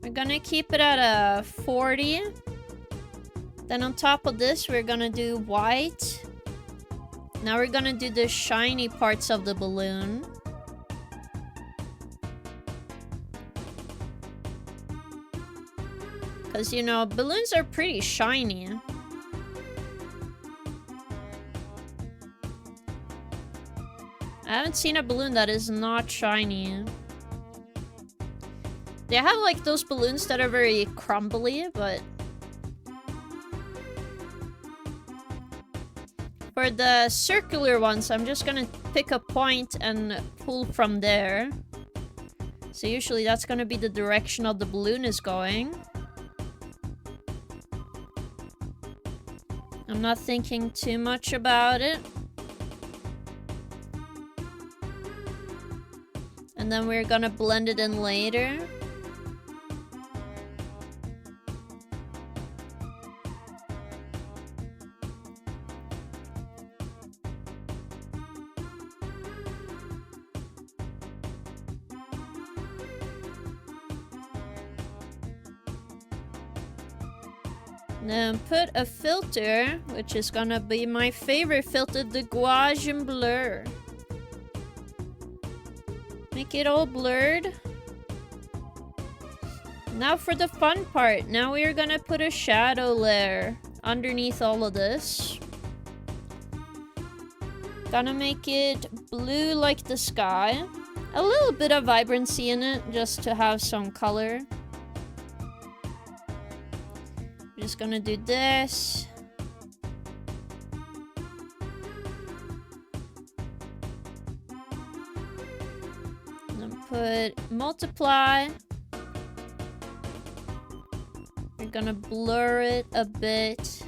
We're gonna keep it at a 40. Then on top of this, we're gonna do white. Now we're gonna do the shiny parts of the balloon. Because, you know, balloons are pretty shiny. I haven't seen a balloon that is not shiny. They have, like, those balloons that are very crumbly, but... For the circular ones, I'm just gonna pick a point and pull from there. So usually that's gonna be the direction of the balloon is going. I'm not thinking too much about it. And then we're gonna blend it in later. Then put a filter, which is gonna be my favorite filter, the Gaussian blur. Make it all blurred. Now for the fun part. Now we are gonna put a shadow layer underneath all of this. Gonna make it blue like the sky. A little bit of vibrancy in it, just to have some color. Just gonna do this. And then put multiply. We're gonna blur it a bit.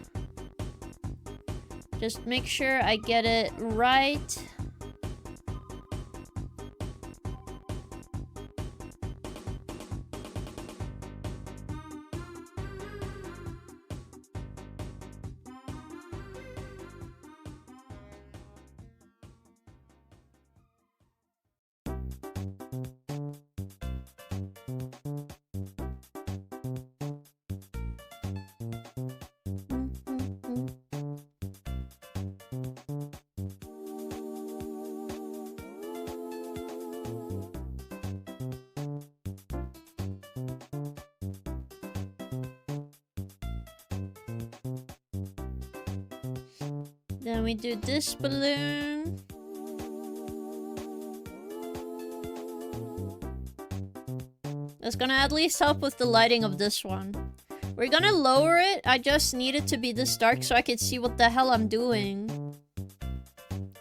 Just make sure I get it right. Then we do this balloon. That's gonna at least help with the lighting of this one. We're gonna lower it. I just need it to be this dark so I can see what the hell I'm doing.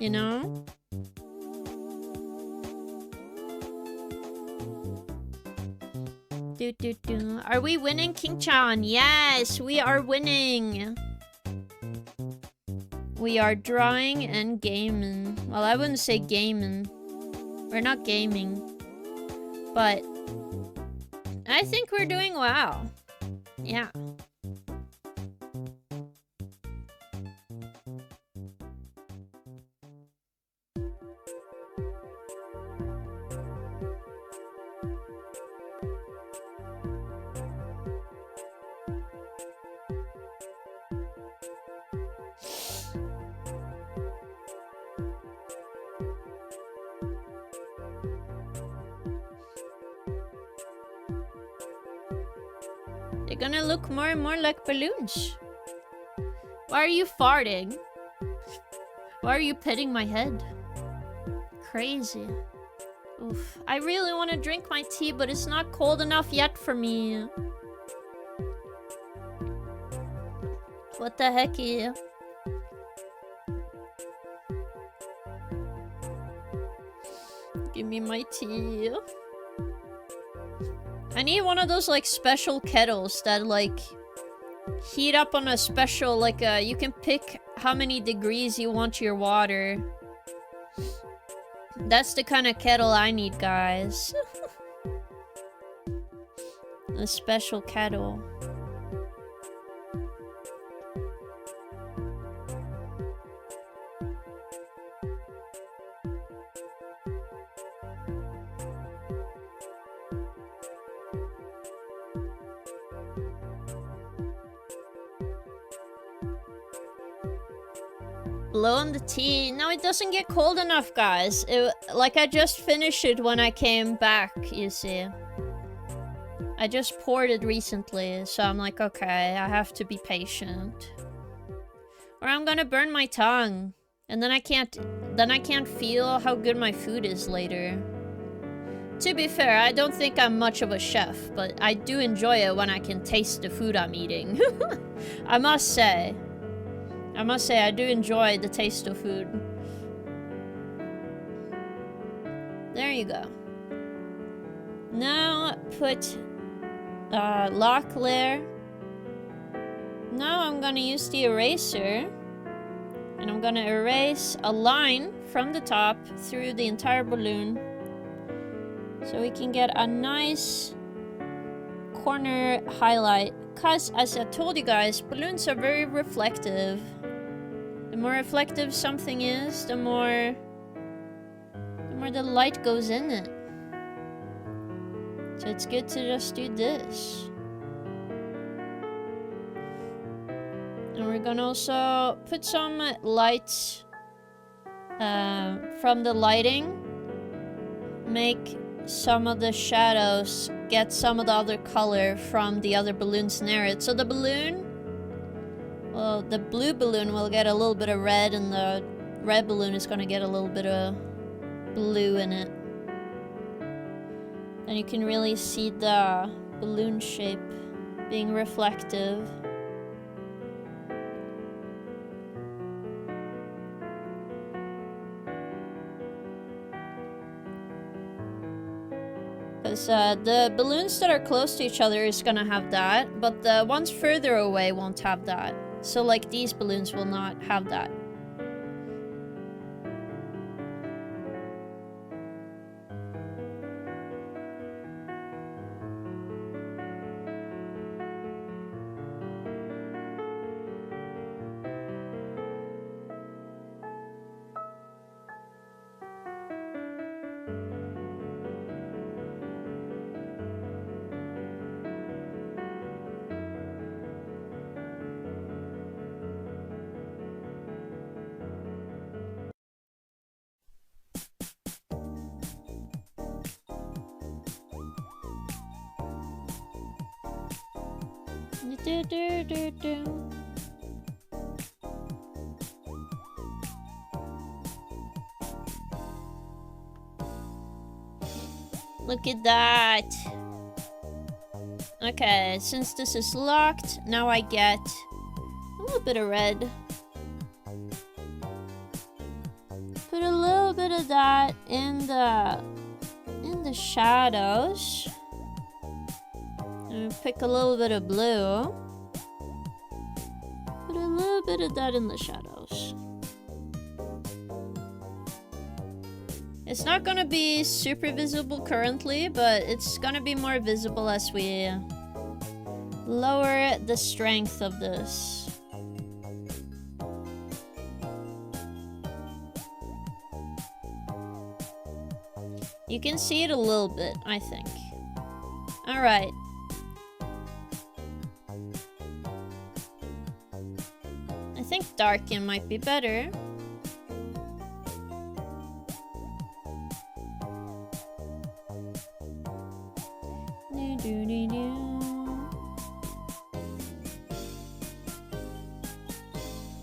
You know? Are we winning, King-chan? Yes, we are winning. We are drawing and gaming. Well, I wouldn't say gaming. We're not gaming. But I think we're doing well. Yeah. They're gonna look more and more like balloons. Why are you farting? Why are you petting my head? Crazy. Oof. I really want to drink my tea, but it's not cold enough yet for me. What the hecky? Give me my tea. I need one of those, like, special kettles that, like, heat up on a special, like, you can pick how many degrees you want your water. That's the kind of kettle I need, guys. A special kettle. Blow on the tea. No, it doesn't get cold enough, guys. Like, I just finished it when I came back, you see. I just poured it recently, so I'm like, okay, I have to be patient. Or I'm gonna burn my tongue. And then I can't feel how good my food is later. To be fair, I don't think I'm much of a chef, but I do enjoy it when I can taste the food I'm eating. I must say, I do enjoy the taste of food. There you go. Now put lock layer. Now I'm gonna use the eraser. And I'm gonna erase a line from the top through the entire balloon. So we can get a nice corner highlight. Cause, as I told you guys, balloons are very reflective. The more reflective something is, the more the light goes in it. So it's good to just do this. And we're gonna also put some lights from the lighting. Make some of the shadows get some of the other color from the other balloons near it. So the balloon, well, the blue balloon will get a little bit of red, and the red balloon is gonna get a little bit of blue in it. And you can really see the balloon shape being reflective. Because the balloons that are close to each other is gonna have that, but the ones further away won't have that. So like these balloons will not have that. Look at that. Okay, since this is locked, now I get a little bit of red. Put a little bit of that in the shadows. And pick a little bit of blue. Put a little bit of that in the shadows. It's not gonna be super visible currently, but it's gonna be more visible as we lower the strength of this. You can see it a little bit, I think. Alright. I think darken might be better.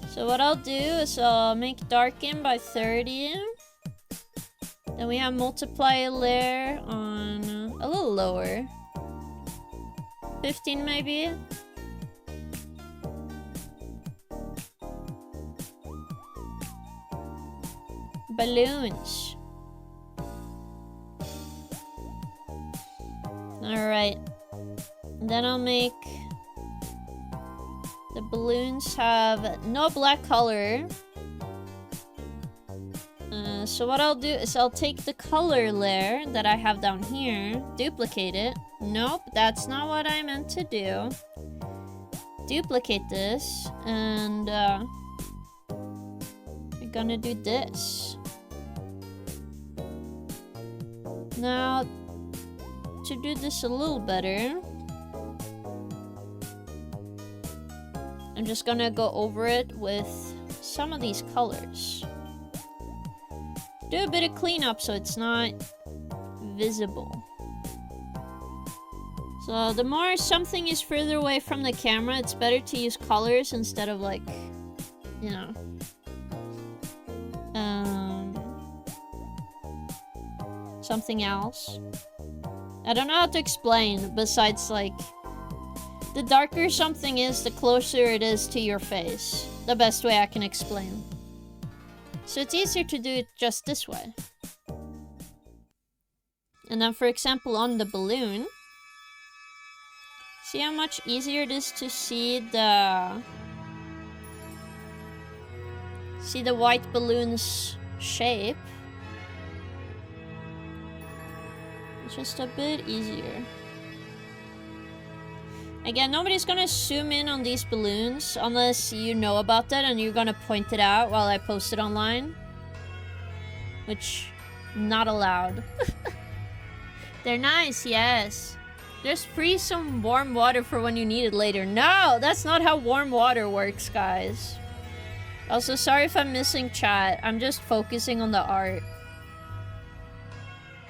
So what I'll do is I'll make darken by 30. Then we have multiply a layer on a little lower. 15 maybe. Balloons. Alright. Then I'll make the balloons have no black color. So what I'll do is I'll take the color layer that I have down here, duplicate it. Nope, that's not what I meant to do. Duplicate this, and we're gonna do this. Now, to do this a little better, I'm just gonna go over it with some of these colors. Do a bit of cleanup so it's not visible. So the more something is further away from the camera, it's better to use colors instead of like, you know, something else. I don't know how to explain besides like, the darker something is, the closer it is to your face. The best way I can explain. So it's easier to do it just this way. And then for example on the balloon, see how much easier it is to see the white balloon's shape. It's just a bit easier. Again, nobody's gonna zoom in on these balloons unless you know about that and you're gonna point it out while I post it online. Which, not allowed. They're nice, yes. Just freeze some warm water for when you need it later. No, that's not how warm water works, guys. Also, sorry if I'm missing chat. I'm just focusing on the art.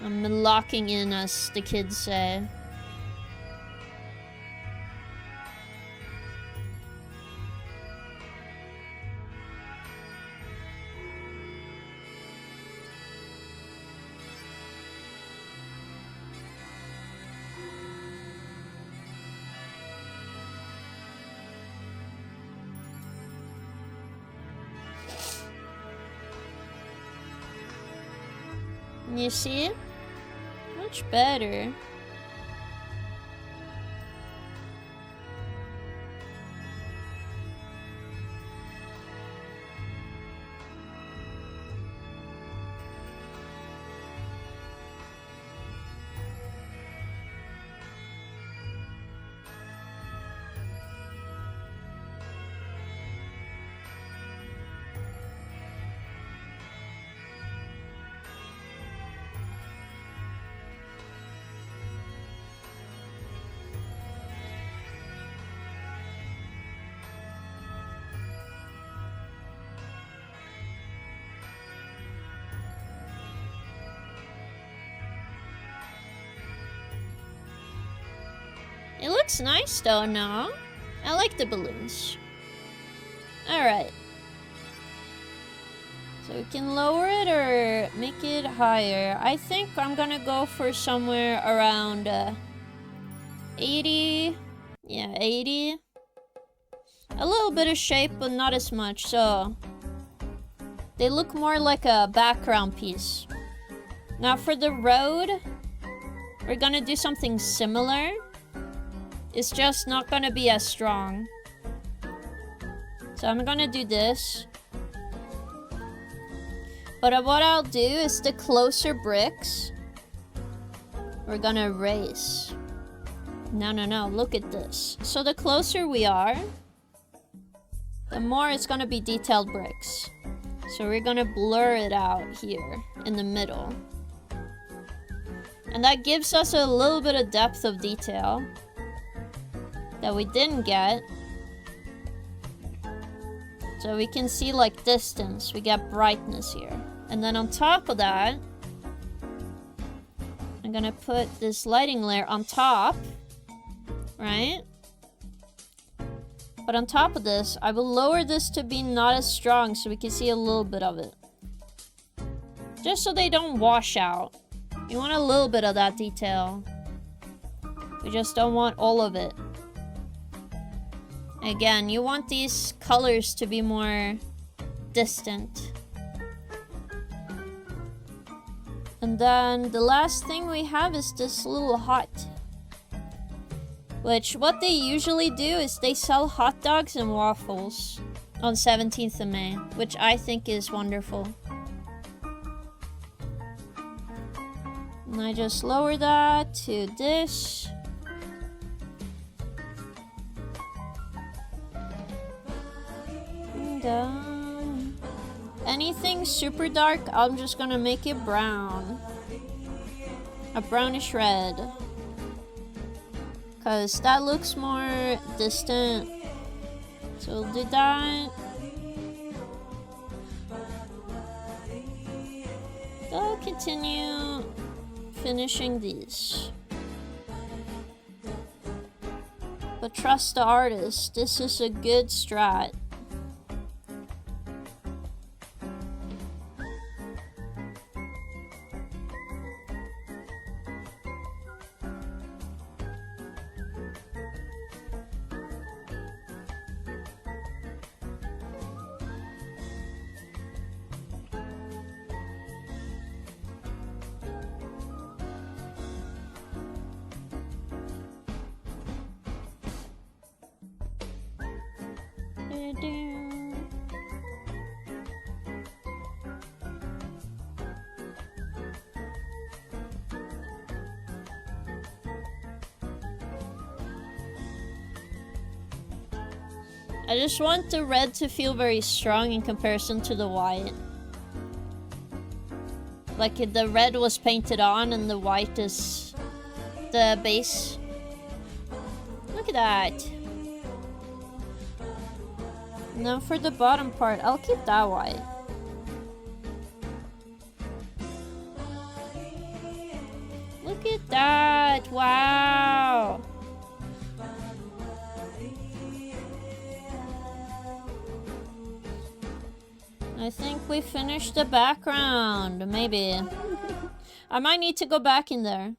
I'm locking in, as the kids say. You see? Much better. It looks nice though, no? I like the balloons. Alright. So we can lower it or make it higher. I think I'm gonna go for somewhere around 80. Yeah, 80. A little bit of shape, but not as much, so they look more like a background piece. Now for the road, we're gonna do something similar. It's just not gonna be as strong. So I'm gonna do this. But what I'll do is the closer bricks, we're gonna erase. No, look at this. So the closer we are, the more it's gonna be detailed bricks. So we're gonna blur it out here in the middle. And that gives us a little bit of depth of detail that we didn't get. So we can see like distance, we get brightness here. And then on top of that, I'm gonna put this lighting layer on top, right? But on top of this, I will lower this to be not as strong so we can see a little bit of it. Just so they don't wash out. You want a little bit of that detail. We just don't want all of it. Again, you want these colors to be more distant. And then the last thing we have is this little hut. Which, what they usually do is they sell hot dogs and waffles on 17th of May, which I think is wonderful. And I just lower that to this. And anything super dark, I'm just gonna make it brown. A brownish red. Cause that looks more distant. So we'll do that. I'll continue finishing these. But trust the artist, this is a good strat. I just want the red to feel very strong in comparison to the white. Like if the red was painted on and the white is the base. Look at that. Now for the bottom part, I'll keep that white. Look at that, wow. I think we finished the background, maybe. I might need to go back in there.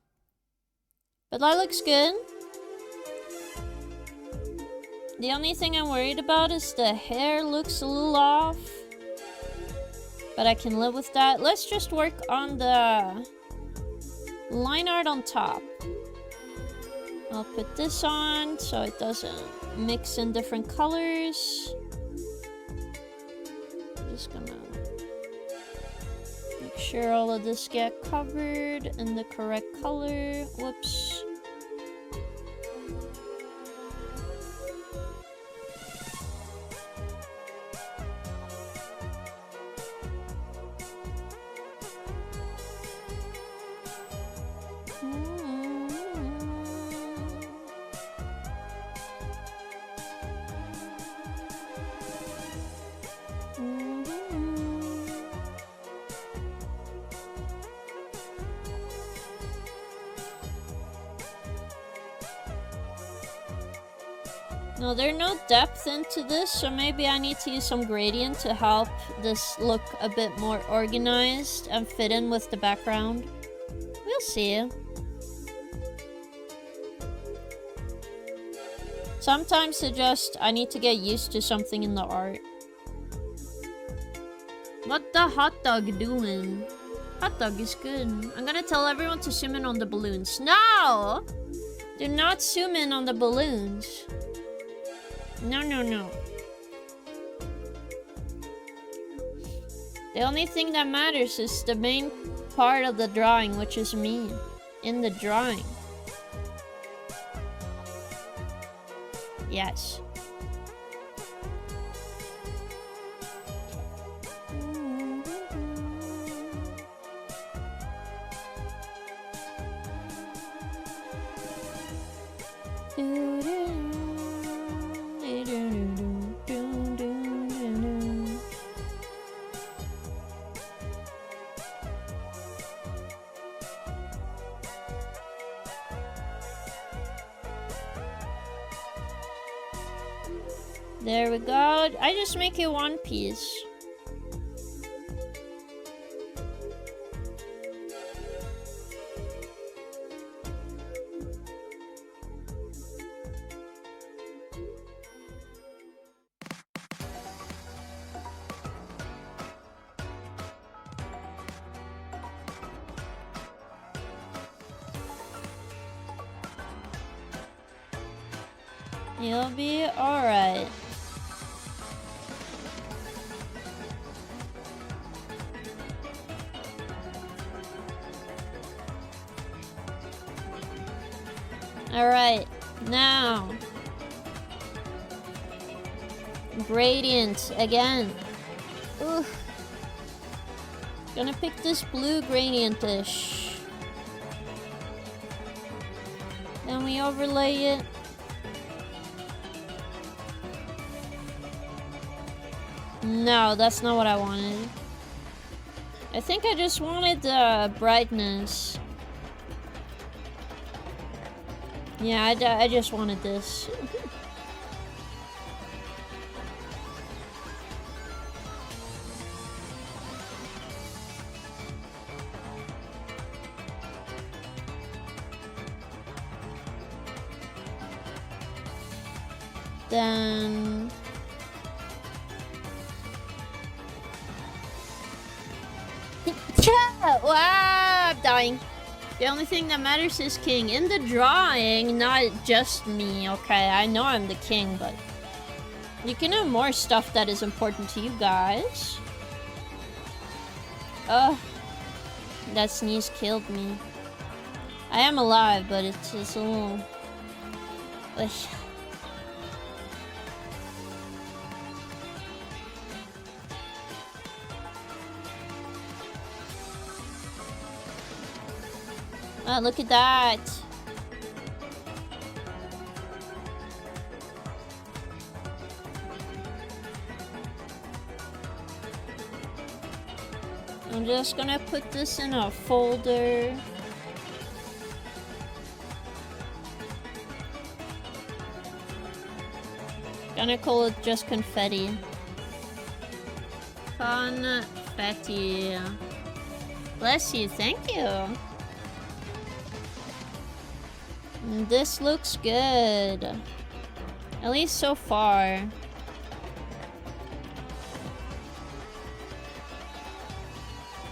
But that looks good. The only thing I'm worried about is the hair looks a little off. But I can live with that. Let's just work on the line art on top. I'll put this on so it doesn't mix in different colors. Just gonna make sure all of this get covered in the correct color. Whoops. No, there's no depth into this, so maybe I need to use some gradient to help this look a bit more organized and fit in with the background. We'll see. Sometimes I need to get used to something in the art. What the hot dog doing? Hot dog is good. I'm gonna tell everyone to zoom in on the balloons. No! Do not zoom in on the balloons. No, no, no. The only thing that matters is the main part of the drawing, which is me in the drawing. Yes. There we go. I just make it one piece. You'll be alright. Alright, now. Gradient again. Ooh. Gonna pick this blue gradient-ish. Then we overlay it. No, that's not what I wanted. I think I just wanted the brightness. Yeah, I just wanted this. Then... wow, I'm dying. The only thing that matters is king. In the drawing, not just me, okay? I know I'm the king, but... you can have more stuff that is important to you guys. Ugh. That sneeze killed me. I am alive, but it's just a little... ugh. Oh, look at that. I'm just gonna put this in a folder. Gonna call it just confetti. Confetti. Bless you, thank you. This looks good. At least so far.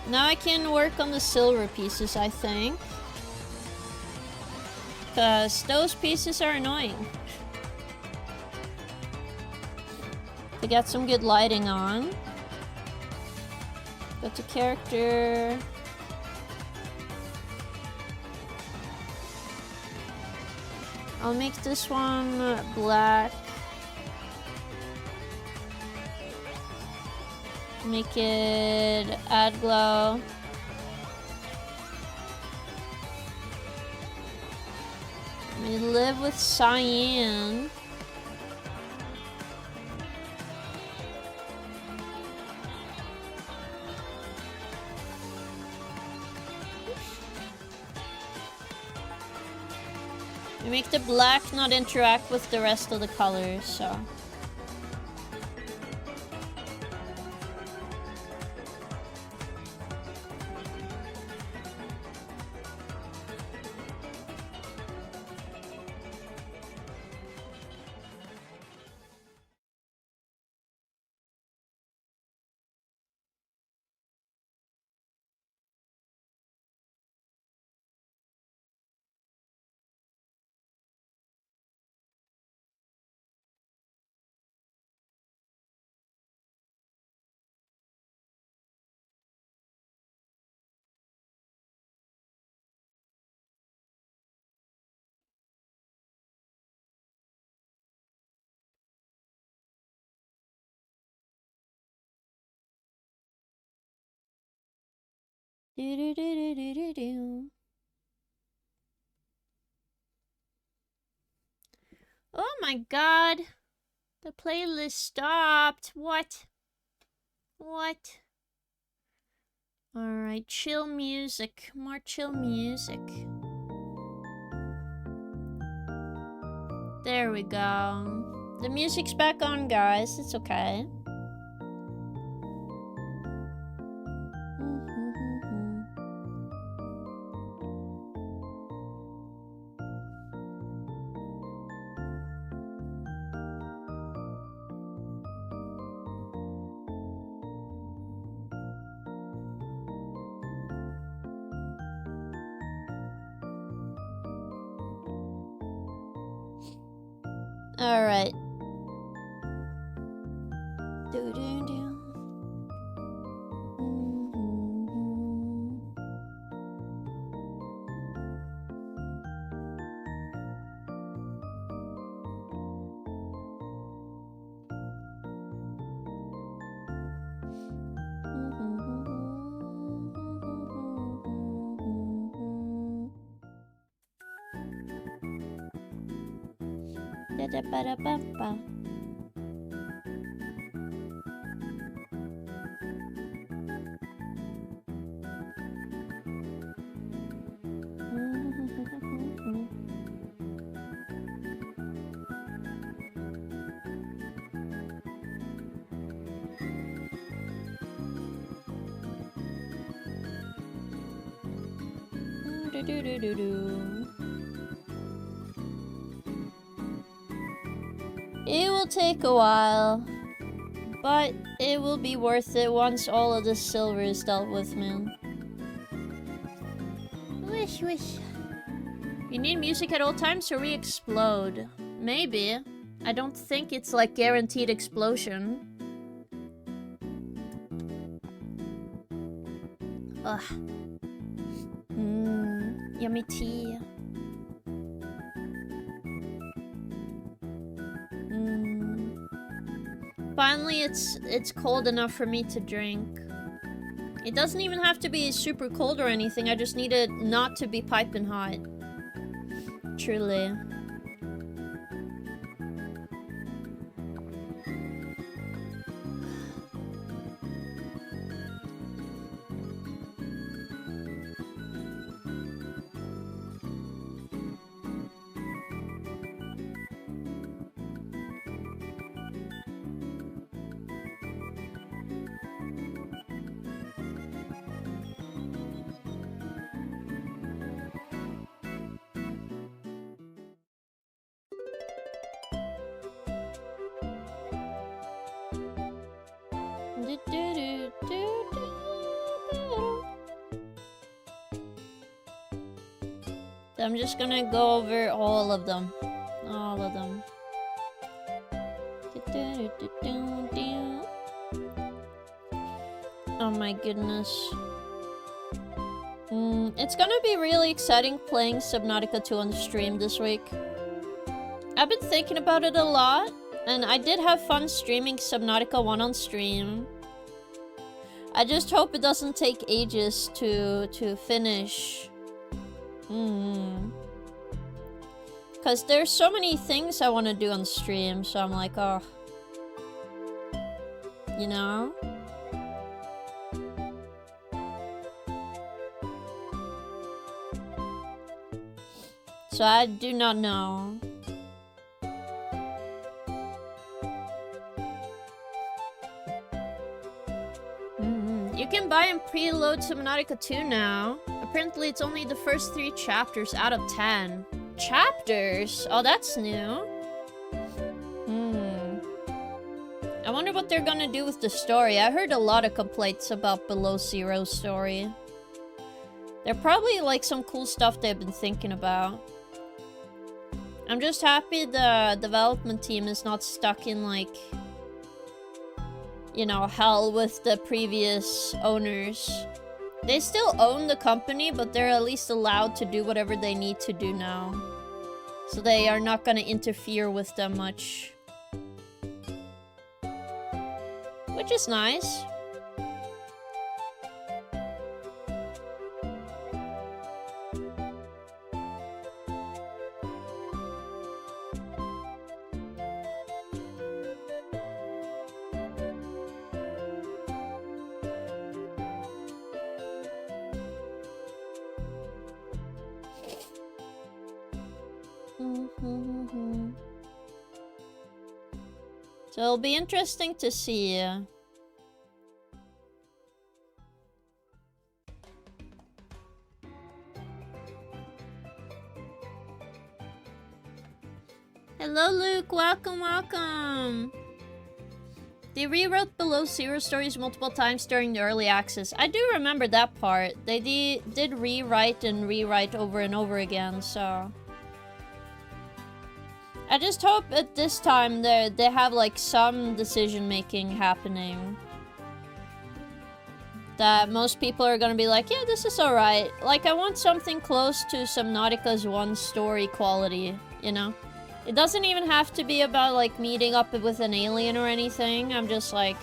Now I can work on the silver pieces, I think. Because those pieces are annoying. To get some good lighting on. Go to character. I'll make this one black. Make it add glow. We live with cyan. We make the black not interact with the rest of the colors, so. Oh my god. The playlist stopped. What? What? Alright, chill music. More chill music. There we go. The music's back on, guys. It's okay. Alright. Da-da-ba-da-ba-ba. It will take a while, but it will be worth it once all of the silver is dealt with, man. Wish, wish. You need music at all times or we explode. Maybe. I don't think it's like guaranteed explosion. Ugh. Yummy tea. Finally, it's cold enough for me to drink. It doesn't even have to be super cold or anything. I just need it not to be piping hot. Truly. I'm just gonna go over all of them. All of them. Oh my goodness. It's gonna be really exciting playing Subnautica 2 on the stream this week. I've been thinking about it a lot, and I did have fun streaming Subnautica 1 on stream. I just hope it doesn't take ages to finish. Because there's so many things I want to do on stream, so I'm like, oh. You know? So I do not know. You can buy and preload Subnautica 2 now. Apparently it's only the first 3 chapters out of 10. Chapters? Oh, that's new. I wonder what they're gonna do with the story. I heard a lot of complaints about Below Zero's story. They're probably like some cool stuff they've been thinking about. I'm just happy the development team is not stuck in like, you know, hell with the previous owners. They still own the company, but they're at least allowed to do whatever they need to do now. So they are not gonna interfere with them much. Which is nice. So it'll be interesting to see. Hello, Luke. Welcome, welcome. They rewrote Below Zero stories multiple times during the early access. I do remember that part. They did rewrite and rewrite over and over again, so... I just hope at this time they have like some decision making happening. That most people are gonna be like, yeah, this is alright. Like, I want something close to Subnautica's one story quality, you know? It doesn't even have to be about like meeting up with an alien or anything. I'm just like,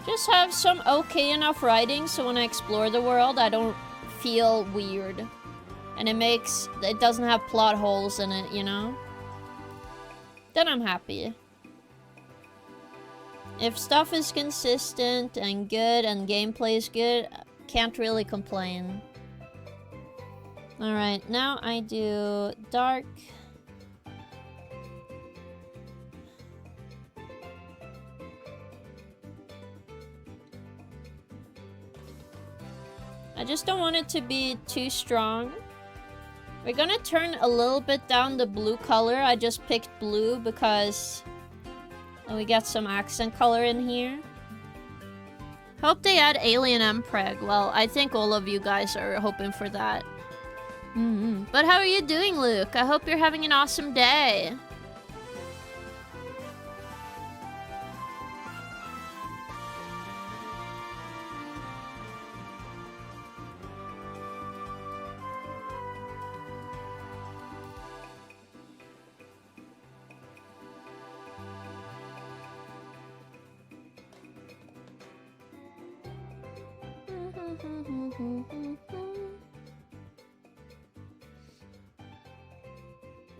just have some okay enough writing so when I explore the world I don't feel weird. And it doesn't have plot holes in it, you know? then I'm happy. If stuff is consistent and good and gameplay is good, can't really complain. Alright, now I do dark. I just don't want it to be too strong. We're gonna turn a little bit down the blue color. I just picked blue because we get some accent color in here. Hope they add Alien Mpreg. Well, I think all of you guys are hoping for that. But how are you doing, Luke? I hope you're having an awesome day.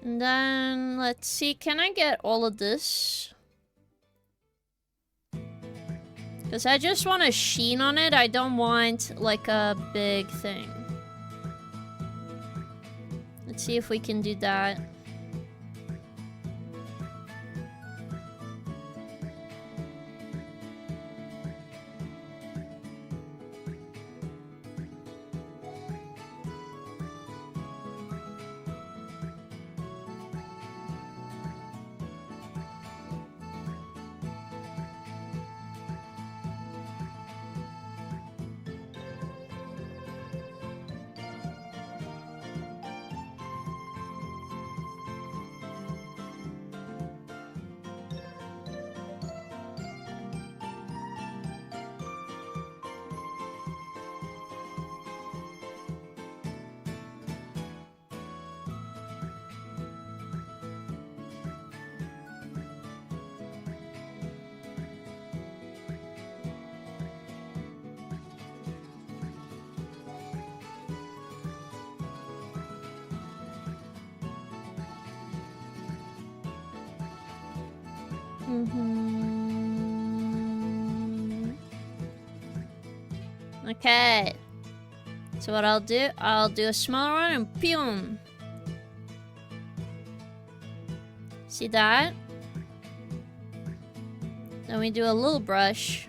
And then, let's see, can I get all of this? Because I just want a sheen on it, I don't want, like, a big thing. Let's see if we can do that. Okay. So what I'll do a smaller one and boom. See that? Then we do a little brush.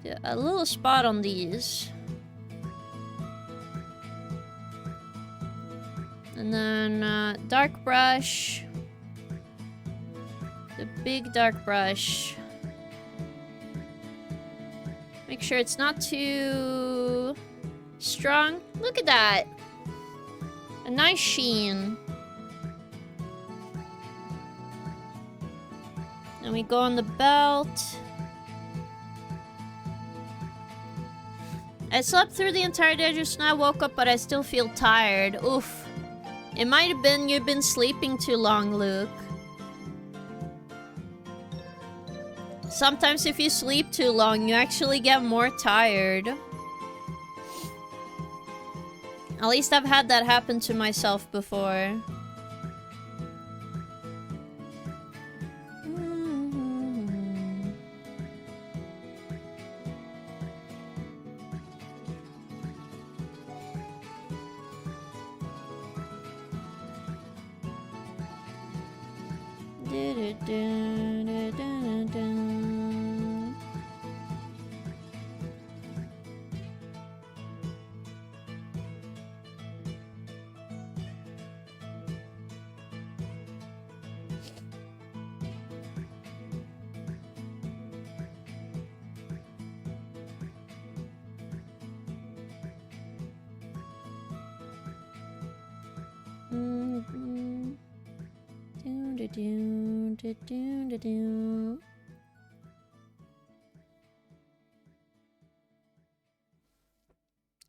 Do a little spot on these. And then dark brush. The big dark brush. Make sure it's not too strong. Look at that. A nice sheen. And we go on the belt. I slept through the entire day just now. I woke up, but I still feel tired. Oof. It might have been you've been sleeping too long, Luke. Sometimes if you sleep too long, you actually get more tired. At least I've had that happen to myself before.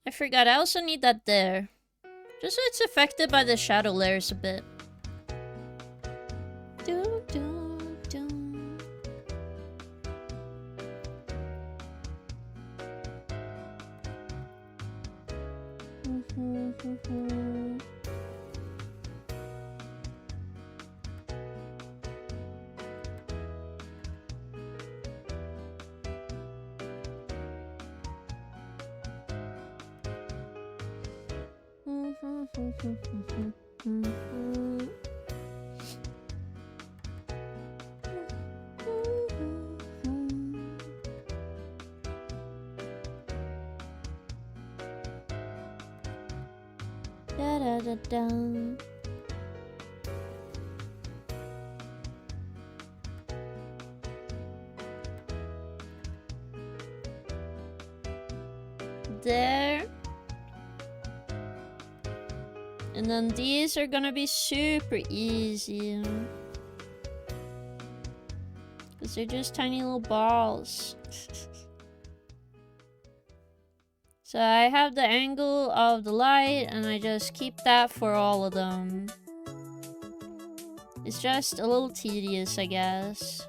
I forgot, I also need that there. Just so it's affected by the shadow layers a bit. Da da da da. There. And then these are gonna be super easy. Because they're just tiny little balls. So I have the angle of the light and I just keep that for all of them. It's just a little tedious, I guess.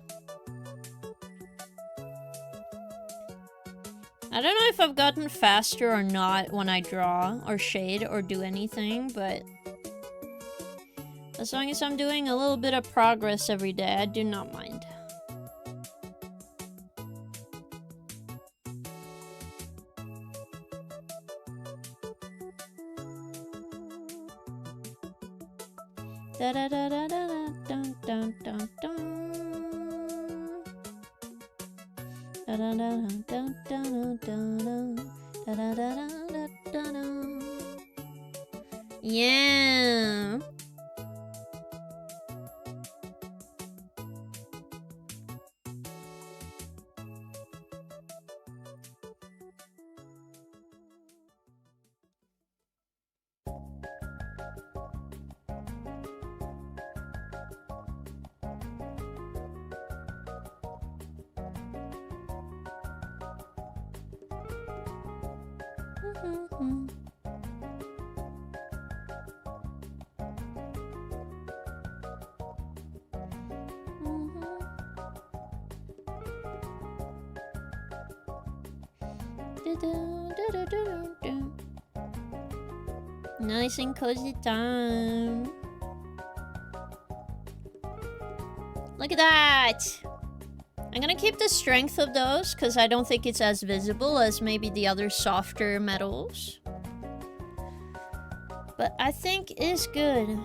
I don't know if I've gotten faster or not when I draw or shade or do anything, but as long as I'm doing a little bit of progress every day, I do not mind. Da da da da da da dun dun dun dun. Da da da dun dun dun dun da da da da da da. Yeah. Nice and cozy time. Look at that! I'm gonna keep the strength of those because I don't think it's as visible as maybe the other softer metals. But I think it's good.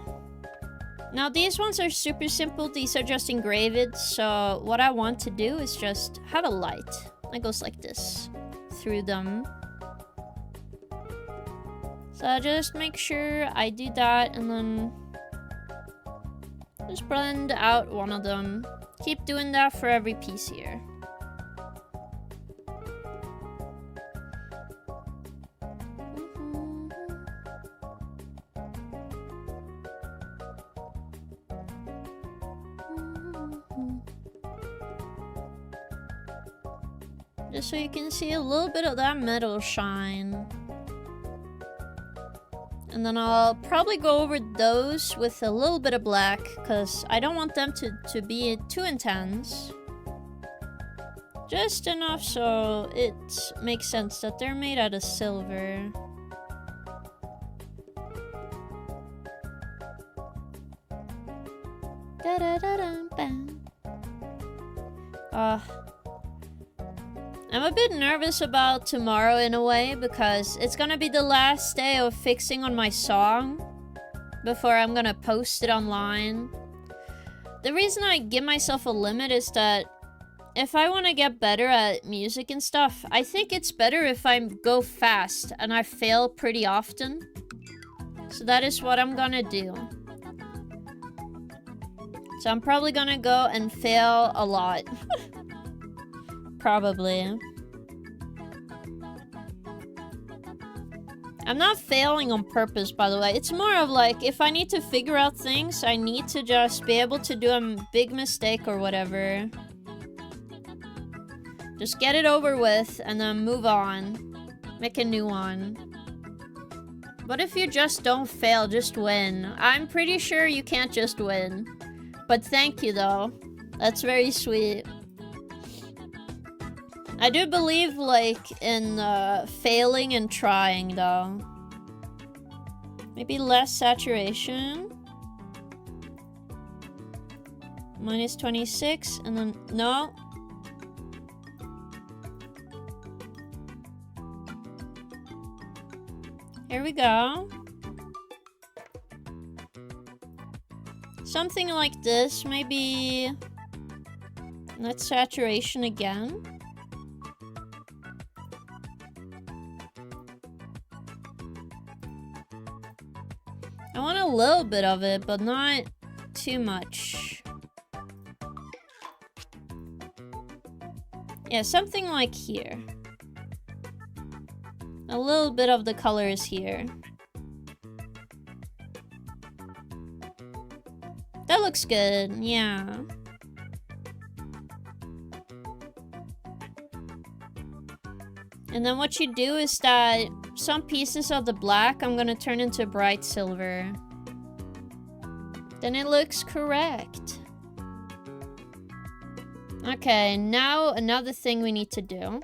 Now these ones are super simple. These are just engraved. So what I want to do is just have a light that goes like this through them. So I'll just make sure I do that and then just blend out one of them. Keep doing that for every piece here. Just so you can see a little bit of that metal shine. And then I'll probably go over those with a little bit of black because I don't want them to be too intense. Just enough so it makes sense that they're made out of silver. I'm a bit nervous about tomorrow in a way because it's gonna be the last day of fixing on my song before I'm gonna post it online. The reason I give myself a limit is that if I want to get better at music and stuff, I think it's better if I go fast and I fail pretty often. So that is what I'm gonna do. So I'm probably gonna go and fail a lot. Probably. I'm not failing on purpose, by the way. It's more of like, if I need to figure out things, I need to just be able to do a big mistake or whatever. Just get it over with and then move on. Make a new one. What if you just don't fail, just win? I'm pretty sure you can't just win. But thank you, though. That's very sweet. I do believe, like, in failing and trying, though. Maybe less saturation. Minus 26, and then... No. Here we go. Something like this, maybe... Let's saturation again. I want a little bit of it, but not too much. Yeah, something like here. A little bit of the color is here. That looks good, yeah. And then what you do is that some pieces of the black I'm gonna turn into bright silver. Then it looks correct. Okay, now another thing we need to do.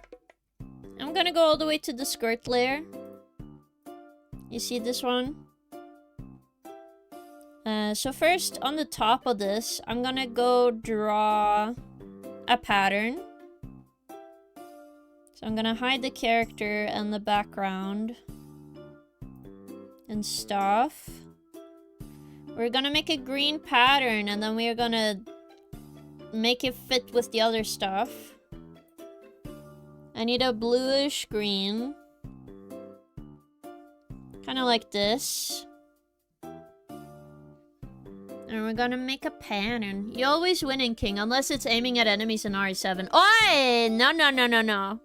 I'm gonna go all the way to the skirt layer. You see this one? So first, on the top of this, I'm gonna go draw a pattern. So I'm gonna hide the character and the background and stuff. We're gonna make a green pattern and then we're gonna make it fit with the other stuff. I need a bluish green. Kind of like this. And we're gonna make a pattern. You always win in King, unless it's aiming at enemies in RE7. Oi! No, no, no, no, no.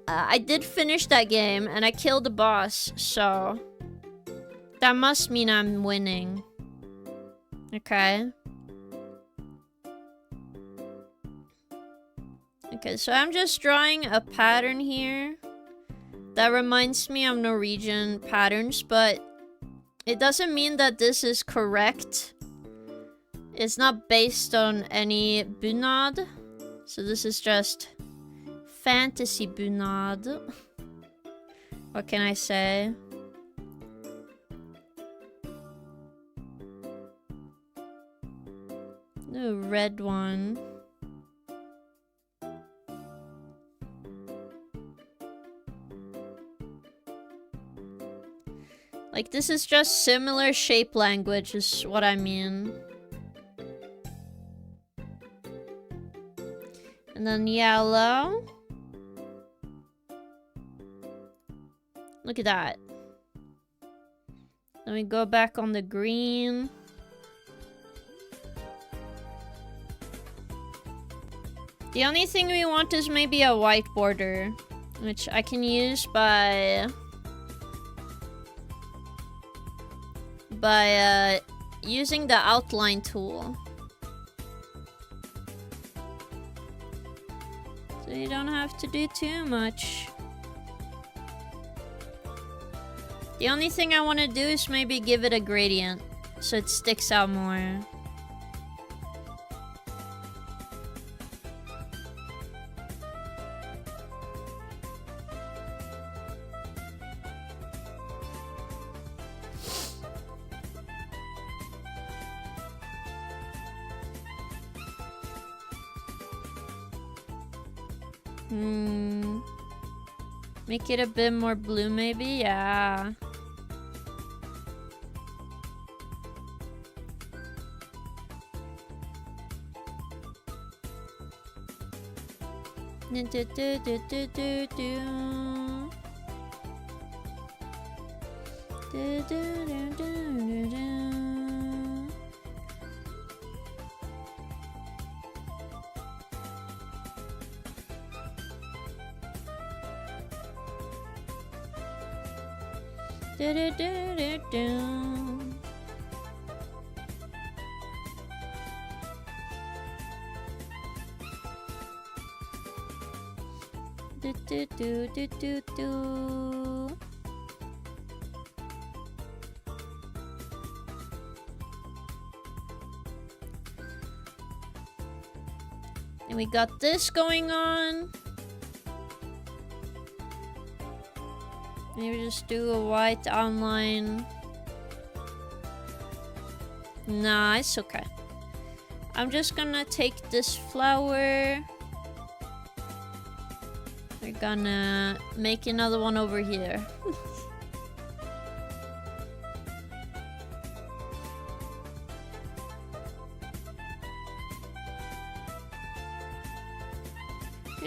I did finish that game, and I killed the boss, so... That must mean I'm winning. Okay. Okay, so I'm just drawing a pattern here. That reminds me of Norwegian patterns, but... It doesn't mean that this is correct. It's not based on any bunad. So this is just fantasy bunad. What can I say? The red one. Like, this is just similar shape language is what I mean. And then yellow. Look at that. Then we go back on the green. The only thing we want is maybe a white border, which I can use by using the outline tool. So you don't have to do too much. The only thing I want to do is maybe give it a gradient so it sticks out more. Make it a bit more blue, maybe? Yeah. And we got this going on. Maybe just do a white outline. Nah, it's okay. I'm just gonna take this flower. We're gonna make another one over here.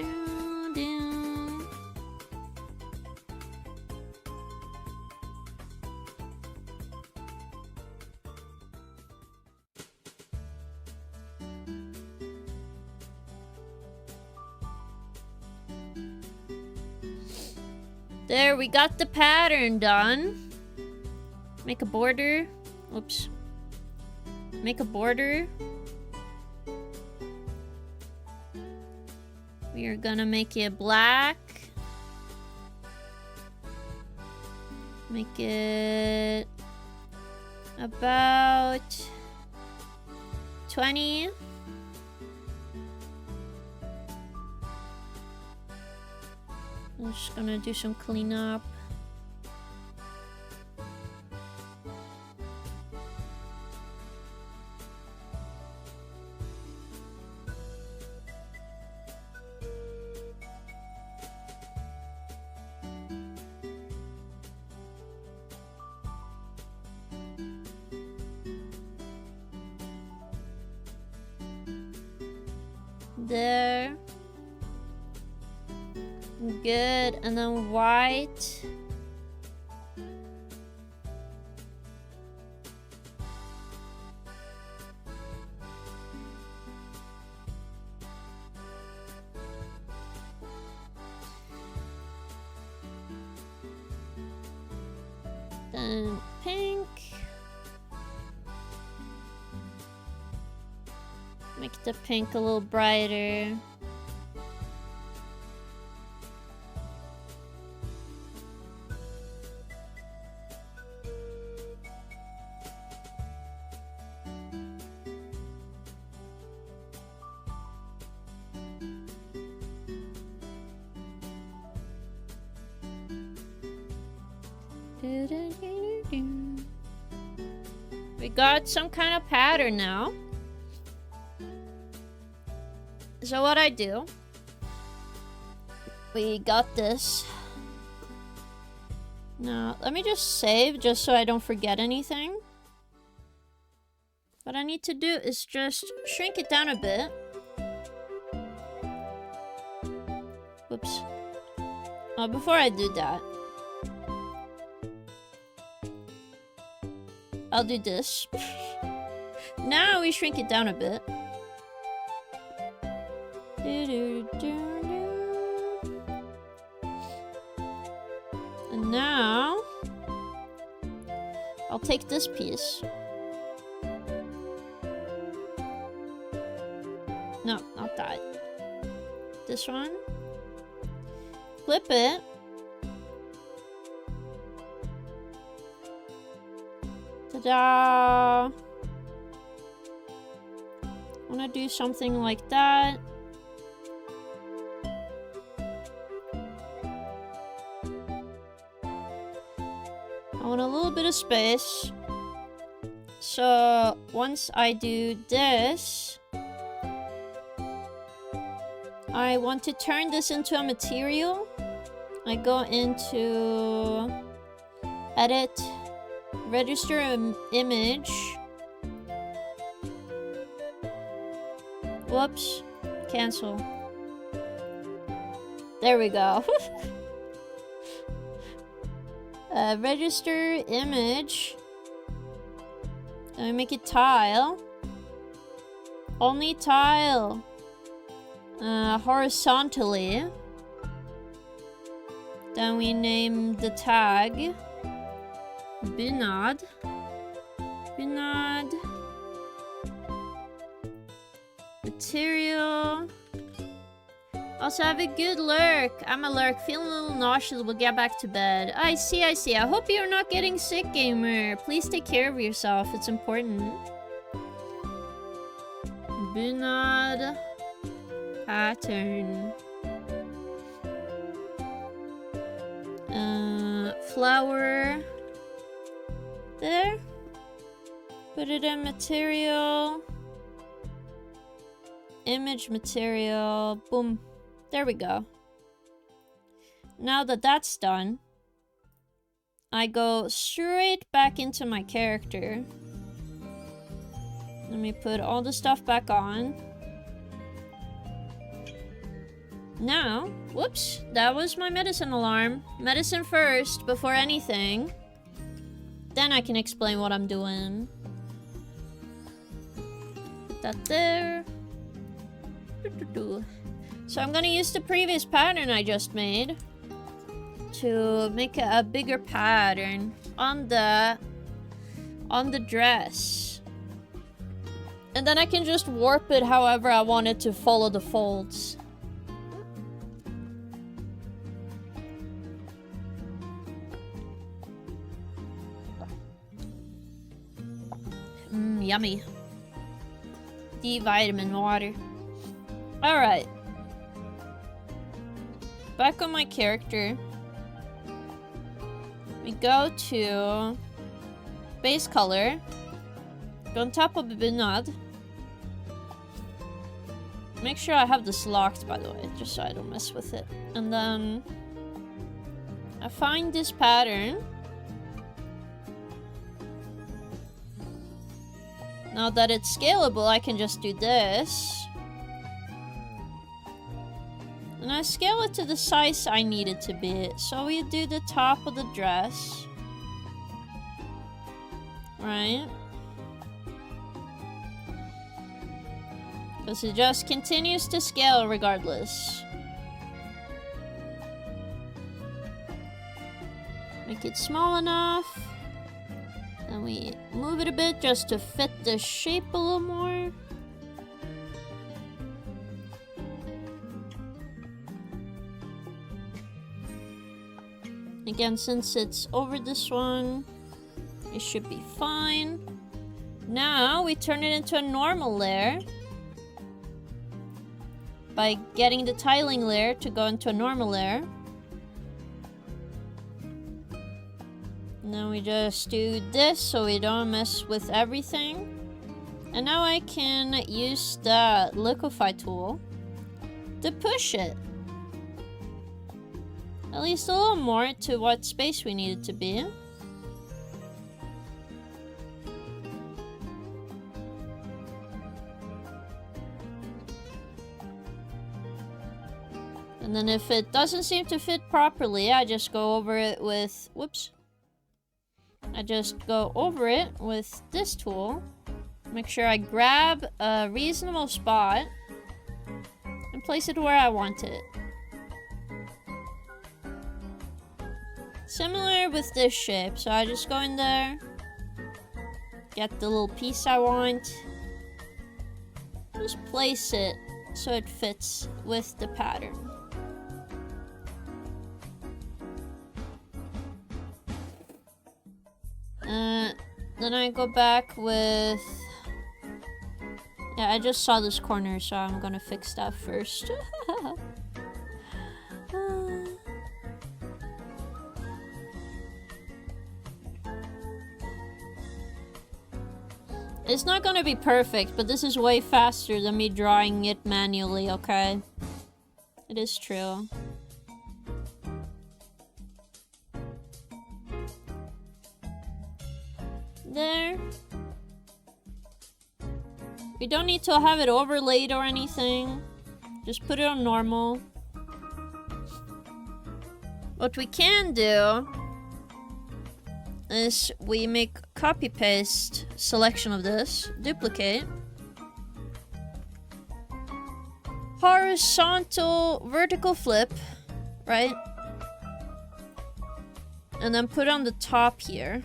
Do, do. There, we got the pattern done. Make a border. Oops. Make a border. We are gonna make it black. Make it about 20. I'm just gonna do some cleanup. There. Good, and then white. Then pink. Make the pink a little brighter. We got some kind of pattern now. So what I do, we got this. Now, let me just save just so I don't forget anything. What I need to do is just shrink it down a bit. Whoops. Oh, before I do that, I'll do this. Now we shrink it down a bit. And now I'll take this piece. No, not that. This one. Flip it. Ta-da! I want to do something like that. I want a little bit of space. So once I do this, I want to turn this into a material. I go into edit, register image. Whoops, cancel. There we go. Register image. Then we make it tile. Only tile. Horizontally. Then we name the tag Bunad. Bunad. Material. Also, have a good lurk. I'm a lurk. Feeling a little nauseous. We'll get back to bed. I see, I see. I hope you're not getting sick, gamer. Please take care of yourself. It's important. Bunad. Pattern. Flower. There. Put it in material. Image material. Boom. There we go. Now that that's done, I go straight back into my character. Let me put all the stuff back on. Now, whoops, that was my medicine alarm. Medicine first, before anything. Then I can explain what I'm doing. Put that there. So I'm gonna use the previous pattern I just made to make a bigger pattern on the dress. And then I can just warp it however I want it to follow the folds. Yummy. D vitamin water. Alright. Back on my character. We go to base color. Go on top of the binod. Make sure I have this locked, by the way, just so I don't mess with it. And then I find this pattern. Now that it's scalable, I can just do this. And I scale it to the size I need it to be. So we do the top of the dress. Right? Because it just continues to scale regardless. Make it small enough. Then we move it a bit just to fit the shape a little more. Again, since it's over this one, it should be fine. Now we turn it into a normal layer by getting the tiling layer to go into a normal layer. Now we just do this so we don't mess with everything. And now I can use the liquefy tool to push it. At least a little more to what space we need it to be. And then if it doesn't seem to fit properly, I just go over it with... whoops. I just go over it with this tool. Make sure I grab a reasonable spot and place it where I want it. Similar with this shape, so I just go in there, get the little piece I want, just place it so it fits with the pattern. Then I go back with... yeah, I just saw this corner, so I'm gonna fix that first. It's not gonna be perfect, but this is way faster than me drawing it manually, okay? It is true. There. We don't need to have it overlaid or anything. Just put it on normal. What we can do is we make copy paste selection of this, duplicate, horizontal vertical flip, right? And then put on the top here.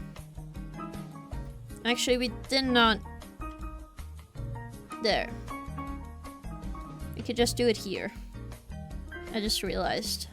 Actually, we did not. There. We could just do it here. I just realized.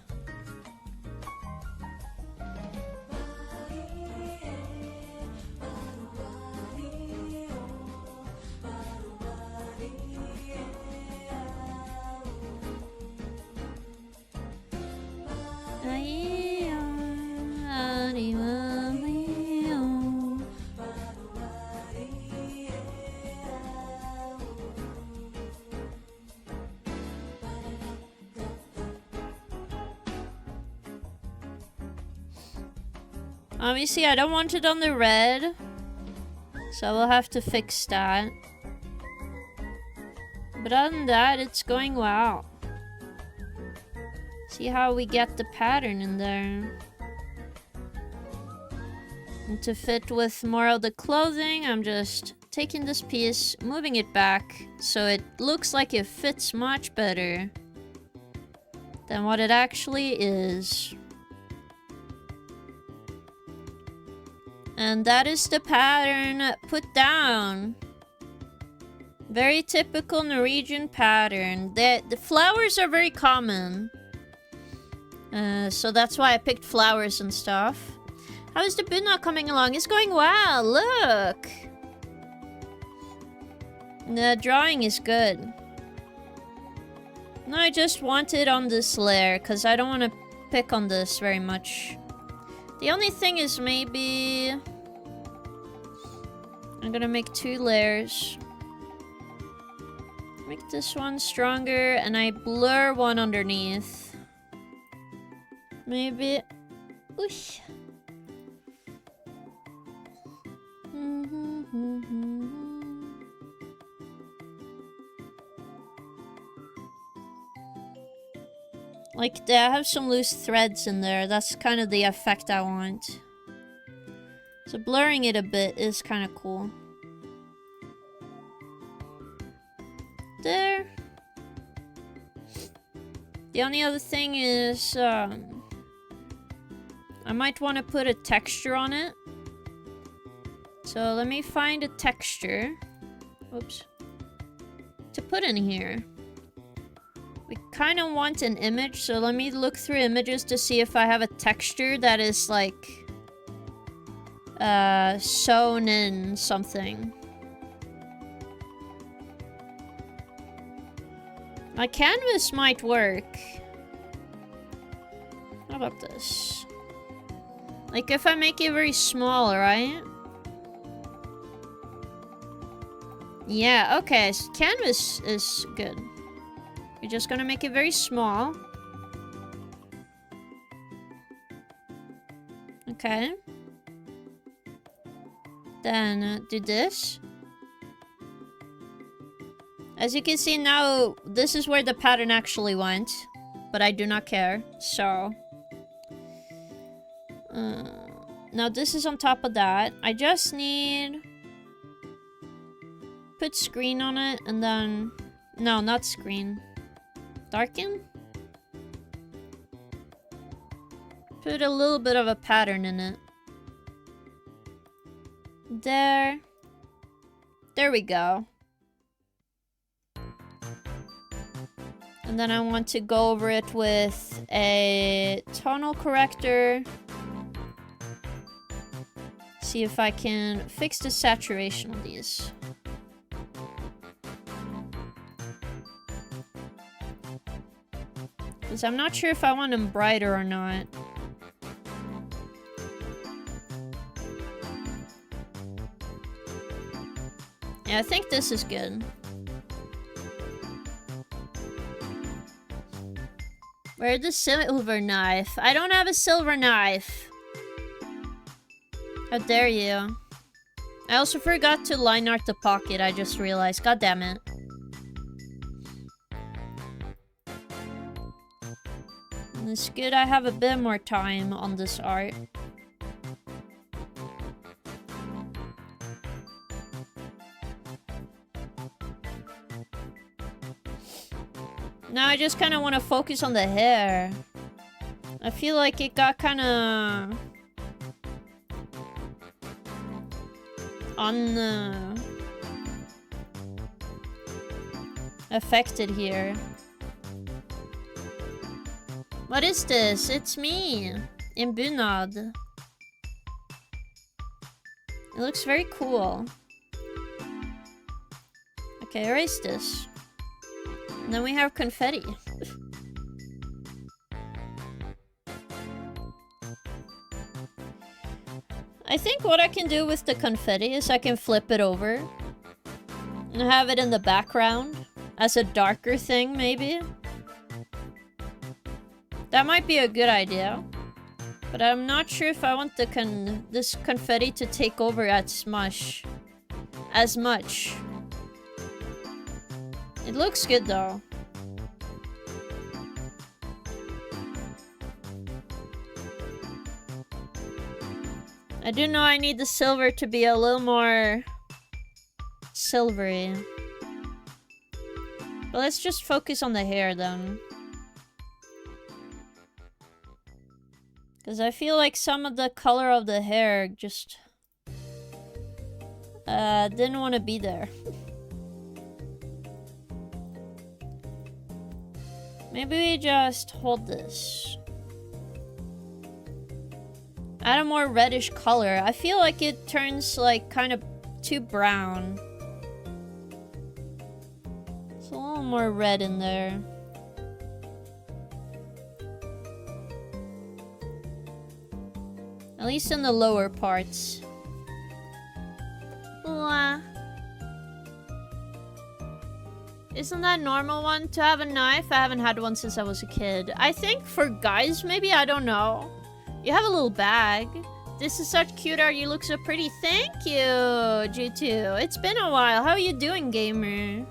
Obviously, I don't want it on the red, so we'll have to fix that. But other than that, it's going well. See how we get the pattern in there. And to fit with more of the clothing, I'm just taking this piece, moving it back, so it looks like it fits much better than what it actually is. And that is the pattern put down. Very typical Norwegian pattern. The flowers are very common. So that's why I picked flowers and stuff. How is the bunad coming along? It's going well, look! The drawing is good. No, I just want it on this layer, because I don't want to pick on this very much. The only thing is maybe... I'm gonna make 2 layers. Make this one stronger, and I blur one underneath. Maybe... Oosh. Like, I have some loose threads in there. That's kind of the effect I want. So blurring it a bit is kind of cool. There. The only other thing is, I might want to put a texture on it. So let me find a texture. Oops. To put in here. We kind of want an image, so let me look through images to see if I have a texture that is like sewn in something. My canvas might work. How about this? Like if I make it very small, right? Yeah, okay, so canvas is good. We're just gonna make it very small. Okay. Then do this. As you can see now, this is where the pattern actually went. But I do not care, so... now this is on top of that. I just need... Put screen on it, and then... No, not screen. Darken? Put a little bit of a pattern in it. There. There we go. And then I want to go over it with a tonal corrector. See if I can fix the saturation of these. Because I'm not sure if I want them brighter or not. Yeah, I think this is good. Where's the silver knife? I don't have a silver knife. How dare you? I also forgot to line art the pocket, I just realized. God damn it. It's good I have a bit more time on this art. Now I just kind of want to focus on the hair. I feel like it got kind of... affected here. What is this? It's me in bunad. It looks very cool. Okay, erase this. And then we have confetti. I think what I can do with the confetti is I can flip it over and have it in the background as a darker thing, maybe. That might be a good idea. But I'm not sure if I want the this confetti to take over as much. It looks good though. I do know I need the silver to be a little more silvery. But let's just focus on the hair then. Because I feel like some of the color of the hair just didn't want to be there. Maybe we just hold this. Add a more reddish color. I feel like it turns like kind of too brown. It's a little more red in there. At least in the lower parts. Isn't that normal one to have a knife? I haven't had one since I was a kid. I think for guys, maybe, I don't know. You have a little bag. This is such cute art. You look so pretty. Thank you, G2. It's been a while. How are you doing, gamer?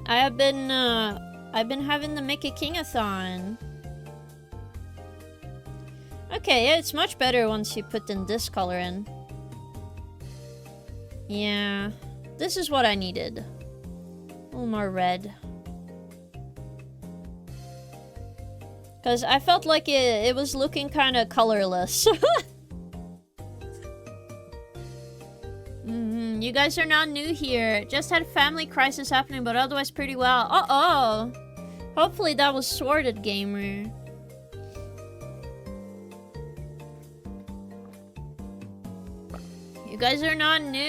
I've been having the Make-a-Kingthon. Okay, yeah, it's much better once you put in this color in. Yeah, this is what I needed. A little more red. Because I felt like it was looking kind of colorless. You guys are not new here. Just had a family crisis happening, but otherwise pretty well. Uh-oh. Hopefully that was sorted, gamer. You guys are not new.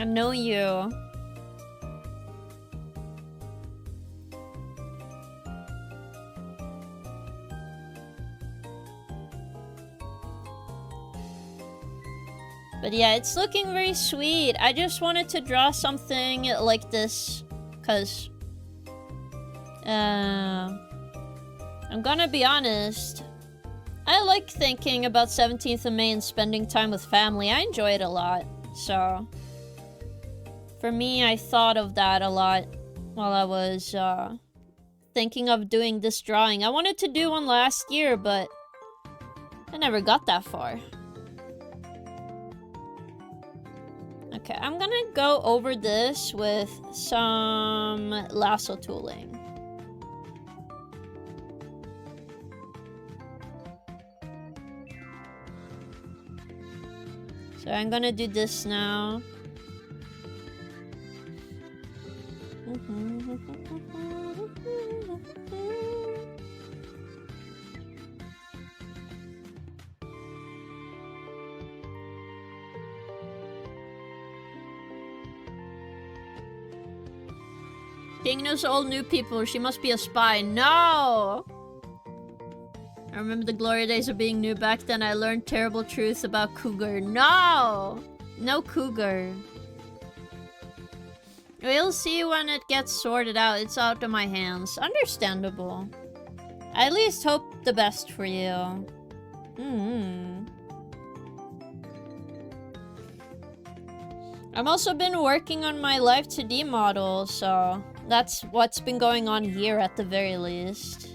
I know you. But yeah, it's looking very sweet. I just wanted to draw something like this, because I'm gonna be honest. I like thinking about 17th of May and spending time with family. I enjoy it a lot. So, for me, I thought of that a lot while I was thinking of doing this drawing. I wanted to do one last year, but I never got that far. Okay, I'm gonna go over this with some lasso tooling. So I'm gonna do this now. King knows all new people. She must be a spy. No! I remember the glory days of being new back then. I learned terrible truths about cougar. No! No cougar. We'll see when it gets sorted out. It's out of my hands. Understandable. I at least hope the best for you. I've also been working on my Live 2D model, so that's what's been going on here at the very least.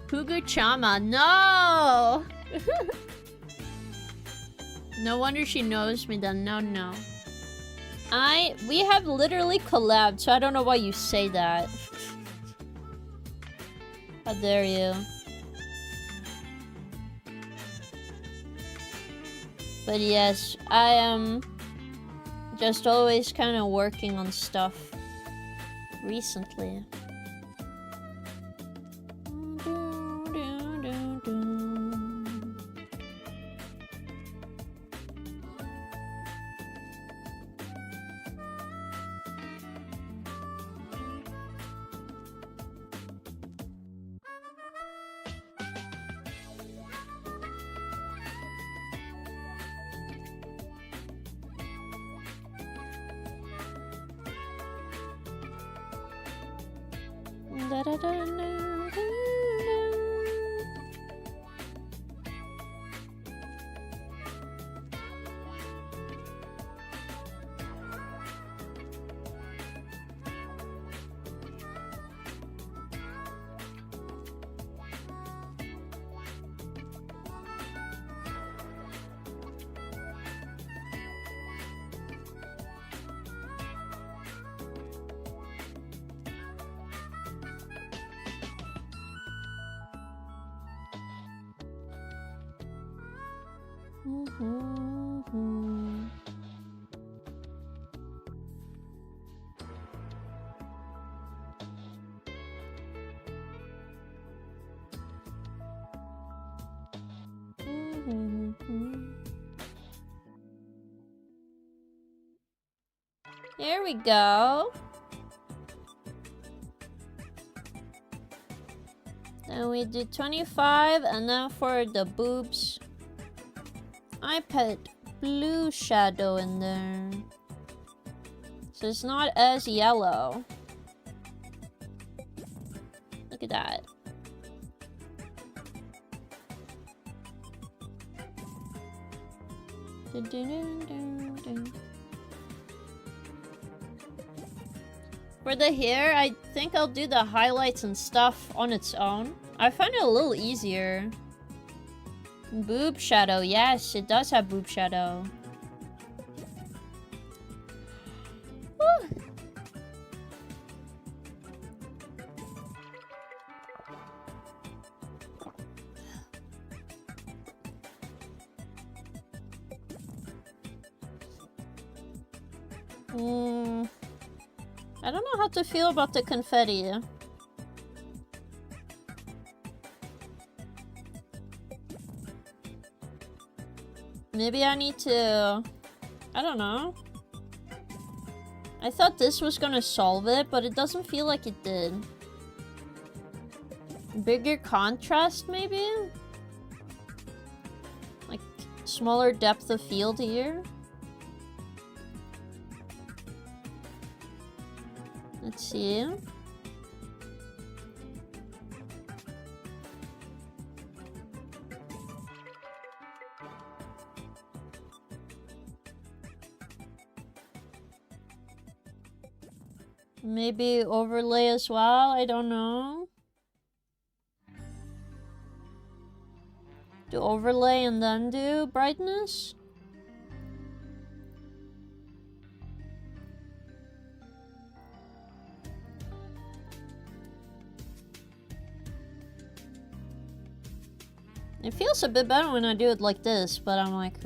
Pugu-chama, no! No wonder she knows me then. No. We have literally collabed, so I don't know why you say that. How dare you? But yes, I am just always kind of working on stuff recently. Here we go. Then we do 25, and then for the boobs, I put blue shadow in there. So it's not as yellow. Look at that. For the hair, I think I'll do the highlights and stuff on its own. I find it a little easier. Boob shadow, yes, it does have boob shadow. I don't know how to feel about the confetti. Maybe I need to... I don't know. I thought this was gonna solve it, but it doesn't feel like it did. Bigger contrast, maybe? Like, smaller depth of field here? Let's see. Maybe overlay as well, I don't know. Do overlay and then do brightness? It feels a bit better when I do it like this, but I'm like,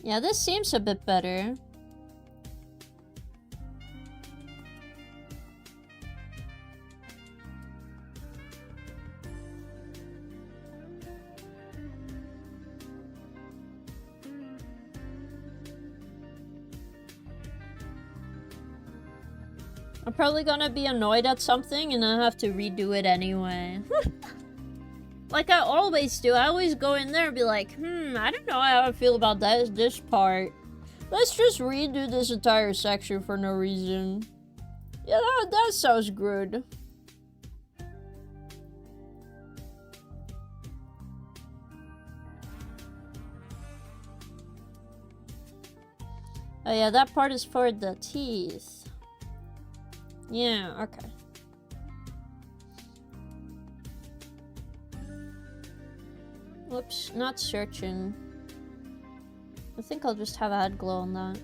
Yeah, this seems a bit better. I'm probably gonna be annoyed at something and I have to redo it anyway. Like I always do. I always go in there and be like, I don't know how I feel about this part. Let's just redo this entire section for no reason. Yeah, that sounds good. Oh yeah, that part is for the teeth. Yeah, okay. Oops, not searching. I think I'll just have a head glow on that.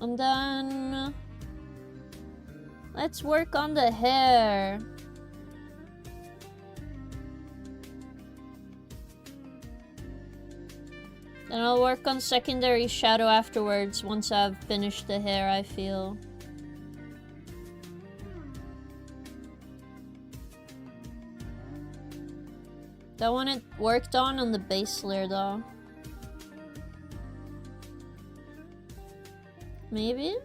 And then... let's work on the hair. Then I'll work on secondary shadow afterwards once I've finished the hair, I feel. That one it worked on the base layer though. Maybe?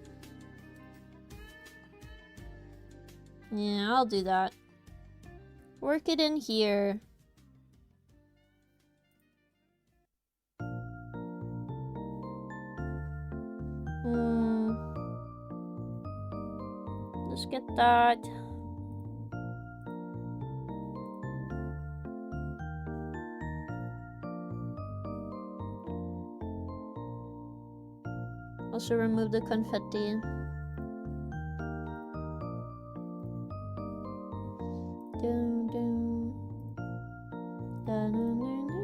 Yeah, I'll do that. Work it in here. Let's get that. Also remove the confetti. Dun, dun. Dun, dun, dun, dun,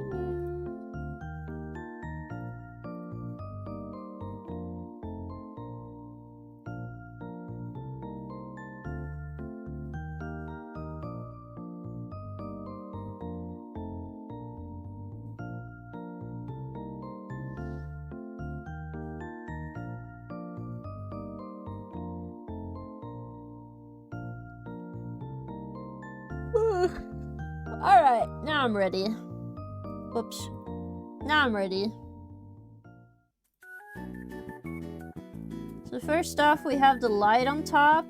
Alright, now I'm ready. Oops. Now I'm ready. So first off, we have the light on top.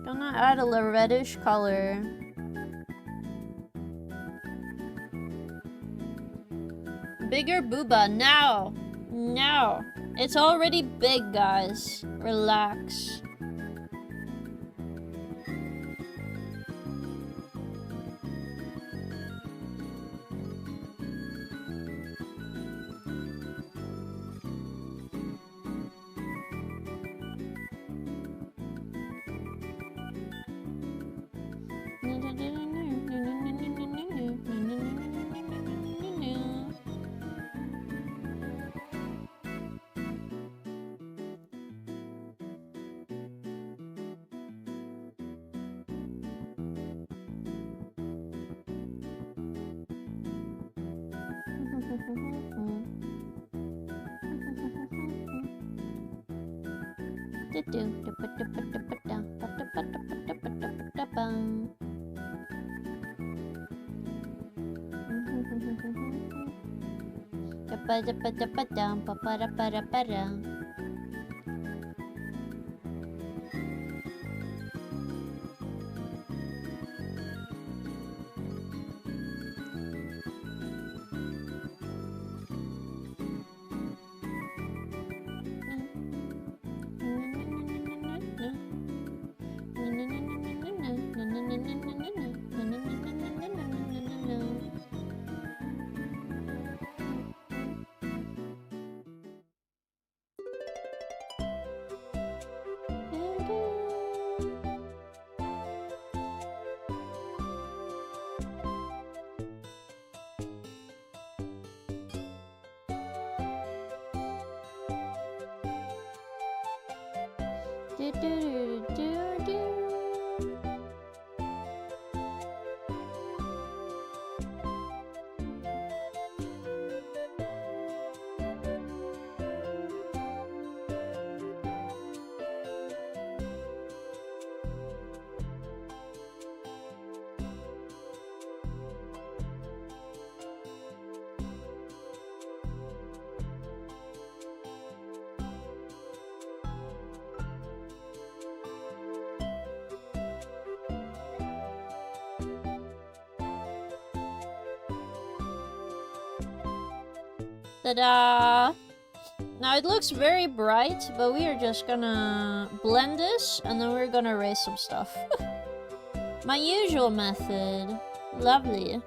Gonna add a reddish color. Bigger booba, now! No! It's already big, guys. Relax. Ta-da! Now it looks very bright, but we are just gonna blend this and then we're gonna erase some stuff. My usual method. Lovely.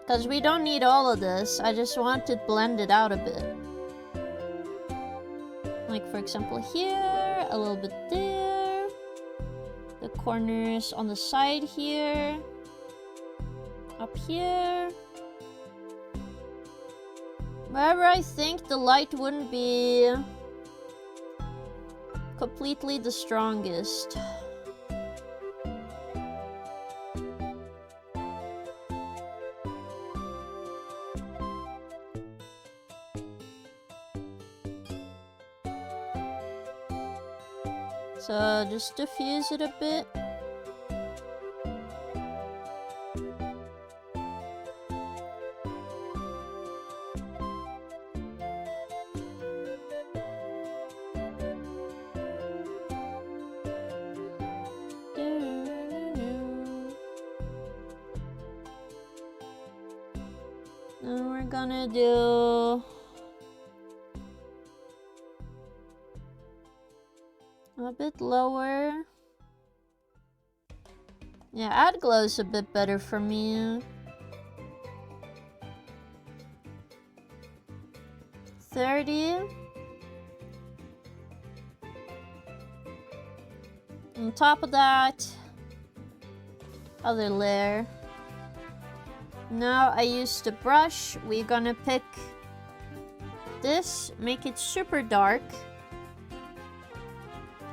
Because we don't need all of this, I just want it blended out a bit. Like for example here, a little bit there. The corners on the side here. Up here. Wherever I think the light wouldn't be completely the strongest. So just diffuse it a bit. Then we're gonna do a bit lower. Yeah, add glow's a bit better for me. 30. On top of that, other layer. Now I use the brush. We're gonna pick this, make it super dark.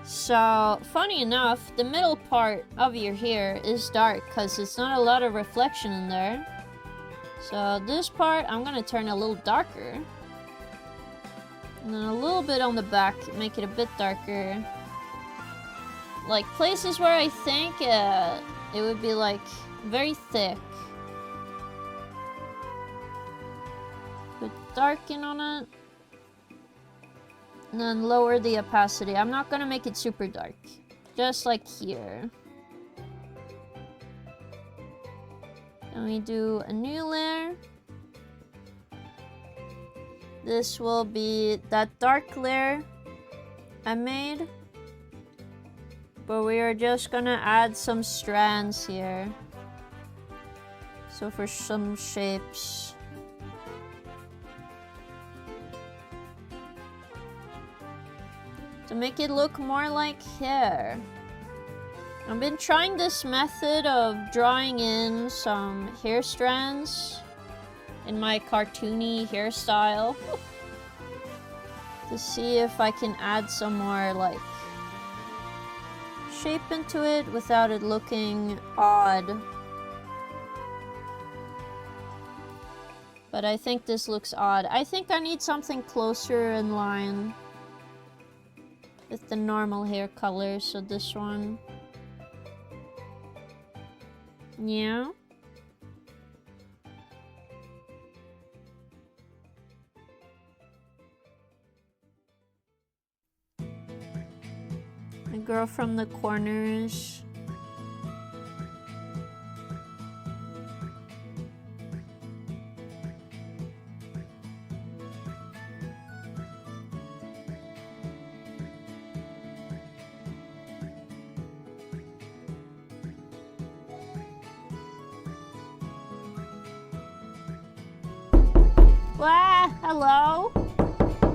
So, funny enough, the middle part of your hair is dark because it's not a lot of reflection in there. So this part, I'm gonna turn a little darker. And then a little bit on the back, make it a bit darker. Like places where I think it would be like very thick. Put darken on it. And then lower the opacity. I'm not gonna make it super dark. Just like here. Then we do a new layer. This will be that dark layer I made. But we are just gonna add some strands here. So for some shapes. To make it look more like hair. I've been trying this method of drawing in some hair strands in my cartoony hairstyle to see if I can add some more like shape into it without it looking odd. But I think this looks odd. I think I need something closer in line with the normal hair color, so this one. Yeah. I go from the corners. Wow, hello.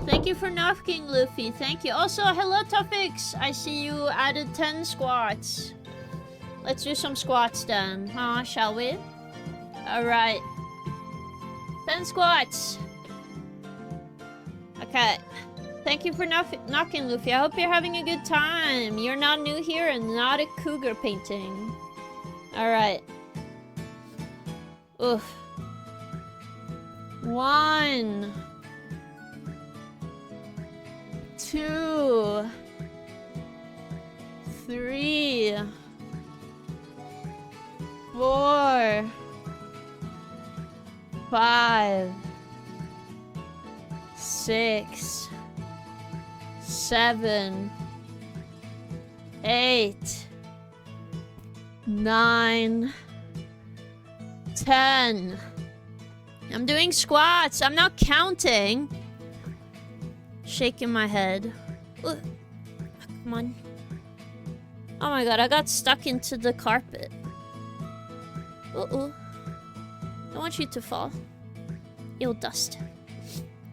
Thank you for knocking, Luffy. Thank you. Also, hello, Tuffix. I see you added 10 squats. Let's do some squats then, huh? Shall we? Alright. 10 squats. Okay. Thank you for knocking, Luffy. I hope you're having a good time. You're not new here and not a cougar painting. Alright. Oof. 1, 2, 3, 4, 5, 6, 7, 8, 9, 10. I'm doing squats. I'm not counting. Shaking my head. Ugh. Come on. Oh my god, I got stuck into the carpet. Uh-oh. I want you to fall. Ew, dust.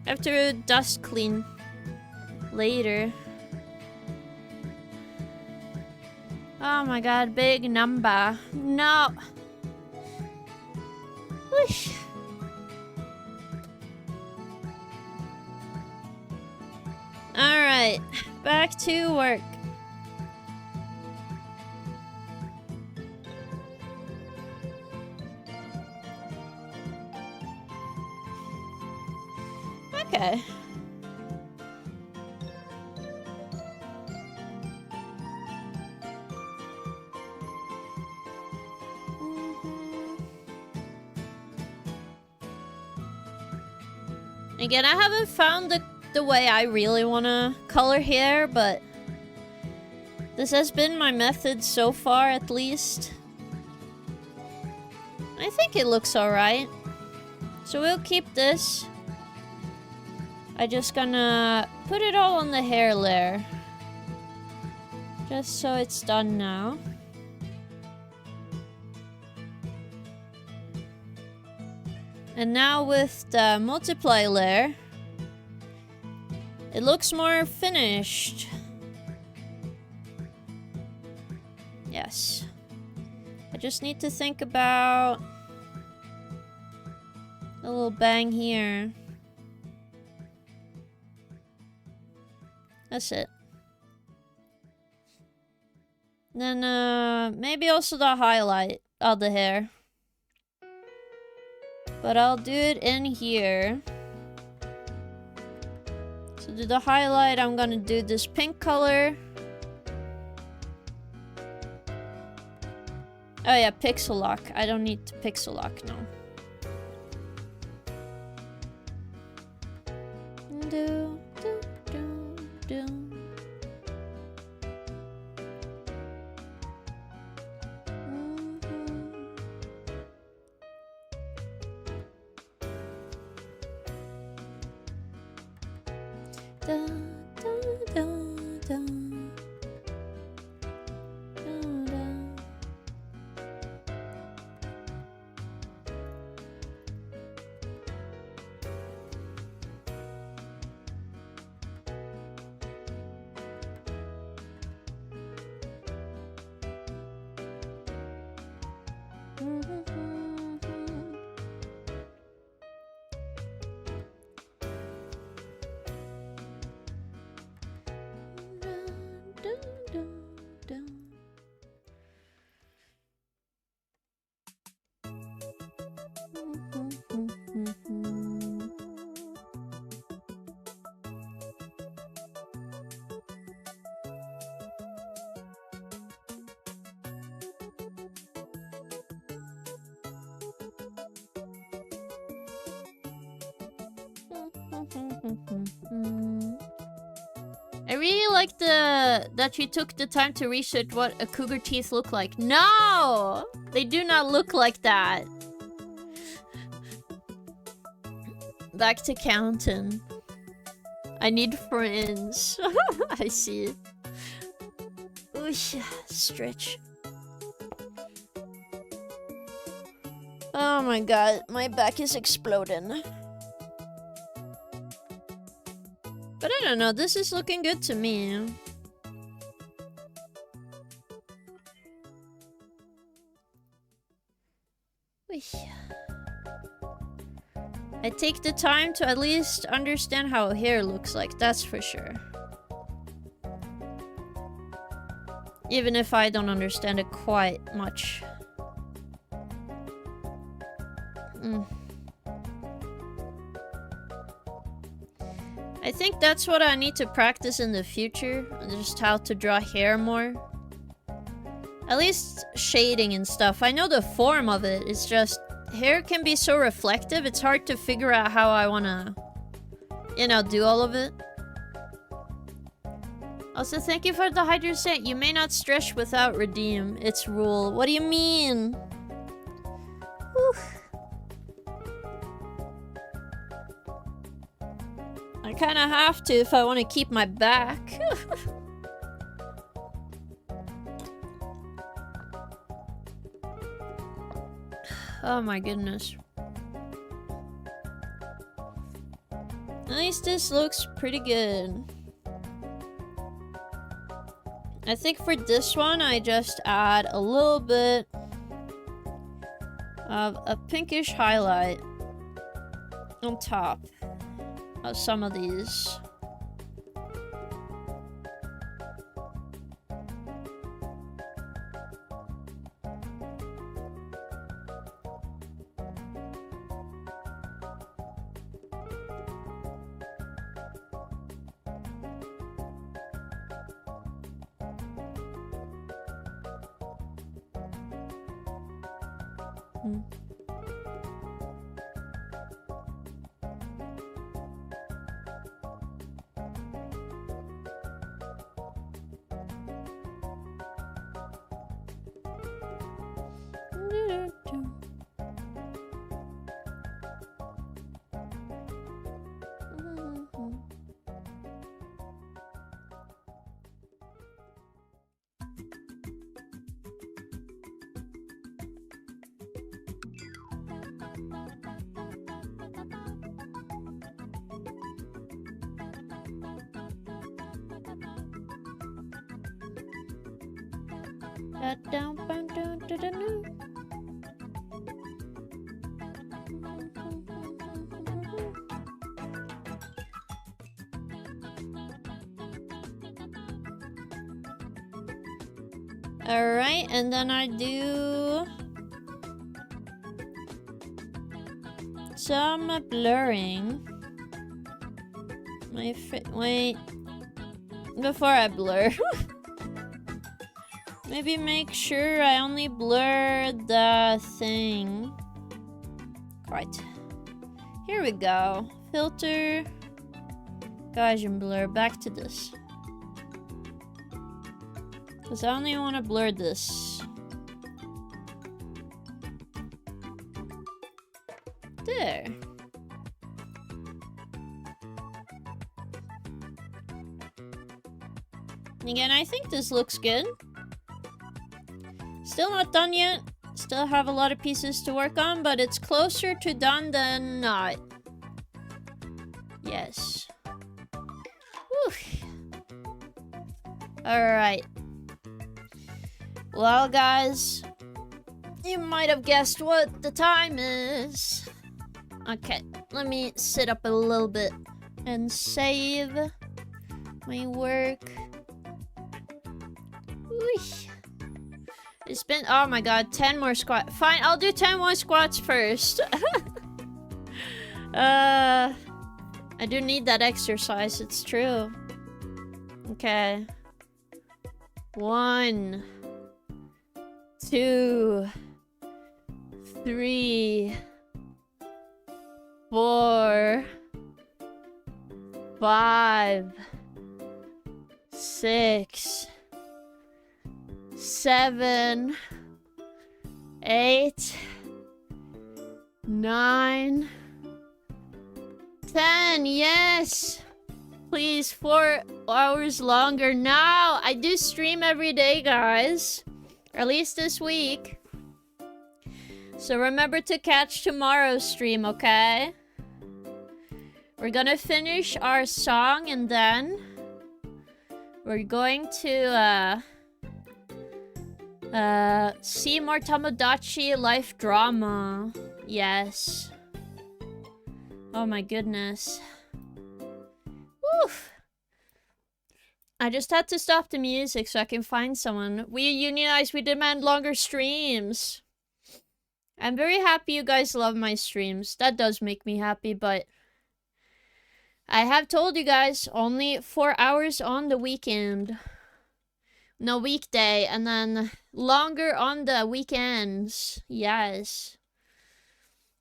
I have to dust clean later. Oh my god, big number. No. Whoosh. Alright, back to work. Okay. Again, I haven't found the way I really want to color hair, but this has been my method so far, at least. I think it looks alright. So we'll keep this. I just gonna put it all on the hair layer. Just so it's done now. And now with the multiply layer, it looks more finished. Yes. I just need to think about a little bang here. That's it. Then, maybe also the highlight of the hair. But I'll do it in here. To do the highlight, I'm gonna do this pink color. Oh yeah, pixel lock. I don't need to pixel lock now. Do, do, do, do. Da, da, da, da. Da, da. I really like that you took the time to research what a cougar teeth look like. No! They do not look like that. Back to counting. I need friends. I see. Oosh, stretch. Oh my god, my back is exploding. But I don't know, this is looking good to me. I take the time to at least understand how hair looks like, that's for sure. Even if I don't understand it quite much. I think that's what I need to practice in the future, just how to draw hair more. At least shading and stuff. I know the form of it, it's just hair can be so reflective, it's hard to figure out how I wanna, you know, do all of it. Also, thank you for the hydrant. You may not stretch without redeem. It's rule. What do you mean? Whew. kind of have to if I want to keep my back. Oh my goodness. At least this looks pretty good. I think for this one, I just add a little bit of a pinkish highlight on top of some of these. Alright, and then I do some blurring. Wait. Before I blur. Maybe make sure I only blur the thing. Right. Here we go. Filter. Gaussian blur. Back to this. Because I only want to blur this. There. Again, I think this looks good. Still not done yet. Still have a lot of pieces to work on, but it's closer to done than not. Yes. Alright. Well, guys, you might have guessed what the time is. Okay, let me sit up a little bit and save my work. It's been, oh my god, 10 more squats. Fine, I'll do 10 more squats first. I do need that exercise, it's true. Okay. 1, 2, 3, 4, 5, 6, 7, 8, 9, 10. Yes! Please, 4 hours longer. Now, I do stream every day, guys. Or at least this week. So remember to catch tomorrow's stream, okay? We're gonna finish our song and then we're going to see more Tomodachi life drama. Yes. Oh my goodness. Woof. I just had to stop the music so I can find someone. We unionize, we demand longer streams. I'm very happy you guys love my streams. That does make me happy, but I have told you guys only 4 hours on the weekend. No, weekday, and then longer on the weekends. Yes.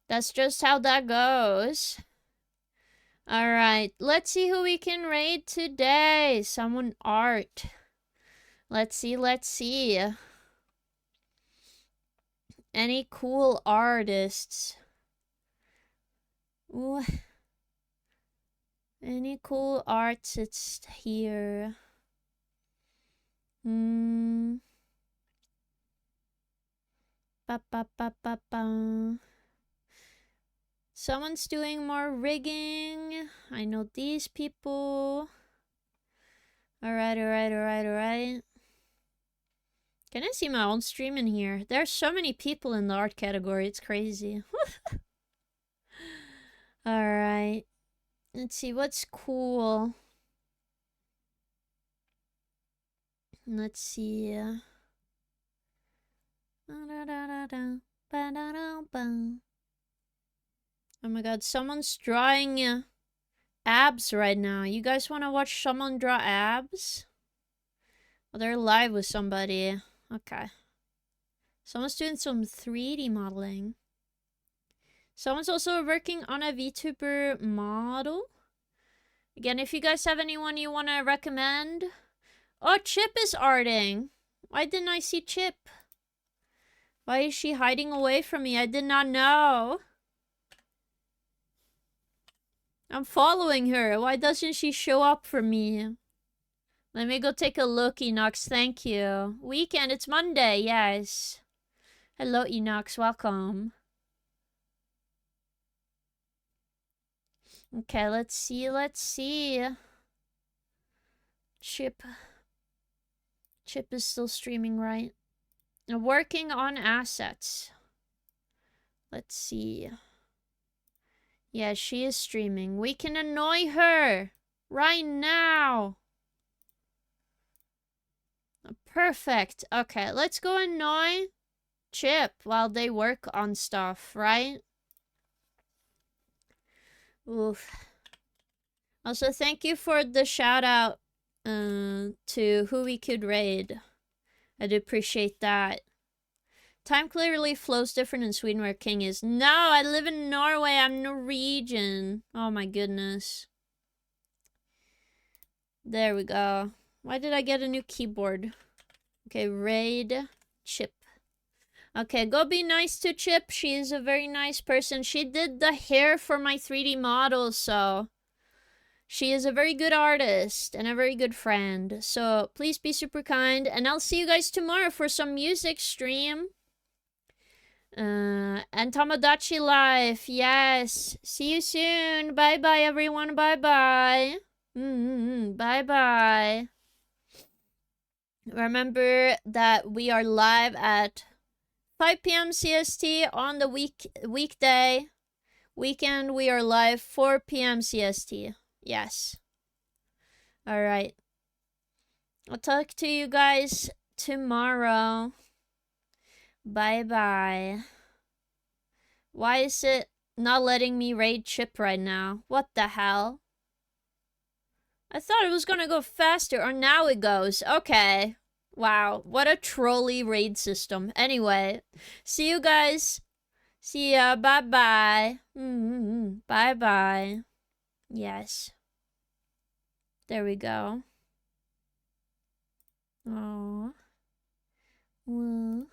That's just how that goes. Alright, let's see who we can raid today. Someone art. Let's see, let's see. Any cool artists? Ooh. Any cool artists here? Ba ba ba ba ba. Someone's doing more rigging. I know these people. Alright. Can I see my own stream in here? There's so many people in the art category. It's crazy. Alright. Let's see what's cool. Let's see. Oh my god, someone's drawing abs right now. You guys want to watch someone draw abs? Oh, they're live with somebody. Okay. Someone's doing some 3D modeling. Someone's also working on a VTuber model. Again, if you guys have anyone you want to recommend. Oh, Chip is arting. Why didn't I see Chip? Why is she hiding away from me? I did not know. I'm following her. Why doesn't she show up for me? Let me go take a look, Enox. Thank you. Weekend, it's Monday. Yes. Hello, Enox. Welcome. Okay, let's see. Chip is still streaming, right? Working on assets. Let's see. Yeah, she is streaming. We can annoy her right now. Perfect. Okay, let's go annoy Chip while they work on stuff, right? Oof. Also, thank you for the shout out to who we could raid. I do appreciate that. Time clearly flows different in Sweden where King is. No, I live in Norway. I'm Norwegian. Oh my goodness. There we go. Why did I get a new keyboard? Okay, raid Chip. Okay, go be nice to Chip. She is a very nice person. She did the hair for my 3D model, so she is a very good artist and a very good friend. So please be super kind, and I'll see you guys tomorrow for some music stream. And Tomodachi Life, yes. See you soon. Bye-bye, everyone. Bye-bye. Bye-bye. Remember that we are live at 5 p.m. CST on the weekday. Weekend, we are live 4 p.m. CST. Yes. Alright. I'll talk to you guys tomorrow. Bye-bye. Why is it not letting me raid Chip right now? What the hell? I thought it was gonna go faster, or now it goes. Okay. Wow, what a trolly raid system. Anyway, see you guys. See ya. Bye-bye. Bye-bye. Yes. There we go. Aww. Woo.